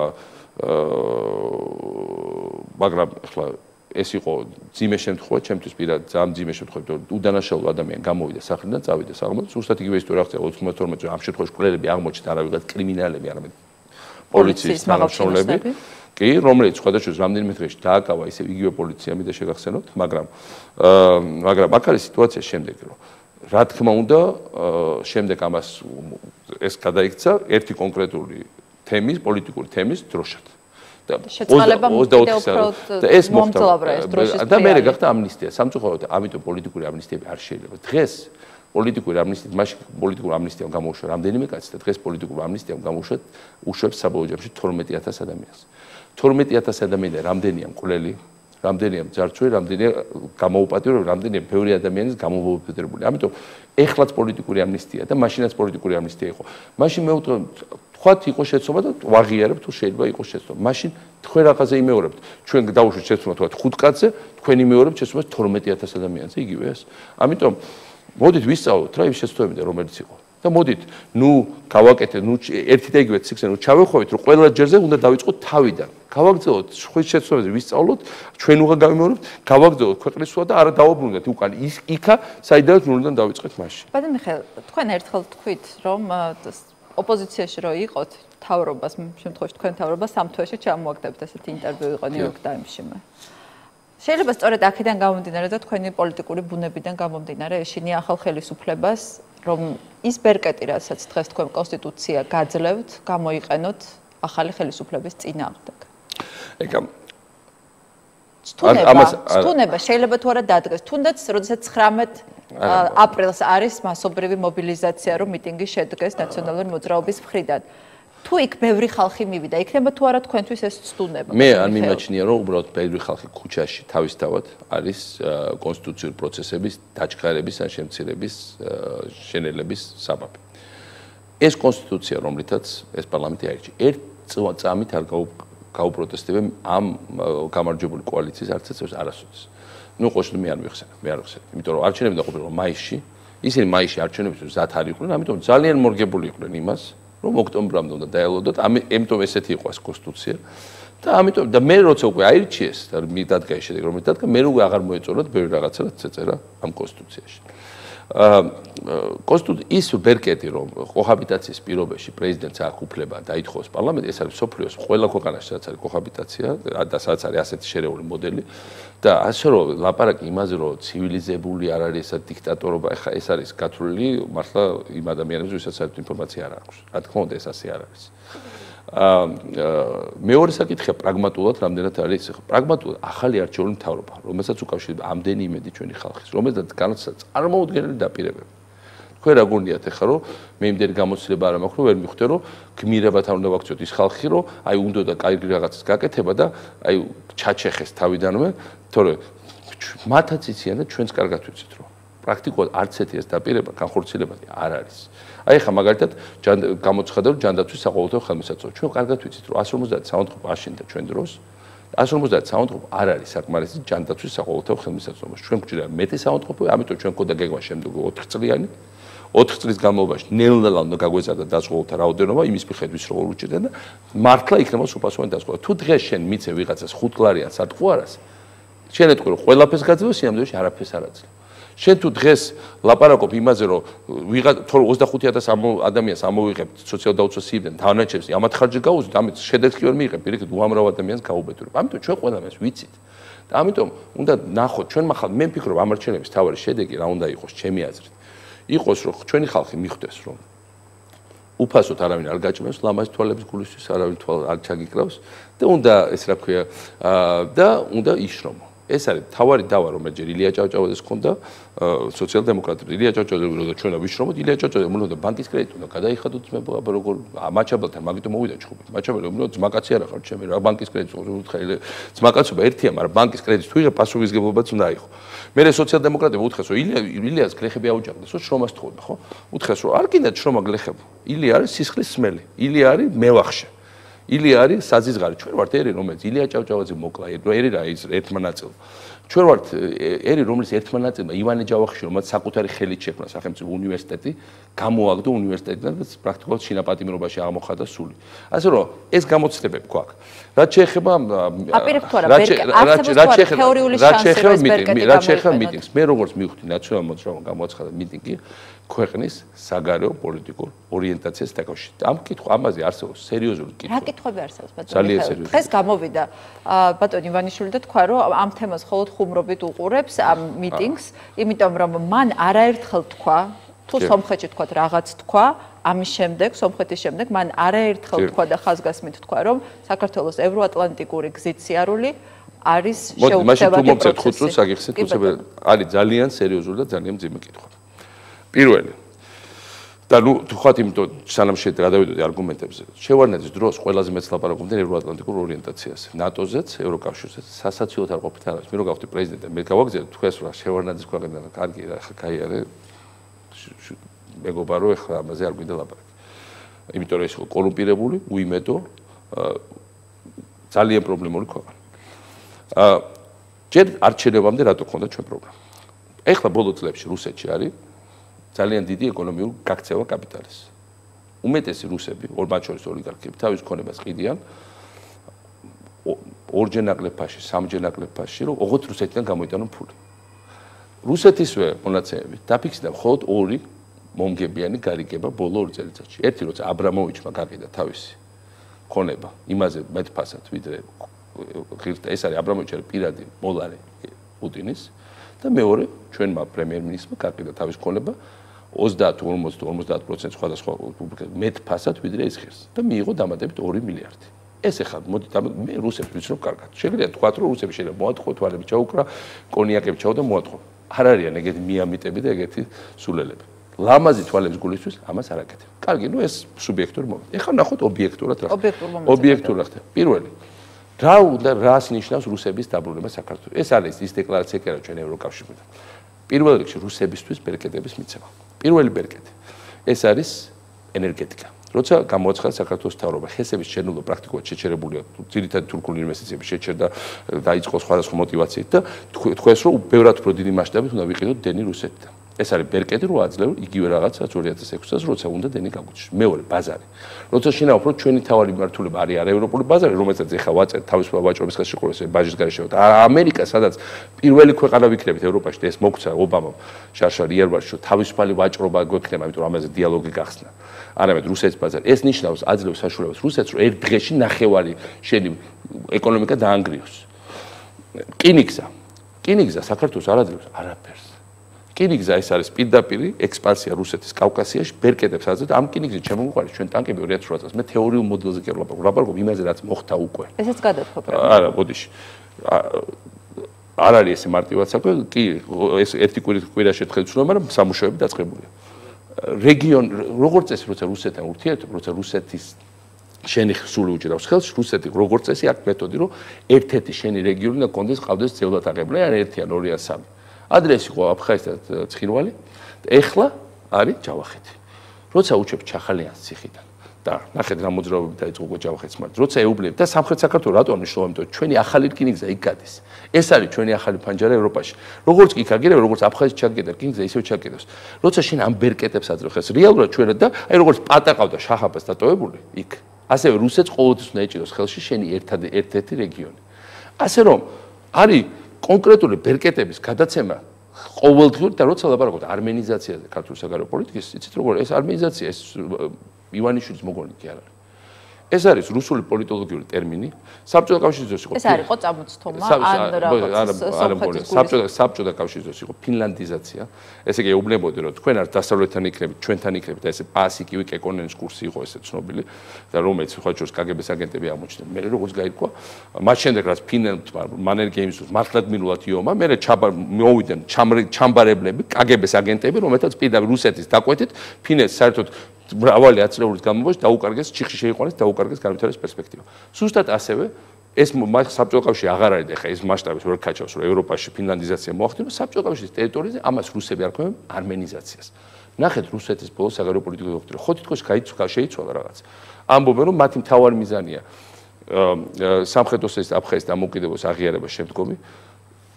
მაგრამ ახლა ეს იყო ძიმე შემთხვევა, ჩემთვის პირად ძალიან ძიმე შემთხვევა, რომ უდანაშაულო ადამიანი გამოვიდა სახლიდან, წავიდა საღამოს, ზუსტად იგივე ისტორია ხდება 92 წელს ამ შემთხვევაში ყრელები აღმოჩნდა არა ვიღაც კრიმინალები, არამედ პოლიციის თანამშრომლები, კი, რომელიც სხვადასხვა რამდენიმე დღეში დააკავა ისე იგივე პოლიციამი და შეგახსენოთ, მაგრამ აქ არის სიტუაცია შემდეგი, რომ რა თქმა უნდა, შემდეგ ამას ეს გადაიქცა ერთი კონკრეტული თემის, პოლიტიკური თემის დროშად. შეწყალება და ეს მომძლავრა ეს დროშის და მე გახდა ამნისტია. სამწუხაროდ, ამიტომ პოლიტიკური ამნისტიები არ შეიძლება. დღეს პოლიტიკური ამნისტია, მაშინ პოლიტიკური ამნისტიამ გამოუშვა რამდენიმე კაცი და დღეს პოლიტიკური ამნისტიამ გამოუშვა უშვებს საბოლოო ჯამში 12000 ადამიანს. 12000 ადამიანი რამდენია მკვლელი, რამდენია მძარცველი, რამდენია გამოუპატიურებელი, რამდენია ბევრი ადამიანის გამომოუპატრებული. ამიტომ ეხლაც პოლიტიკური ამნისტია და მაშინაც პოლიტიკური ამნისტია იყო. მაშინ მე ვუტყვი, თქვათ იყო შეცდომა და ვაღიარებ თუ შეიძლება იყოს შეცდომა. მაშინ თქვენ რაღაცა იმეორებთ. ჩვენ დავუშვით შეცდომა თქვათ 5 კაცზე, თქვენ იმეორებთ შეცდომას 12000 ადამიანზე, იგივე ეს. ამიტომ მოდით ვისწავლოთ რა იმ შეცდომებიდან რომელიც იყო. და მოდით, გავაკეთეთ, ერთი და იგივე ციკლზე, ჩავეხოვით, რომ ყველა ჯერზე უნდა დავიწყოთ თავიდან. გავაგრძელოთ ხვის შეცდომებზე, ვისწავლოთ, ჩვენ უღა გავიმეორებთ, გავაგრძელოთ ქვეყნის სვლა და არა დავაბრუნდეთ უკან იქა, საიდანაც უნდა დავიწყეთ მაშინ. ბატონ მიხეილ, თქვენ ერთხელ თქვით, რომ ოპოზიციაში რო იყოთ, თავრობას, შემთხვევაში თქვენ თავრობას სამ თვეში ჩამოაგდებთ, ესეთი ინტერვიუ იყო New York Times-ში. შეიძლება სწორედ აქედან გამომდინარე და თქვენი პოლიტიკური ბუნებიდან გამომდინარე ეშინია ახალ ხელისუფლებას, რომ ის ბერკეტი, რასაც დღეს თქვენ კონსტიტუცია გაძლევთ, გამოიყენოთ ახალი ხელისუფლების წინააღმდეგ. ეკა სტუნება შეიძლება თუ არა დადგეს, თუნდაც როდესაც 19 აპრილს არის მასობრივი მობილიზაცია, რომ მიტინგი შედგეს ნაციონალური მოძრაობის მხრიდან. თუ იქ ბევრი ხალხი მივიდა, იქნება თუ არა თქვენთვის ეს სტუნება? მე არ მიმაჩნია, რომ უბრალოდ ბევრი ხალხი ქუჩაში თავისთავად არის კონსტიტუციური პროცესების დაჩქარების ან შემცირების შენელების საბაბი. ეს კონსტიტუცია, რომლითაც ეს პარლამენტი აირჩია, ერთ წამით არ გაუპროტესტებენ ამ გამარჯვებული კოალიციის არც ერთ არასოდეს. ნუ ყოშლი მე არ მიხსენებ, იმიტომ რომ არჩევნებიდან ყოფილა მაისში, ისინი მაისში არჩევნებისთვის მზად არ იყვნენ, ამიტომ ძალიან მორგებული იყვნენ იმას, რომ ოქტომბრამდე უნდა დაელოდოთ, ამიტომ ესეთი იყო ეს კონსტიტუცია. და ამიტომ და მე როცა უკვე აირჩიეს და მიდადგა ეს შედეგი, რომ მიდადგა, მე უკვე აღარ მოეწონათ ბევრი რაღაცა რაც ეწერა ამ კონსტიტუციაში. ის ბერკეტი, რომ კოჰაბიტაციის პირობებში პრეზიდენტს აქვს უფლება დაითხოვოს პარლამენტი, ეს არის სოფლიოს ყველა ქვეყანაში, სადაც არის კოჰაბიტაცია და სადაც არის ასეთი შერეული მოდელი და ასე რომ ლაპარაკი იმაზე, რომ ცივილიზებული არ არის ესა დიქტატორობა, ეხა ეს არის გათვლილი მართლა იმ ადამიანებს, ვისაც საერთოდ ინფორმაცია არ აქვს. რა თქმა უნდა, ეს ასე არ არის. მეორე საკითხია პრაგმატულად, რამდენად არის პრაგმატულად ახალი არჩეული მთავრობა, რომელსაც უკავშირდება ამდენი იმედი ჩვენი ხალხის, რომელსაც წარმოუდგენელი დაპირებები. თქვენ რა გონიათ ახლა, რომ მე იმდენი გამოცდილება არ მაქვს, რომ ვერ მიხვდე, რომ გმირებად არ უნდა ვაქციოთ ის ხალხი, რომ აი უნდა და კაი რაღაცას გაკეთება და აი ჩაჩეხეს თავიდანვე, თორე მათაც იციან და ჩვენც კარგად ვიცით, რომ პრაქტიკულად არც ერთი ეს დაპირება განხორციელებადი არ არის. აი ხა მაგალითად გამოცხადდა რომ ჯანდაცვის საყოველთაო ხელმისაწვდომი. ჩვენ კარგად ვიცით რომ 150 საავადმყოფო აშენდა ჩვენ დროს. 150 საავადმყოფო არ არის საკმარისი ჯანდაცვის საყოველთაო ხელმისაწვდომაში. ჩვენ გვჭირდა მეტი საავადმყოფო, ამიტომ ჩვენ ქონდა გეგმა შემდეგ 4 წლიანი. 4 წლის განმავლობაში ნელ-ნელა უნდა გაგვეზარდა დაზღვეულთა რაოდენობა იმის მიხედვით რომ უჭირდა და მართლა იქნება სუპასუანი დაზღვევა. თუ დღეს შენ მიცე ვიღაცას 5 ლარიან სატყუარას, შენ ეთქვი რომ ყველაფერს გაძლევ, სიამოვნებაში არაფერს არ აძლევ. შენ თუ დღეს ლაპარაკობ იმაზე, რომ 25000 ადამიანს ამოვიღებ სოციალ-დაუცველ სიებიდან დანარჩენს ამათ ხარჯი გაუზით, ამით შედეგს კი ვერ მიიღებ, პირიქით უამრავ ადამიანს გაუბედურებ. ამიტომ ჩვენ ყველამ ეს ვიცით. და ამიტომ უნდა ნახოთ, ჩვენ מחალ მე ვფიქრობ ამ არჩევნების თავარი შედეგი რა უნდა იყოს, ჩემი აზრით. იყოს რომ ჩვენი ხალხი მიხვდეს, რომ უფასოდ არავინ არ გაჭმევს ლამაზ თვალების გულისთვის, არავინ თვალ არ ჩაგიკრავს და უნდა ეს რა ქვია და უნდა იშრომო. ეს არის თავარი დავა, რომელიც ჯერ ილია ჭავჭავაძეს ჰქონდა სოციალ-დემოკრატებს. ილია ჭავჭავაძე რომ ჩვენ ვიშრომოთ, ილია ჭავჭავაძე უნდა ბანკის კრედიტი უნდა გადაიხადოთ ძმებო, როგორ მაჩაბელთან მაგიტომ მოვიდა ჩხუბი. მაჩაბელი უნდა ძმაკაცი არ ახარ ჩემი რა ბანკის კრედიტს უთხელი ძმაკაცობა ერთია, მაგრამ ბანკის კრედიტს თუ იღებ პასუხისგებლობაც უნდა იყოს. მე სოციალ-დემოკრატები უთხეს რომ ილიას გლეხები აუჯანყდეს, რომ შრომას თხოვდა, ხო? უთხეს რომ არ კიდე შრომა გლეხებო. ილია არის სისხლის სმელი, ილია არის მევახშე. ილია არის საზიზღარი, ჩვენ ვართ ერი, რომელიც ილია ჭავჭავაძე მოკლა, ერი რა ის ერთმა ნაწილმა. ჩვენ ვართ ერი, რომელიც ერთმა ნაწილმა ივანე ჯავახიშვილი, რომელიც საკუთარი ხელით შექმნა სახელმწიფო უნივერსიტეტი, გამოაგდო უნივერსიტეტიდან და პრაქტიკულად შინაპატიმრობაში აღმოხატა სული. ასე რომ ეს გამოცდილებები გვაქვს. რაც შეეხება რაც შეეხება მიტინგს, მე როგორც მივხვდი ნაციონალურ მოძრაობამ გამოაცხადა მიტინგი, ქვეყნის საგარეო პოლიტიკურ ორიენტაციას დაკავშირებით. ამ კითხვა ამაზე არსებობს სერიოზული კითხვა. რა კითხვები არსებობს ბატონო? ძალიან სერიოზული. დღეს გამოვიდა ბატონი ივანიშვილი და თქვა, რომ ამ თემას მხოლოდ ხუმრობით უყურებს ამ მიტინგს, იმიტომ რომ მან არაერთხელ თქვა, თუ სომხეთში თქვა რაღაც თქვა, ამის შემდეგ, სომხეთის შემდეგ მან არაერთხელ თქვა და ხაზგასმით თქვა, რომ საქართველოს ევროატლანტიკური გზით სიარული არის შეუქმნელი პროცესი. არის ძალიან სერიოზული და ძალიან მძიმე კითხვა. პირველი და ნუ თქვათ იმიტომ სანამ გადავიდოდი არგუმენტებზე შევარდნაძის დროს ყველაზე მეც ლაპარაკობდნენ ევროატლანტიკურ ორიენტაციაზე ნატოზეც ევროკავშირზეც სასაცილოდ არ ყოფით არის მე რო გავხდი პრეზიდენტი მე გავაგზავნე თქვენს რა შევარდნაძის ქვეყნიდან კარგი რა ხა кайარე მეგობარო ეხლა ამაზე არ გვინდა ლაპარაკი იმიტომ რომ ეს იყო კორუმპირებული უიმედო ძალიან პრობლემური ქვეყანა ჯერ არჩევნებამდე რატო ქონდა ჩვენ პრობლემა ეხლა ბოლო წლებში რუსეთში არის ძალიან დიდი ეკონომიური გაქცევა კაპიტალის. უმეტესი რუსები, მათ შორის ოლიგარქები, თავის ქონებას ყიდიან ორჯერ ნაკლებ ფასში, სამჯერ ნაკლებ ფასში, რომ ოღონდ რუსეთიდან გამოიტანონ ფული. რუსეთისვე მონაცემები დაფიქსირდა მხოლოდ ორი მომგებიანი გარიგება ბოლო 2 წელიწადში. ერთი როცა აბრამოვიჩმა გაყიდა თავისი ქონება, იმაზე მეტფასად ვიდრე ღირსდა ეს არის აბრამოვიჩი პირადი მოლარე პუტინის და მეორე ჩვენმა პრემიერ-მინისტრმა გაყიდა თავის ქონება 30-50% სხვადასხვა მეტფასად ვიდრე ის ღირს და მიიღო დამატებით 2 მილიარდი. ეს ახლა მოდი მე რუსებს ვიცნობ კარგად. შეგვიძლია თქვა რომ რუსები შეიძლება მოატყო თვალები ჩაუკრა, კონიაკები ჩაუდა მოატყო. არ არიან ეგეთი მიამიტები და ეგეთი სულელები. ლამაზი თვალების გულისთვის ამას არ აკეთებ. კარგი, ნუ ეს სუბიექტური მომენტი. ეხლა ნახოთ ობიექტურად რა. ობიექტურად ხდება. პირველი რას ნიშნავს რუსების დაბრუნება საქართველოს? ეს არის ის დეკლარაცია კი არა ჩვენ ევროკავშირიდან. პირველ რიგში რუსებისთვის ბერკეტების მიცემა. პირველი ბერკეტი. ეს არის ენერგეტიკა. როცა გამოაცხადა საქართველოს მთავრობა, ხესების შენობა პრაქტიკულად შეჩერებულია, ძირითადად თურქული ინვესტიციები შეჩერდა, დაიწყო სხვადასხვა მოტივაციით და თქვენს რომ ბევრად უფრო დიდი მასშტაბით უნდა ვიყიდოთ დენი რუსეთიდან. ეს არის ბერკეტი რო აძლევ იგივე რაღაცას 2006 წელს როცა უნდა დენი გაგვიჩნდეს. მეორე ბაზარი. როცა შინაურ უფრო ჩვენი თავარი მმართველობა არის არაევროპული ბაზარი, რომელსაც ეხა ვაწერ თავისუფლად ვაჭრობის გასაშუალებას ბაჟის გარეშე. ამერიკა სადაც პირველი ქვეყანა ვიქნებით ევროპაში და ეს მოგცა ობამამ შარშალ იერბაში რომ თავისუფალი ვაჭრობა გვექნება, იმიტომ რომ ამაზე დიალოგი გახსნა. არამედ რუსეთის ბაზარი. ეს ნიშნავს აძლევს საშუალებას რუსეთს რომ ერთ დღეში ნახევარი შენი ეკონომიკა დაანგრიოს. კინიგზა საქართველოს არ აძლევს არაფერს. კინიგზა ეს არის პირდაპირ ექსპანსია რუსეთის კავკასიაში, ბერკეტებს აძლევს. ამ კინიგზით შემოგვიყარეს ჩვენ ტანკები 2008 წელს. მე თეორიულ მოდელზე კი ვაპარაკობ იმაზე რაც მოხდა უკვე. ესეც გადათხო პრობლემა. არა, ბოდიში. არ არის ესე მარტივად საქმე, კი, ეს ერთი კვირაში ერთხელ ცნობა, მაგრამ სამუშაოები დაწყებულია. რეგიონ როგორც წესი, როცა რუსეთთან ურთიერთობ, როცა რუსეთის შენი სული უჭირავს ხელს, რუსეთი როგორც წესი აქვს მეთოდი, რომ ერთ-ერთი შენი რეგიონი და კონდეს ყავდეს ძევლად აღებული, ან 1 ან 2 ან 3. ადრე ეს იყო აფხაზეთი და ცხინვალი და ეხლა არის ჯავახეთი. როცა უჩებ ჩახალიანს ციხიდან და ნახეთ რა მოძრაობები დაიწყო ჯავახეთს მართ. როცა ეუბნები და სამხრეთ საქართველოს რატო მნიშვნელოვანი, იმიტომ ჩვენი ახალი რკინიგზა იქ გადის. ეს არის ჩვენი ახალი ფანჯარა ევროპაში. როგორც კი ქაგერებ, როგორც აფხაზეთში ჩაგეკედა რკინიგზა, ისევ ჩაგეკედოს. როცა შენ ამ ბერკეტებს აძლევ ხელს, რეალურად ჩვენად და აი როგორც პატაყავდა შაჰაბას დატოვებული იქ. ასევე რუსეთს ყოველთვის უნდა ეჭიროს ხელში შენი ერთ-ერთი რეგიონი. ასე რომ არის კონკრეტული ბერკეტების გადაცემა ყოველდღიურ და როცა ლაპარაკობთ არმენიზაციაზე ქართული საგარეო პოლიტიკის, იცით როგორ ეს არმენიზაცია ეს ივანიშვილის მოგონი კი არ არის. ეს არის რუსული პოლიტოლოგიური ტერმინი. საბჭოთა კავშირის დროს იყო. ეს არ იყო წამოწთომა ან რაღაც საბჭოთა კავშირის დროს იყო ფინლანდიზაცია. ესე იგი ეუბნებოდი რომ თქვენ არ დასავლეთთან იქნებით, ჩვენთან იქნებით და ესე პასიკივი კეკონენის კურსი იყო ესე ცნობილი და რომელიც სხვა შორის კგბ-ს აგენტები აღმოჩნდნენ. მე როგორც გაირკვა, მათ შემდეგ რაც ფინლანდმა მანერგეიმის მართლადმირულად იომა, მე მოვიდნენ ჩამბარებლები, კგბ-ს აგენტები, რომელთაც პირდაპირ რუსეთის დაკვეთით ფინეთს საერთოდ მრავალი ათწლეულის განმავლობაში დაუკარგეს ჩიხში შეიყვანეს დაუკარგეს განვითარების პერსპექტივა. სუსტად ასევე ეს საბჭოთა კავშირი აღარ არის ახლა ეს მასშტაბის ვერ ქაჩავს რომ ევროპაში ფინლანდიზაცია მოახდინოს საბჭოთა კავშირის ტერიტორიაზე ამას რუსები არ ქვემენ არმენიზაციას. ნახეთ რუსეთის ბოლო საგარეო პოლიტიკური დოქტრინა. ხო თითქოს შეიცვალა რაღაც. ამბობენ რომ მათი მთავარი მიზანია სამხრეთ ოსეთის აფხაზეთის დამოუკიდებლობის აღიარება შემდგომი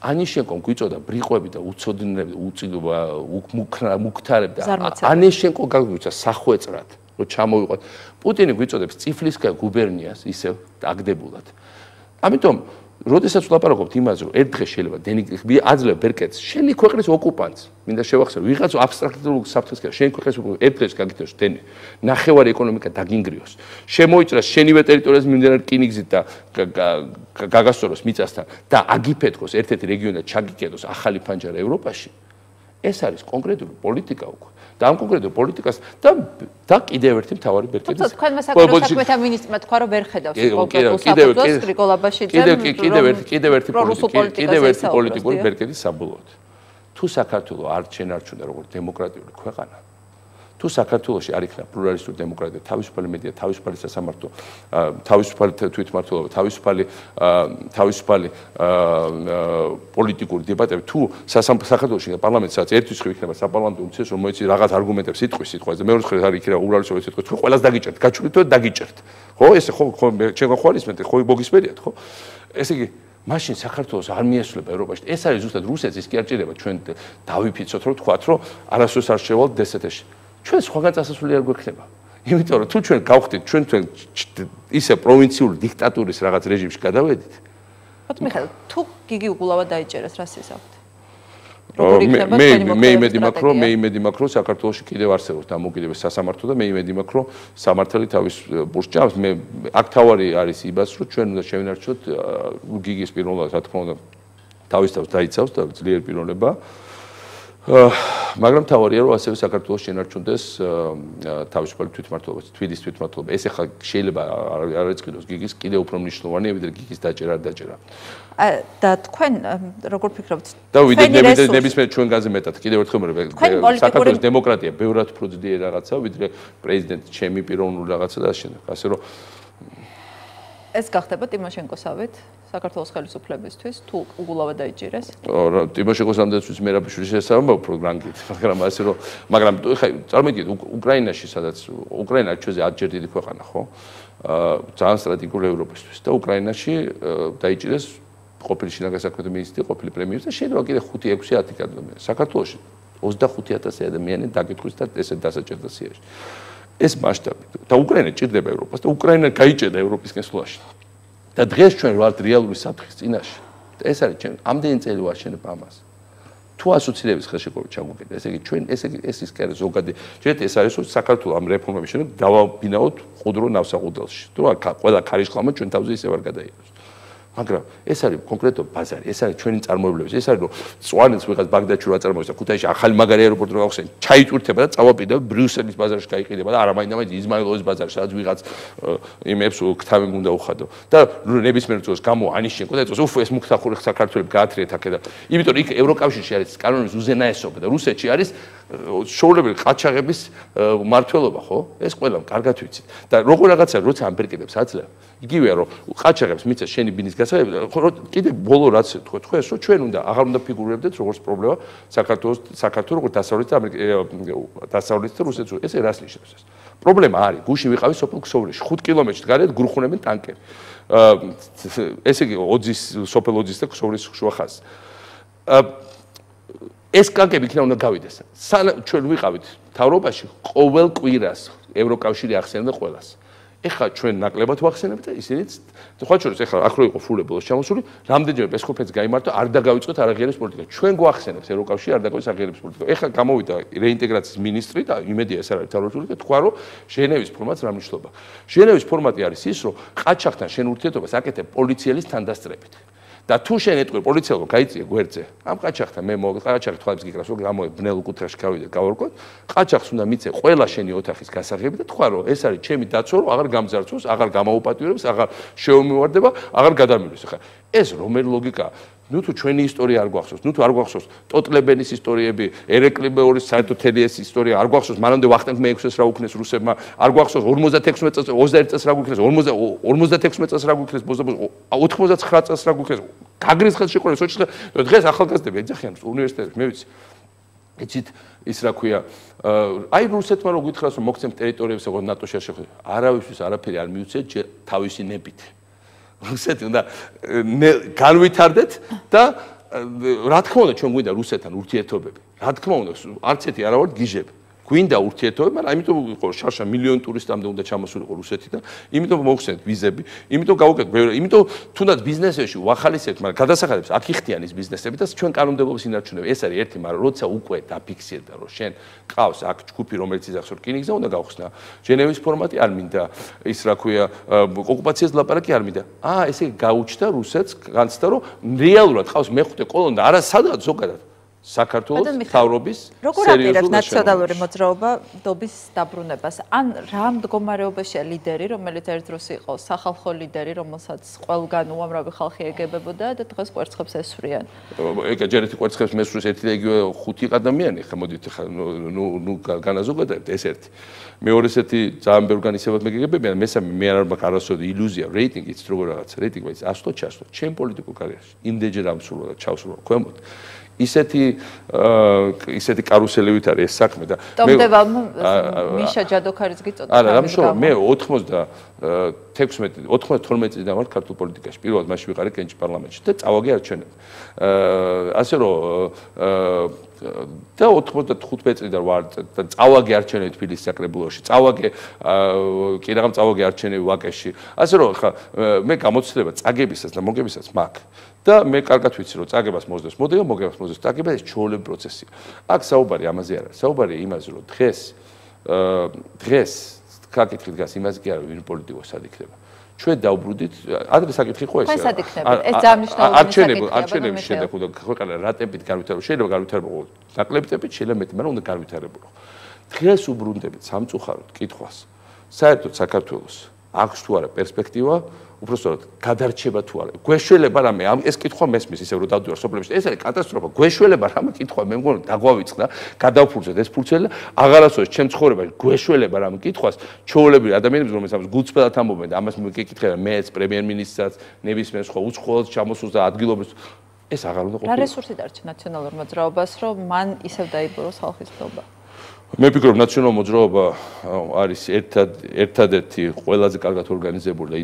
ანიშენკომ გვიწოდა ბრიყვები და უცოდინრები მუქთარები და ანიშენკო გაგვიცა სახვეწრად რომ ჩამოვიყოთ პუტინი გვიწოდებს წიფლისკაია გუბერნიას ისევ დაგდებულად ამიტომ როდესაც ვლაპარაკობთ იმაზე, რომ ერთ დღეს შეიძლება აძლევ ბერკეტს, შენი ქვეყნის ოკუპანტს, მინდა შევახსენო, ვიღაც აბსტრაქტულ საფრთხეს ქა, შენი ქვეყნის ერთ დღეს გაგიწევს დენი, ნახევარი ეკონომიკა დაგინგრიოს. შემოიჭრას შენივე ტერიტორიაზე მიმდინარე რკინიგზით და გაგასწოროს მიწასთან და აგიფეთქოს ერთ-ერთი რეგიონად ჩაგიკედოს ახალი ფანჯარა ევროპაში. ეს არის კონკრეტული პოლიტიკა უკვე. და ამ კონკრეტულ პოლიტიკას და კიდევ ერთი მთავარი ბერკეტი. თუმცა თქვენმა საკუთარ საქმეთა მინისტრმა თქვა, რომ ვერ ხედავს კონკრეტულ საფუძველს გრიგოლ აბაშიძემ. კიდევ ერთი პოლიტიკური ბერკეტი საბოლოოდ. თუ საქართველო არ შენარჩუნდა როგორც დემოკრატიული ქვეყანა, თუ საქართველოში არ იქნა პლურალისტური დემოკრატია, თავისუფალი მედია, თავისუფალი სასამართლო, თავისუფალი თვითმმართველობა, თავისუფალი პოლიტიკური დებატები, თუ საქართველოში პარლამენტსაც ერთის ხრი იქნება საპარლამენტო უმცირეს, რომელიც რაღაც არგუმენტებს სიტყვაზე და მეორე ხრი არ იქნება უბრალოდ სიტყვაზე, თუ ყველას დაგიჭერთ, გაჩვენეთ თუ დაგიჭერთ. ხო, ესე ხო ჩვენ ხვალისმენთ, ხო მოგისმენთ, ხო? ესე იგი მაშინ საქართველოს არ მიესწრება ევროპაში. ეს არის ზუსტად რუსეთის კი არ ჭირდება ჩვენ დავიფიცოთ, რომ თქვათ, რომ არასდროს არ შევალთ დსთ-ში. ჩვენ სხვაგან წასასვლელი არ გვექნება. იმიტომ რომ თუ ჩვენ გავხდით ჩვენ ისე პროვინციული დიქტატურის რაღაც რეჟიმში გადავედით. ბატონო მიხეილ, თუ გიგი უგულავად დაიჭერეს, რა სიზავთ? მე იმედი მაქვს, რომ საქართველოში კიდევ არსებობს დამოუკიდებელი სასამართლო და მე იმედი მაქვს, რომ სამართალი თავის ბურთს ჭამს. მე აქ თავარი არის იმას, რომ ჩვენ უნდა შევინარჩუნოთ გიგის პიროვნებას, რა თქმა უნდა, თავის თავს დაიცავს და ძლიერი პიროვნება. მაგრამ თავარია რომ ასევე საქართველოს შენარჩუნდეს თავისუფალი თვითმმართველობა, თვითის თვითმმართველობა. ეს ახლა შეიძლება არ ეწყიდოს გიგის კიდევ უფრო მნიშვნელოვანია, ვიდრე გიგის დაჭერა არ დაჭერა. და თქვენ როგორ ფიქრობთ? და ნებისმიერ ჩვენგანზე მეტად კიდევ ერთხელ საქართველოს დემოკრატია ბევრად უფრო ძლიერი რაღაცა, ვიდრე პრეზიდენტი ჩემი პიროვნული რაღაცა და ასე. ასე რომ ეს გახდება ტიმოშენკოსავით საქართველოს ხელისუფლებისთვის თუ უგულავად დაიჭირეს? ტიმოშენკოს ამდენთვის მერაბიშვილის შესაძლოა უფრო გრანგით, მაგრამ ხა წარმოგიდგენთ უკრაინაში, სადაც უკრაინა ჩვენზე 10 ჯერ დიდი ქვეყანა, ხო? ძალიან სტრატეგიული ევროპისთვის და უკრაინაში დაიჭირეს ყოფილი შინაგან საქმეთა მინისტრი, ყოფილი პრემიერი და შეიძლება კიდე 5-6 ადამიანი. საქართველოში 25,000 ადამიანი დაკითხვის და ესე დასაჭერდა სიაში. ეს მასშტაბი და უკრაინა ჭირდება ევროპას და უკრაინა გაიჭერდა ევროპისკენ სვლაში. და დღეს ჩვენ ვართ რეალური საფრთხის წინაშე. ეს არის ჩვენ ამდენი წელი ვაშენებ ამას. თუ ასოცირების ხელშეკრულება ჩაგვუკეტა, ესე იგი ჩვენ ეს ის კი არის ზოგადი. შეიძლება ეს არის რომ საქართველოს ამ რეფორმების შემდეგ დავაბინაოთ ყუდრო ნავსაყუდელში. თუ ყველა ქარიშხალმა ჩვენ თავზე ისე ვარ გადაიღოს. მაგრამ ეს არის კონკრეტო ბაზარი, ეს არის ჩვენი წარმოებლების, ეს არის რომ წვანეთს ვიღაც ბაგდადში რა წარმოებს და ქუთაისში ახალი მაგარი აეროპორტი რა ახსენ, ჩაიწურთება და წავაპირდა ბრიუსელის ბაზარში გაიყიდება და არამაინდა იზმაილოვის ბაზარში, სადაც ვიღაც იმებს ქთავი უნდა უხადო. და ნებისმიერ დროს გამო ანიშენკო და ეწოს უფ ეს მუქთახური საქართველოს გაათრიეთ აქ და იმიტომ იქ ევროკავშირში არის კანონის უზენაესობა და რუსეთში არის შოულებელი ყაჩაღების მართლობა, ხო? ეს ყველამ კარგად ვიცით. და როგორ რაღაცა როცა ამ ბერკეტებს აძლევ, იგივეა რომ ყაჩაღებს მიწეს შენი ბინის გასაღებად, კიდე ბოლო რაც თქვენ ეს რომ ჩვენ აღარ უნდა ფიგურირებდეთ როგორც პრობლემა საქართველოს როგორც დასავლეთ და რუსეთს ესე რას ნიშნავს ეს? პრობლემა არის, გუშინ ვიყავი სოფელ ქსოვრიში, 5 კილომეტრში გარეთ გურხუნებენ ტანკები. ესე იგი სოფელ ოძის და ქსოვრის შუა ხაზს. ეს კანკები იქნა უნდა გავიდეს. ჩვენ ვიყავით მთავრობაში ყოველ კვირას ევროკავშირი ახსენებდა ყველას. ეხლა ჩვენ ნაკლებად ვახსენებთ და ისინიც სხვა შორის ეხლა აქ რო იყო ფულებელოს ჩამოსული, რამდენჯერმე პრესკონფერენცი გაიმართა, არ დაგავიწყოთ არაღიარების პოლიტიკა. ჩვენ გვახსენებთ ევროკავშირი არ დაგავიწყოს არაღიარების პოლიტიკა. ეხლა გამოვიდა რეინტეგრაციის მინისტრი და იმედია ეს არ არის თავრობრივი და თქვა რომ ჟენევის ფორმატს რა მნიშვნელობა. ჟენევის ფორმატი არის ის, რომ ყაჩაღთან შენ ურთიერთობას აკეთებ პოლიციელის თანდასწრებით. და თუ შენ ეტყვი პოლიციელო გაიწიე გვერდზე ამ ყაჩაღთან მე ყაჩაღი თვალებს გიკრავს რომ გამოვებნელ კუთხეში გავიდე გავარკვევ ყაჩაღს უნდა მიცე ყველა შენი ოთახის გასაღები და თქვა რომ ეს არის ჩემი დაცვა რომ აღარ გამძარცვოს აღარ გამაუპატიურებს აღარ შეუმივარდება აღარ გადამილოს ხა ეს რომელი ლოგიკაა ნუ თუ ჩვენი ისტორია არ გვახსოვს ნუ თუ არ გვახსოვს ტოტლებენის ისტორიები ერეკლი მეორის საერთოდ თელი ეს ისტორია არ გვახსოვს მანამდე ვახტანგ მე-6-ს რა უქნეს რუსებმა არ გვახსოვს 56 წელს 21 წელს რა გვიქნეს 56 წელს რა გვიქნეს 99 წელს რა გვიქნეს გაგრის ხელშეკრულება სოჭის დღეს ახალგაზრდები ეძახიან უნივერსიტეტებში მე ვიცი იცით ის რა ქვია აი რუსეთმა რო გითხრას რომ მოგცემ ტერიტორიებს როგორც ნატოში არ შეხვდა არავისთვის არაფერი არ მიუცეთ თავისი ნებით რუსეთი უნდა განვითარდეთ და რა თქმა უნდა ჩვენ გვინდა რუსეთთან ურთიერთობები რა თქმა უნდა არც ერთი არა ვართ გიჟები გვინდა ურთიერთობები, მაგრამ ამიტომ იყო შარშან მილიონი ტურისტამდე უნდა ჩამოსულიყო რუსეთიდან, იმიტომ მოგხსენეთ ვიზები, იმიტომ გავუკეთეთ ბევრი, იმიტომ თუნდაც ბიზნესებში ვახალისებთ, მაგრამ გადასახადებს აქ იხდიან ის ბიზნესები და ჩვენ კანონმდებლობის ინარჩუნებები. ეს არის ერთი, მაგრამ როცა უკვე დაფიქსირდა, რომ შენ ყავს აქ ჯგუფი, რომელიც იძახს, რომ რკინიგზა უნდა გავხსნა, ჟენევის ფორმატი არ მინდა, ის რა ქვია, ოკუპაციას ლაპარაკი არ მინდა. ესე გაუჩნდა რუსეთს, განცდა, რომ რეალურად ყავს მეხუთე კოლონი და არა სადღაც ზოგადად. საქართველოს მთავრობის როგორ აპირებს ნაციონალური მოძრაობა დობის დაბრუნებას? ან რა მდგომარეობაშია ლიდერი, რომელიც ერთ დროს იყო სახალხო ლიდერი, რომელსაც ყველგან უამრავი ხალხი ეგებებოდა და დღეს კვერცხებს ესვრიან? ეგ ჯერ ერთი კვერცხებს მესვრის ერთი და იგივე ხუთი ადამიანი, ხა მოდით ხა ნუ განაზოგადებთ ეს ერთი. მეორესეთი ძალიან ბევრ განისებად მეგებებიან, მესამე მე არ მაქვს არასოდეს iluzia რეიტინგიც როგორ რაღაც რეიტინგი բայց 100 ჩასვლა ჩემ პოლიტიკურ კარიერაში იმდენჯერ ამსრულა და ჩავსრულა ქვემოთ ისეთი კარუსელივით არის ეს საქმე და ტომდებალმა მიშა ჯადოქარიც გიწოდა. არა, რამშოვა მე 92 წლიდან ვარ ქართულ პოლიტიკაში. პირველად მაშინ ვიყარე კენჭი პარლამენტში და წავაგე არჩევნები. ასე რომ და 95 წლიდან ვარ და წავაგე არჩევნები თბილისის საკრებულოში. წავაგე კი რაღაც წავაგე არჩევნები ვაკეში. ასე რომ ხა მე გამოცდილება წაგებისას და მოგებისას მაქვს. და მე კარგად ვიცი რომ წაგებას მოსდევს, მოდევ მოგებას მოსდევს, წაგება ეს ჩვეულებრივი პროცესია. აქ საუბარი ამაზე არ არის. საუბარია იმაზე რომ დღეს საკითხი დგას იმაზე კი არა ვინ პოლიტიკოსი სად იქნება. ჩვენ დავბრუნდით, ადრე საკითხი ხო ეს. სად იქნება? ეს ძალიან მნიშვნელოვანი საკითხია. არჩევნების შედეგი და ქვეყანა რა ტემპით გავითარებო, შეიძლება გავითარებო ნაკლები ტემპით, შეიძლება მეტი, მაგრამ უნდა გავითარებო. დღეს უბრუნდებით სამწუხაროდ კითხვას. საერთოდ საქართველოს აქვს თუ არა პერსპექტივა უბრალოდ გადარჩება თუ არა. გვეშველება რამე ეს კითხვა მესმის ისე რომ დავდივარ სოფლებში. ეს არის კატასტროფა. გვეშველება რამე კითხვა მე მგონი დაგვავიწყდა, გადავფურცეთ ეს ფურცელი და აღარასოდეს ჩემ ცხოვრებაში გვეშველება რამე კითხვას ჩვეულებრივი ადამიანებს რომელსაც ამას გულწრფელად ამბობენ და ამას მეკითხება მეც პრემიერ-მინისტრსაც, ნებისმიერ სხვა უცხოელს ჩამოსულს და ადგილობრივს ეს აღარ უნდა ყოფილიყო. რა რესურსი დარჩა ნაციონალურ მოძრაობას, რომ მან ისევ დაიბუროს ხალხის ნობა? მე ვფიქრობ ნაციონალური მოძრაობა არის ერთადერთი ყველაზე კარგად ორგანიზებული და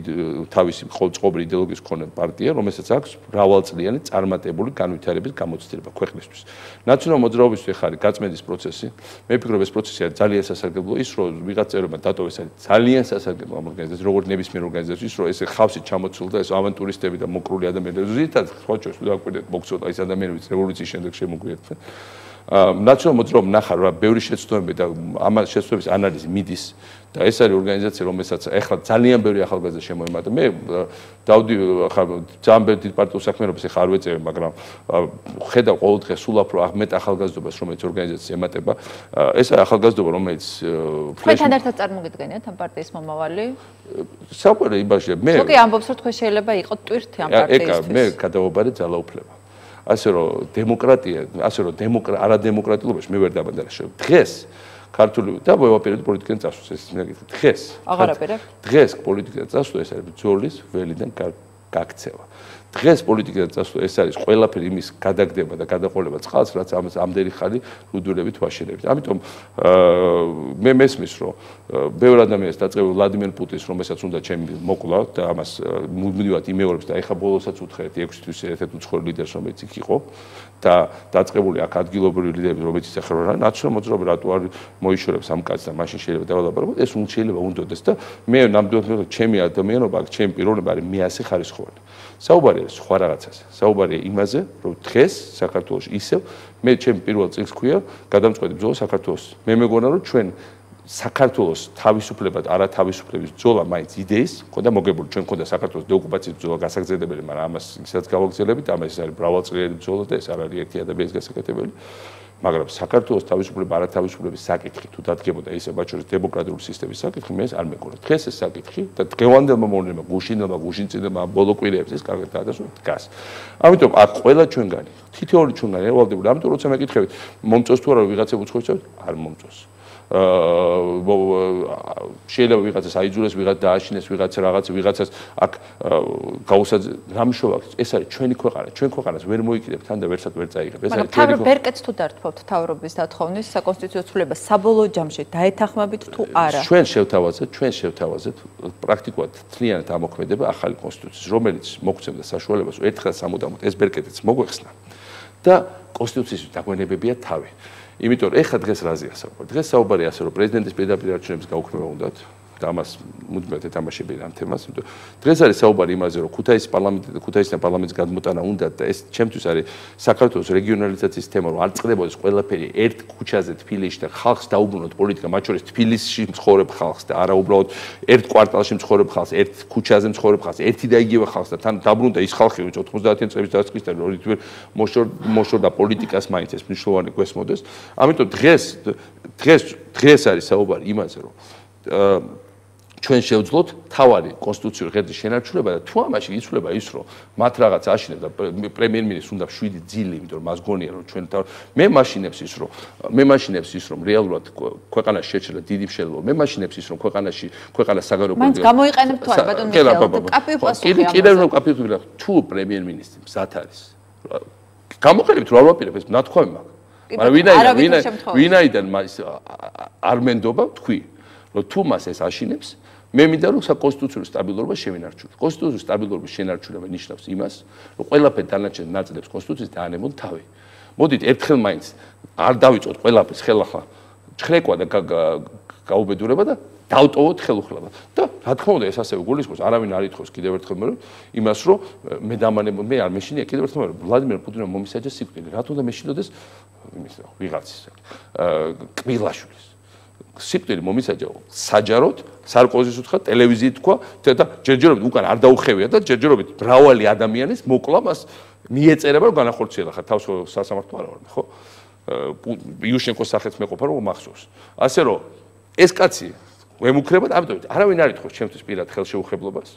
თავისი ყოველწლიური იდეოლოგიის მქონე პარტია, რომელსაც აქვს მრავალწლიანი წარმატებული განვითარების გამოცდილება ქვეყნისთვის. ნაციონალური მოძრაობისთვის ხარ გაწმენდის პროცესი. მე ვფიქრობ ეს პროცესი არის ძალიან სასარგებლო, ის რომ ვიღაც წევრებმა დატოვეს არის ძალიან სასარგებლო ამ ორგანიზაციას, როგორც ნებისმიერ ორგანიზაციას, რომ ეს ხავსით ჩამოცულ და ეს ავანტურისტები და მოკრული ადამიანები ზუსტად სხვა ჩვენს დაგვიყვეთ მოგწოდა ის ადამიანებიც რევოლუციის შემდეგ შემოგვიერთდნენ. ნაციონალური მოძრაობა ნახარ რა ბევრი შეცდომები და ამას შეცდომების ანალიზი მიდის და ეს არის ორგანიზაცია რომელსაც ახლა ძალიან ბევრი ახალგაზრდა შემოემატა. მე დავდი ახლა ძალიან ბევრი დიდ პარტიულ საქმიანობას ახლა არ ვეწევი, მაგრამ ხედავ ყოველდღე სულ უფრო მეტ ახალგაზრდობას რომელიც ორგანიზაცია ემატება. ეს არის ახალგაზრდობა რომელიც თქვენთან ერთად წარმოგიდგენიათ ამ პარტიის მომავალი? საუბარი იმაშია მე ზოგი ამბობს რომ თქვენ შეიძლება იყოთ ტვირთი ამ პარტიისთვის. მე გადავაბარე ძალაუფლება. ასე რომ დემოკრატია, ასე რომ არადემოკრატიულობაში მე ვერ დაბადარაშევ. დღეს ქართული და ვეპირდი პოლიტიკიდან წასვლას ეს მე გითხრით. დღეს აღარ აპირებ? დღეს პოლიტიკიდან წასვლა ეს არის ბრძოლის ველიდან გაქცევა. დღეს პოლიტიკიდან წასვლა ეს არის ყველაფერი იმის გადაგდება და გადაყოლება წყალს, რაც ამდენი ხანი რუდულებით ვაშენებთ. ამიტომ მე მესმის რომ ბევრ ადამიანს დაწყევი ვლადიმერ პუტინს რომელსაც უნდა ჩემი მოკლა და ამას მუდმივად იმეორებს და ეხა ბოლოსაც უთხრეთ 6 თვის ერთ უცხოელ ლიდერს რომელიც იქ იყო და დაწყებული აქ ადგილობრივი ლიდერები რომელიც ახლა რა ნაციონალური მოძრაობა რატო არ მოიშორებს ამ კაცს და მაშინ შეიძლება დავალაბაროთ ეს შეიძლება უნდოდეს და მე ნამდვილად ჩემი ადამიანობა ჩემი პიროვნება არის მე ასე ხარისხოვანი. საუბარი არის სხვა რაღაცაზე. საუბარია იმაზე, რომ დღეს საქართველოში ისევ მე ჩემი პირველ წიგნს ქვია გადამწყვეტი ბრძოლა საქართველოს. მე მეგონა რომ ჩვენ საქართველოს თავისუფლებად არა თავისუფლების ბრძოლა მაინც იდეის ხოდა მოგებული ჩვენ ხოდა საქართველოს დეოკუპაციის ბრძოლა გასაგრძელებელი, მაგრამ ამას ისაც გავაგრძელებით, ამას ეს არის მრავალწლიანი ბრძოლა და ეს არ არის ერთი ადამიანის გასაკეთებელი. მაგრამ საქართველოს თავისუფლება არა თავისუფლების საკითხი თუ დადგებოდა ისე ბაჩორის დემოკრატიული სისტემის საკითხი მე ეს არ მეგონა. დღეს ეს საკითხი და დღევანდელმა მოვლენებმა გუშინწინებმა ბოლო კვირებში ეს კარგად დაადასტურა დგას. ამიტომ აქ ყველა ჩვენგანი თითოეული ჩვენგანი ევალდებული. ამიტომ როცა მეკითხებით მომწონს თუ არა ვიღაცა უცხოეთში არ მომწონს. შეიძლება ვიღაცას აიძულეს, ვიღაც დააშინეს, ვიღაცას აქ გაუსაძ რამშოვა ეს არის ჩვენი ქვეყანა, ჩვენ ქვეყანას ვერ მოიკიდებ თან და ვერცად ვერ წაიღებ. ეს არის ჩვენი ქვეყანა. ბერკეტს თუ დართვავთ თავრობის დათხოვნის საკონსტიტუციო ცვლილებას საბოლოო ჯამში დაეთანხმებით თუ არა? ჩვენ შევთავაზეთ პრაქტიკულად თლიანად ამოქმედება ახალი კონსტიტუციის, რომელიც მოგცემდა საშუალებას ერთხელ სამუდამოდ ეს ბერკეტიც მოგვეხსნა. და კონსტიტუციის დაგვენებებია თავი. იმიტომ რომ ეხლა დღეს რაზეა საუბარი? დღეს საუბარია ასე რომ პრეზიდენტის პირდაპირ არჩევნების გაუქმება უნდათ და ამას მუდმივად ეთამაშები ამ თემას. დღეს არის საუბარი იმაზე, რომ ქუთაისიდან პარლამენტის გადმოტანა უნდა და ეს ჩემთვის არის საქართველოს რეგიონალიზაციის თემა, რომ არ წყდებოდეს ყველაფერი ერთ ქუჩაზე თბილისში და ხალხს დაუბრუნოთ პოლიტიკა, მათ შორის თბილისში მცხოვრებ ხალხს და არა უბრალოდ ერთ კვარტალში მცხოვრებ ხალხს, ერთ ქუჩაზე მცხოვრებ ხალხს, ერთი და იგივე ხალხს და თან დაბრუნდა ის ხალხი, ვინც 90-იან წლების დასაწყისიდან რითვერ მოშორდა პოლიტიკას მაინც ეს მნიშვნელოვანი გვესმოდეს. ამიტომ დღეს არის საუბარი იმაზე, რომ ჩვენ შევძლოთ თავარი კონსტიტუციური ღერძის შენარჩუნება და თუ ამაში იცვლება ის რომ მათ რაღაც აშინებს და პრემიერ-მინისტრს უნდა 7 ძილი, იმიტომ რომ მას გონია რომ ჩვენ მე მაშინებს ის რომ რეალურად ქვეყანაში შეჭრა დიდი მშენებლობა, მე მაშინებს ის რომ ქვეყანა საგარეო პოლიტიკა მაინც გამოიყენებთ თუ არა ბატონ მიხეილ კაპიო პასუხი ამაზე კიდევ რომ კაპიო თუ პრემიერ-მინისტრი მზად არის გამოყენებთ რა ვაპირებ ეს ნათქვამი მაქვს მაგრამ ვინაიდან არ მენდობა თქვი რომ თუ მას ეს აშინებს მე მინდა რომ საკონსტიტუციურ სტაბილურობა შევინარჩუნოთ. კონსტიტუციური სტაბილურობის შენარჩუნება ნიშნავს იმას, რომ ყველაფერი დანარჩენ ნაწილებს კონსტიტუციის დაანებონ თავი. მოდით ერთხელ მაინც არ დავიწყოთ ყველაფერს ხელახლა ჩხრეკვა და გაუბედურება და დავტოვოთ ხელუხლება. და რა თქმა უნდა ეს ასევე გულისხმობს, არავინ არ ითხოვს კიდევ ერთხელ მე იმას რომ მე დამანებო მე არ მეშინია კიდევ ერთხელ რომ ვლადიმერ პუტინმა მომისაჯა სიკვდილი. რა თქმა უნდა მეშინოდეს იმის ვიღაცის კბილაშვილის სიკვდილი მომისაჯა საჯაროდ სარკოზის უთხა ტელევიზიით თქვა და ჯერჯერობით უკან არ დაუხევია და ჯერჯერობით მრავალი ადამიანის მოკლა მას მიეწერება რომ განახორციელა ხარ თავს სასამართლო არ ვარ ხო იუშენკოს სახელს მეყოფა რომ მახსოვს ასე რომ ეს კაცი ვემუქრებათ ამიტომ არავინ არ ითხოვს ჩემთვის პირად ხელშეუხებლობას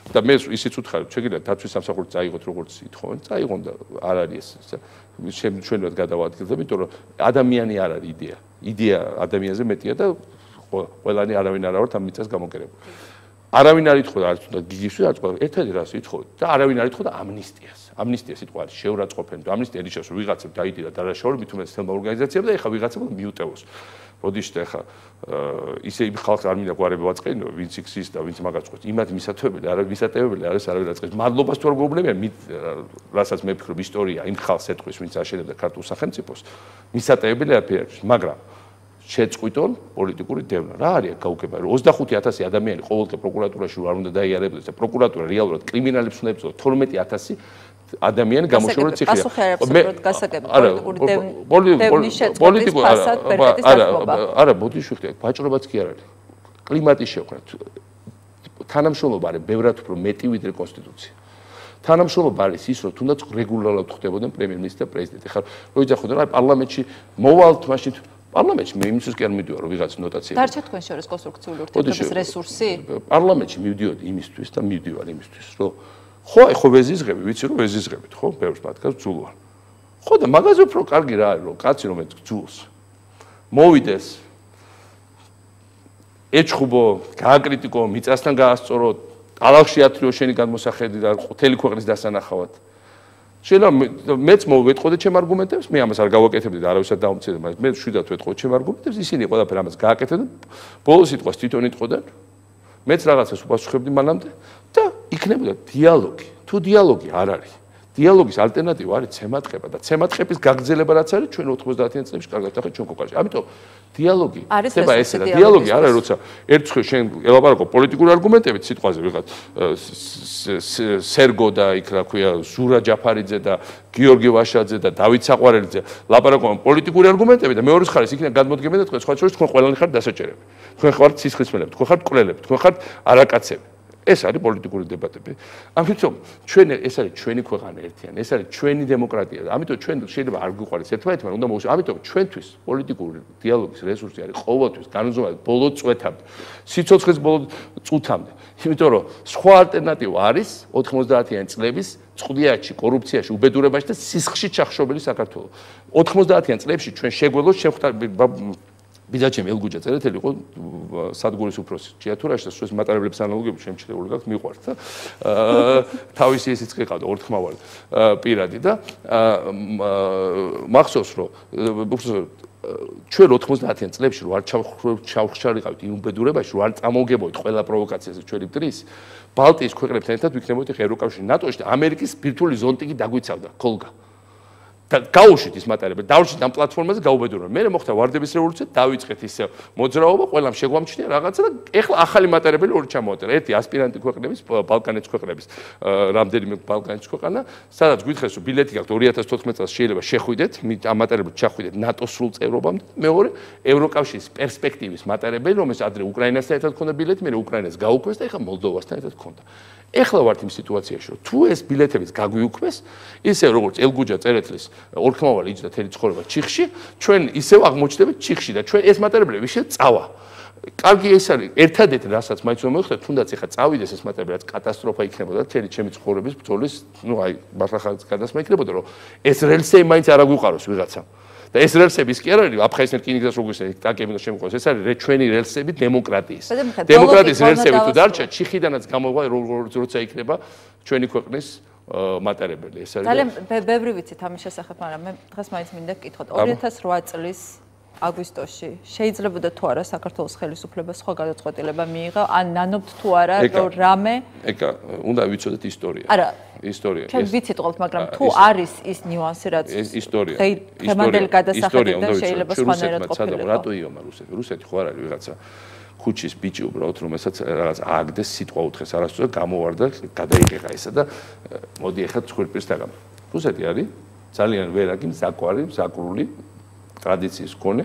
და მე ისიც უთხარ შეგიძლიათ დაცვის სამსახურით წაიღოთ როგორც ითხოვენ წაიღონ და არ არის ეს ჩვენවත් გადავადგილდებით იმიტომ რომ ადამიანი არ არის იდეა ადამიანზე მეტია და ყველანი არავინ არ ვართ ამ მიწას გამოკერებული. არავინ არ ითხოვდა არც უნდა გიგიშვი არც ყველა ერთად რას ითხოვდა და არავინ არ ითხოვდა ამნისტიას. ამნისტია სიტყვა არის შეურაცხყოფენ და ამნისტია ნიშნავს რომ ვიღაცებ დაიდირა დარაშაული მით უმეტეს თელმა ორგანიზაციამ და ეხლა ვიღაცებ მიუტევოს. როდიშთ ეხლა ისე იმ ხალხს არ მინდა გვარები ვაწყენო ვინც იქს და ვინც მაგას ყვეთ იმათ მისათვებელი არა მისატევებელი არის არავინ აწყებს მადლობას თუ არ გეუბნებიან რასაც მე ვფიქრობ ისტორია იმ ხალხს ეთქვის ვინც აშენებდა ქართულ სახელმწიფოს მისატევებელი არაფერი არის მაგრამ შეწყვიტონ პოლიტიკური დევნა. რა არის გაუგება რომ 25000 ადამიანი ყოველდღე პროკურატურაში არ უნდა დაიარებოდეს და პროკურატურა რეალურად კრიმინალებს უნდა ებრძოლოს 12000 ადამიანი გამოშვეროთ ციხეა. პასუხი არ აქვს უბრალოდ გასაგები პოლიტიკური შეწყვეტის ფასად ბერკეტის დათმობა. არა, ბოდიშვილი, ვაჭრობაც კი არ არის. კლიმატის შექმნა. თანამშრომლობა არის ბევრად უფრო მეტი ვიდრე კონსტიტუცია. თანამშრომლობა არის ის, რომ თუნდაც რეგულარულად ხდებოდნენ პრემიერ-მინისტრი და პრეზიდენტი. ხარ, რო იძახოდნენ, აი პარლამენტში მოვალთ მაშინ პარლამენტში მე იმისთვის კი არ მივდივარ რომ ვიღაც ნოტაციები. დარჩა თქვენ შორის კონსტრუქციული ურთიერთობის რესურსი? პარლამენტში მივდიოდი იმისთვის და მივდივარ იმისთვის, რომ ხო აი ხო ვეზიზღები, ვიცი რომ ვეზიზღებით, ხო, ბევრს მათგანს ძულვარ. ხო და მაგაზე უფრო კარგი რა არის, რომ კაცი რომელიც ძულს მოვიდეს ეჩხუბო, გააკრიტიკო, მიწასთან გაასწორო, ალახში ათრიო შენი გადმოსახედი და მთელი ქვეყნის დასანახავად. შეიძლება მეც მოვეთყოდე ჩემ არგუმენტებს, მე ამას არ გავაკეთებდი და არავისად დავმცირდა, მაგრამ მე შვიდად ვეთყო ჩემ არგუმენტებს, ისინი ყველაფერი ამას გააკეთებდნენ, ბოლოს სიტყვას თვითონ იტყოდან, მეც რაღაცას უპასუხებდი მანამდე და იქნებოდა დიალოგი. თუ დიალოგი არ არის, დიალოგის ალტერნატივა არის ცემატყება და ცემატყების გაგრძელება რაც არის ჩვენ 90-იან წლებში კარგად ახლა ჩვენ კოკაში. ამიტომ დიალოგი ხდება ესე და დიალოგი არ არის როცა ერთხელ შენ ელაპარაკო პოლიტიკური არგუმენტებით სიტყვაზე ვიღაც სერგო და იქ რა ქვია ზურა ჯაფარიძე და გიორგი ვაშაძე და დავით საყვარელიძე ლაპარაკობენ პოლიტიკური არგუმენტებით და მეორე ხარეს იქნება გადმოდგება და თქვენ სხვა შორის თქვენ ყველანი ხართ დასაჭერები. თქვენ ხართ სისხლისმელები, თქვენ ხართ კვლელები, თქვენ ხართ არაკაცები. ეს არის პოლიტიკური დებატები. ამიტომ ეს არის ჩვენი ქვეყანა ერთიანი, ეს არის ჩვენი დემოკრატია. ამიტომ ჩვენ შეიძლება არ გვიყვარდეს ერთმანეთმა, უნდა მოვუსწროთ. ამიტომ ჩვენთვის პოლიტიკური დიალოგის რესურსი არის ყოველთვის განუზომად ბოლო წვეთამდე, სიცოცხლის ბოლო წუთამდე. იმიტომ რომ სხვა ალტერნატივა არის 90-იან წლების წყდიაჩი, კორუფციაში, უბედურებაში და სისხლში ჩახშობილი საქართველო. 90-იან წლებში ჩვენ შეგველოს ბიძაჩემ ელგუჯა წერეთელი იყო სადგურის უფროსი ჭიათურაში და სულ მატარებლებს ანალოგები შემჩნეული გაქვს მიყვართ და თავისი ესიც ყიყავდა ორთქმავარ პირადი და მახსოვს რომ ჩვენ 90-იან წლებში რო არ ჩავხშარიყავით იმ უბედურებაში რო არ წამოვგებოდით ყველა პროვოკაციაზე ჩვენი მტრის ბალტიის ქვეყნებთან ერთად ვიქნებოდით ევროკავშირი ნატოში და ამერიკის ბირთვული ზონტი კი დაგვიცავდა ქოლგა გაუშვით ის მატარებელი, დავრჩით ამ პლატფორმაზე, გაუბედურებთ. მე მოხდა ვარდების რევოლუცია, დავიწყეთ ისე მოძრაობა, ყველამ შეგვამჩნია რაღაცა და ეხლა ახალი მატარებელი ორი ჩამოვაწერა. ერთი ასპირანტი ქვეყნების, ბალკანეთის ქვეყნების, რამდენიმე ბალკანეთის ქვეყანა, სადაც გითხეს, რომ ბილეთი გაქვთ 2014 წელს შეიძლება შეხვიდეთ, ამ მატარებლით ჩახვიდეთ ნატოს სრულ წევრობამდე. მეორე, ევროკავშირის პერსპექტივის მატარებელი, რომელსაც ადრე უკრაინასთან ერთად ჰქონდა ბილეთი, მე უკრაინას გაუქმეს და ეხლა მოლდოვასთან ერთად ჰქონდა. ეხლა ვართ იმ სიტუაციაში, რომ თუ ეს ბილეთებიც გაგვიუქმეს, ისე როგორც ელგუჯა წერეთლის ორქმავალი იჯდა თელი ცხოვრება ჩიხში, ჩვენ ისევ აღმოჩნდებით ჩიხში და ჩვენ ეს მატარებლები შეწავა. კარგი ეს არის, ერთადერთი რასაც მაინც რომ მოვიხდეთ, თუნდაც ეხლა წავიდეს ეს მატარებლი, რაც კატასტროფა იქნებოდა თელი ჩემი ცხოვრების ბრძოლის, მართლა გადასმა იქნებოდა, რომ ეს რელსები მაინც არ აგვიყაროს ვიღაცამ. და ეს რელსები კი არ არის, აფხაზის რკინიგზას როგორ ისე ტაკები შემოყვეს, ეს არის ჩვენი რელსები დემოკრატიის. დემოკრატიის რელსები თუ დარჩა, ჩიხიდანაც გამოვა როცა იქნება ჩვენი ქვეყნის მატარებელი. ეს არის ძალიან ბევრი ვიცით ამის შესახებ, მაგრამ მე დღეს მაინც მინდა გკითხოთ 2008 წლის აგვისტოში შეიძლებოდა თუ არა საქართველოს ხელისუფლებას სხვა გადაწყვეტილება მიიღო, ან ნანობთ თუ არა, რომ რამე ეკა, უნდა ვიცოდეთ ისტორია. არა, ისტორია. ჩვენ ვიცით ყველთ, მაგრამ თუ არის ის ნიუანსი, რაც ისტორია. დღევანდელი გადასახადებიდან შეიძლება სხვანაირად ყოფილიყო. რატო იომა რუსეთი? რუსეთი ხო არ არის ვიღაცა ხუჩის ბიჭი უბრალოდ, რომელსაც რაღაც ააგდეს სიტყვა უთხრეს არასწორად, გამოვარდა, გადაიღება ესა და მოდი ახლა ცხვირპირს დაგამ. რუსეთი არის ძალიან ვერაგი, მზაკვრული ტრადიციის მქონე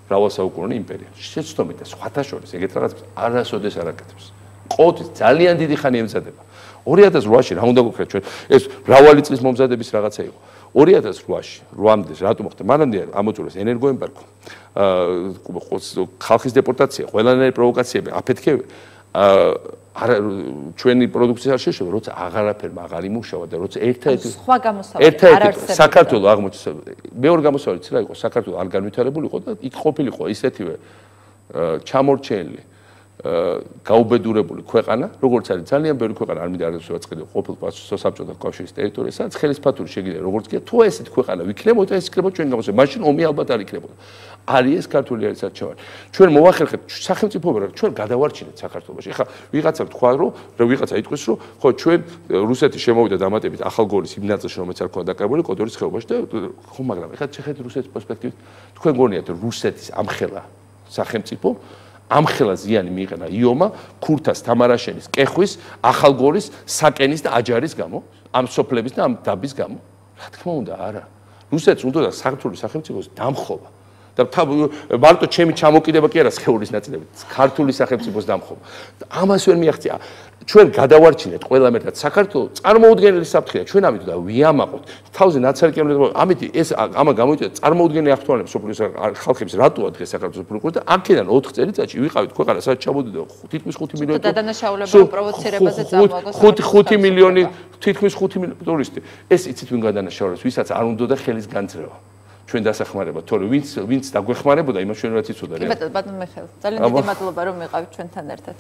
მრავალსაუკუნოვანი იმპერია. შეცდომით და სხვათა შორის ეგეთ რაღაც არასოდეს არ აკეთებს. ყოველთვის ძალიან დიდი ხანი ემზადება. 2008-ში რა უნდა გქრეთ ჩვენ? ეს მრავალი წლის მომზადების რაღაცა იყო. 2008-ში, 8-მდე რატომ მოხდა? მანამდე ამოწურეს ენერგოემბარგო, ხალხის დეპორტაცია, ყველანაირი პროვოკაციები, აფეთქები. ჩვენი პროდუქცია არ შეშოვა, როცა აღარაფერმა აღარ იმუშავა და როცა ერთადერთი სხვა გამოსავალი არ არსებობდა. საქართველოს აღმოჩნდა. მეორე გამოსავალი რა იყო? საქართველოს არ განვითარებული იყო და იქ ყოფილიყო ისეთივე ჩამორჩენილი გაუბედურებული ქვეყანა, როგორც არის ძალიან ბევრი ქვეყანა, არ მინდა არასოდეს ვაწყიდო ყოფილ საბჭოთა კავშირის ტერიტორიაზე, სადაც ხელისფათური შეგიძლია როგორც კი თუ ესეთ ქვეყანა ვიქნებოდა, ეს იქნებოდა ჩვენ გამოსავალი. მაშინ ომი ალბათ არ იქნებოდა. არის ეს ქართული არისაჩევარი. ჩვენ მოვახერხეთ სახელმწიფოები, რომ ჩვენ გადავარჩინეთ საქართველოში. ეხლა ვიღაცა თქვა, რომ ვიღაცა იტყვის, რომ ხო ჩვენ რუსეთი შემოვიდა დამატებით ახალგორის იმ ნაწილში, რომელიც არ ქონდა დაკავებული კოდორის ხეობაში და ხო, მაგრამ ეხლა შეხედეთ რუსეთის პერსპექტივით, თქვენ გონიათ რომ რუსეთის ამხელა სახელმწიფო ამხელა ზიანი მიიღება იომა, ქურთას, თამარაშენის, კეხვის, ახალგორის, საკენის და აჯარის გამო, ამ სოფლების და ამ დაბის გამო. რა თქმა უნდა, არა. რუსეთს უნდა საქართველოს სახელმწიფოს დამხობა. და მარტო ჩემი ჩამოკიდება კი არა სხეულის ნაწილებით, ქართული სახელმწიფოს დამხობა. ამას ვერ მიაღწია. ჩვენ გადავარჩინეთ ყველამ ერთად საქართველოს წარმოუდგენელი საფრთხეა. ჩვენ ამით და ვიამაყოთ. თავზე ნაცარკემლები, ამით ეს ამა გამოიწვია წარმოუდგენელი აქტუალები სოფლის ხალხებს რატოა დღეს საქართველოს პროკურორი და აქედან 4 წელიწადში ვიყავით ქვეყანა, სადაც ჩამოდიდა თითქმის 5 მილიონი დადანაშაულება პროვოცირებაზე წამოაგოს 5 მილიონი თითქმის 5 მილიონი ტურისტი. ეს იცით ვინ გადანაშაულებს, ვისაც არ უნდა ხელის განძრევა. ჩვენ დასახმარება, თორე ვინც დაგვეხმარებოდა, იმას ჩვენ რაც იცოდა. კი ბატონო, ბატონო მიხეილ, ძალიან დიდი მადლობა რომ იყავით ჩვენთან ერთად.